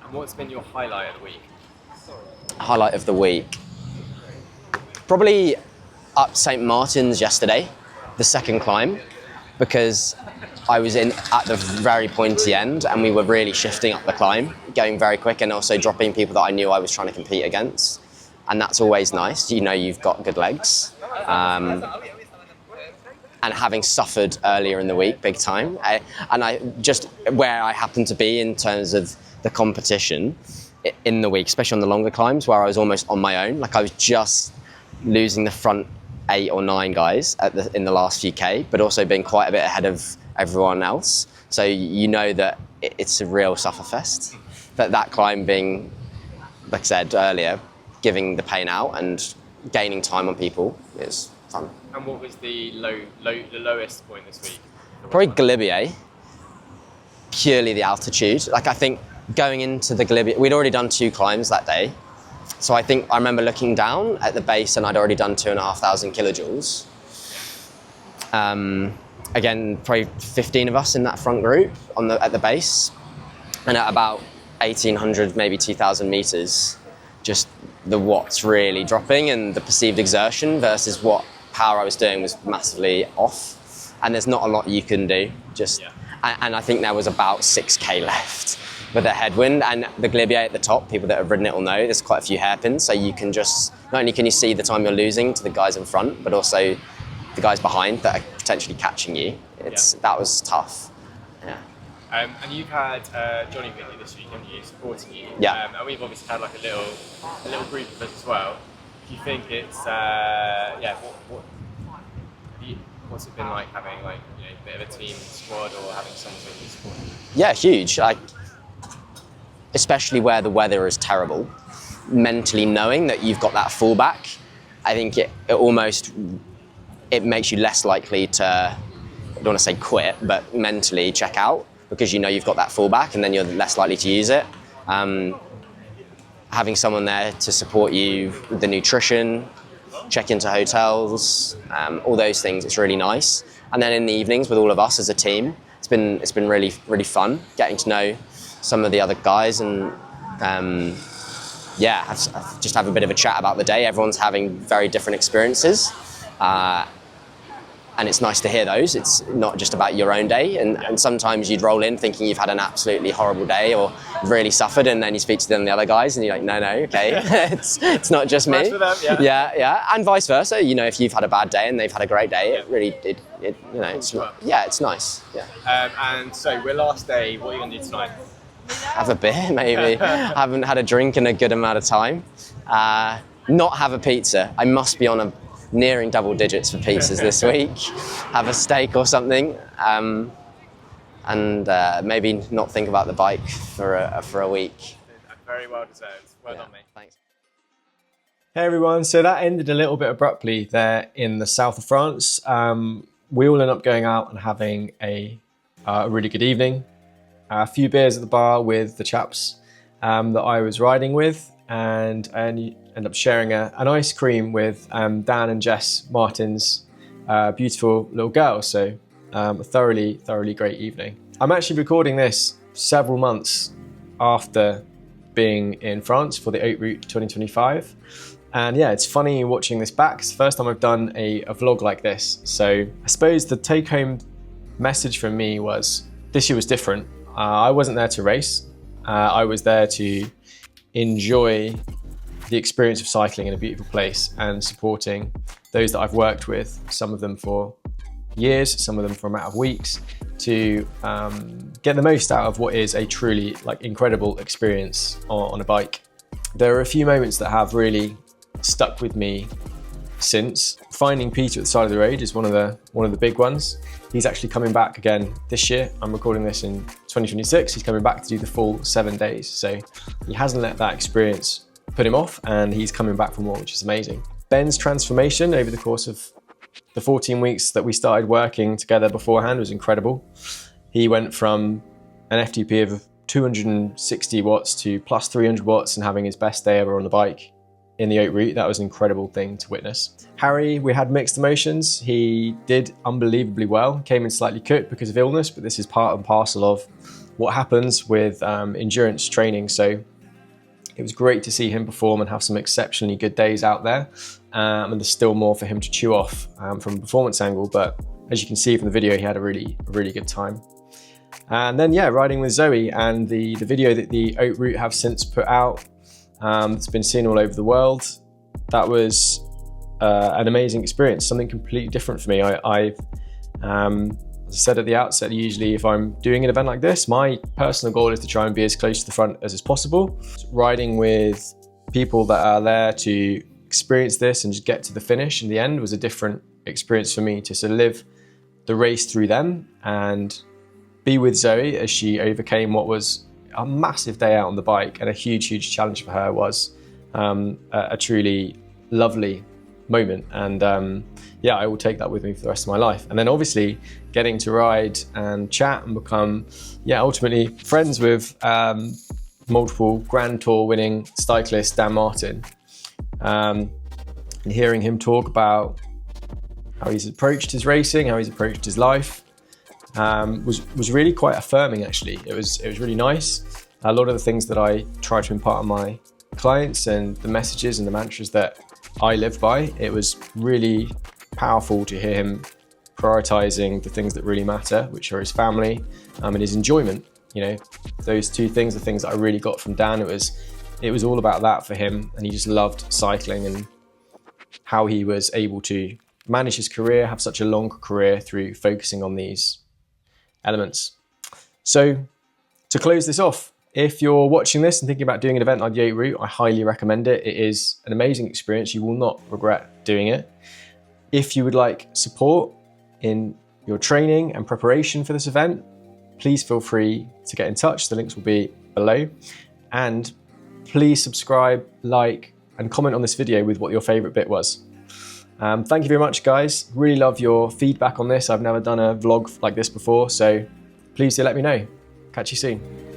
And what's been your highlight of the week? Highlight of the week? Probably up St. Martin's yesterday, the second climb, because I was in at the very pointy end and we were really shifting up the climb, going very quick and also dropping people that I knew I was trying to compete against. And that's always nice, you've got good legs. And having suffered earlier in the week, big time, where I happened to be in terms of the competition in the week, especially on the longer climbs where I was almost on my own, like I was just losing the front 8 or 9 guys in the last few K, but also being quite a bit ahead of everyone else. So you know that it's a real sufferfest. But that climb being, like I said earlier, giving the pain out and gaining time on people is fun. And what was the lowest point this week? Probably Galibier, purely the altitude. Like I think going into the Galibier, we'd already done 2 climbs that day. So I think I remember looking down at the base and I'd already done 2,500 kilojoules. Again, probably 15 of us in that front group at the base. And at about 1,800, maybe 2,000 meters, just the watts really dropping and the perceived exertion versus what power I was doing was massively off. And there's not a lot you can do. And I think there was about 6K left with a headwind, and the Galibier at the top, people that have ridden it will know, there's quite a few hairpins, so you can just, not only can you see the time you're losing to the guys in front, but also the guys behind that are potentially catching you. That was tough. Yeah. And you've had Johnny with you this week, haven't you, supporting you? Yeah. And we've obviously had like a little group of us as well. Do you think it's what's it been like having a bit of a team squad or having someone to support you? Yeah, huge. Especially where the weather is terrible. Mentally knowing that you've got that fallback, I think it makes you less likely to, I don't want to say quit, but mentally check out, because you know you've got that fallback and then you're less likely to use it. Having someone there to support you with the nutrition, check into hotels, all those things, it's really nice. And then in the evenings with all of us as a team, it's been really, really fun getting to know some of the other guys and just have a bit of a chat about the day. Everyone's having very different experiences. And it's nice to hear those. It's not just about your own day. And sometimes you'd roll in thinking you've had an absolutely horrible day or really suffered, and then you speak to the other guys and you're like, no, okay, it's not just me. For them, yeah. And vice versa. If you've had a bad day and they've had a great day, it's nice. Yeah. And so we're last day. What are you going to do tonight? Have a beer, maybe. Haven't had a drink in a good amount of time. Not have a pizza. I must be on nearing double digits for pizzas this week. Have a steak or something, and maybe not think about the bike for a week. Very well deserved. Well done, mate. Thanks. Hey everyone, so that ended a little bit abruptly there in the south of France. We all ended up going out and having a really good evening. A few beers at the bar with the chaps that I was riding with, and I ended up sharing an ice cream with Dan and Jess Martin's beautiful little girl. So a thoroughly great evening. I'm actually recording this several months after being in France for the Haute Route 2025. And yeah, it's funny watching this back. It's the first time I've done a vlog like this. So I suppose the take home message from me was this year was different. I wasn't there to race. I was there to enjoy the experience of cycling in a beautiful place and supporting those that I've worked with, some of them for years, some of them for a matter of weeks, to get the most out of what is a truly incredible experience on a bike. There are a few moments that have really stuck with me since. Finding Peter at the side of the road is one of the big ones. He's actually coming back again this year. I'm recording this in 2026. He's coming back to do the full 7 days. So he hasn't let that experience put him off, and he's coming back for more, which is amazing. Ben's transformation over the course of the 14 weeks that we started working together beforehand was incredible. He went from an FTP of 260 watts to plus 300 watts and having his best day ever on the bike in the Haute Route. That was an incredible thing to witness. Harry, we had mixed emotions. He did unbelievably well, came in slightly cooked because of illness, but this is part and parcel of what happens with endurance training. So it was great to see him perform and have some exceptionally good days out there. And there's still more for him to chew off from a performance angle, but as you can see from the video, he had a really good time. And then yeah, riding with Zoe, and the video that the Haute Route have since put out, it's been seen all over the world. That was an amazing experience, something completely different for me. As I said at the outset, usually if I'm doing an event like this, my personal goal is to try and be as close to the front as is possible. Riding with people that are there to experience this and just get to the finish in the end was a different experience for me, to sort of live the race through them and be with Zoe as she overcame what was a massive day out on the bike, and a huge challenge for her was a truly lovely moment. And yeah, I will take that with me for the rest of my life. And then obviously getting to ride and chat and become, yeah, ultimately friends with multiple Grand Tour winning cyclist Dan Martin, and hearing him talk about how he's approached his racing, how he's approached his life, was really quite affirming actually. It was really nice. A lot of the things that I try to impart on my clients and the messages and the mantras that I live by, it was really powerful to hear him prioritizing the things that really matter, which are his family and his enjoyment. You know, those two things are things that I really got from Dan. It was all about that for him, and he just loved cycling and how he was able to manage his career, have such a long career through focusing on these elements. So to close this off, if you're watching this and thinking about doing an event like the Haute Route, I highly recommend it. It is an amazing experience. You will not regret doing it. If you would like support in your training and preparation for this event, please feel free to get in touch. The links will be below. And please subscribe, like, and comment on this video with what your favorite bit was. Thank you very much, guys. Really love your feedback on this. I've never done a vlog like this before, so please do let me know. Catch you soon.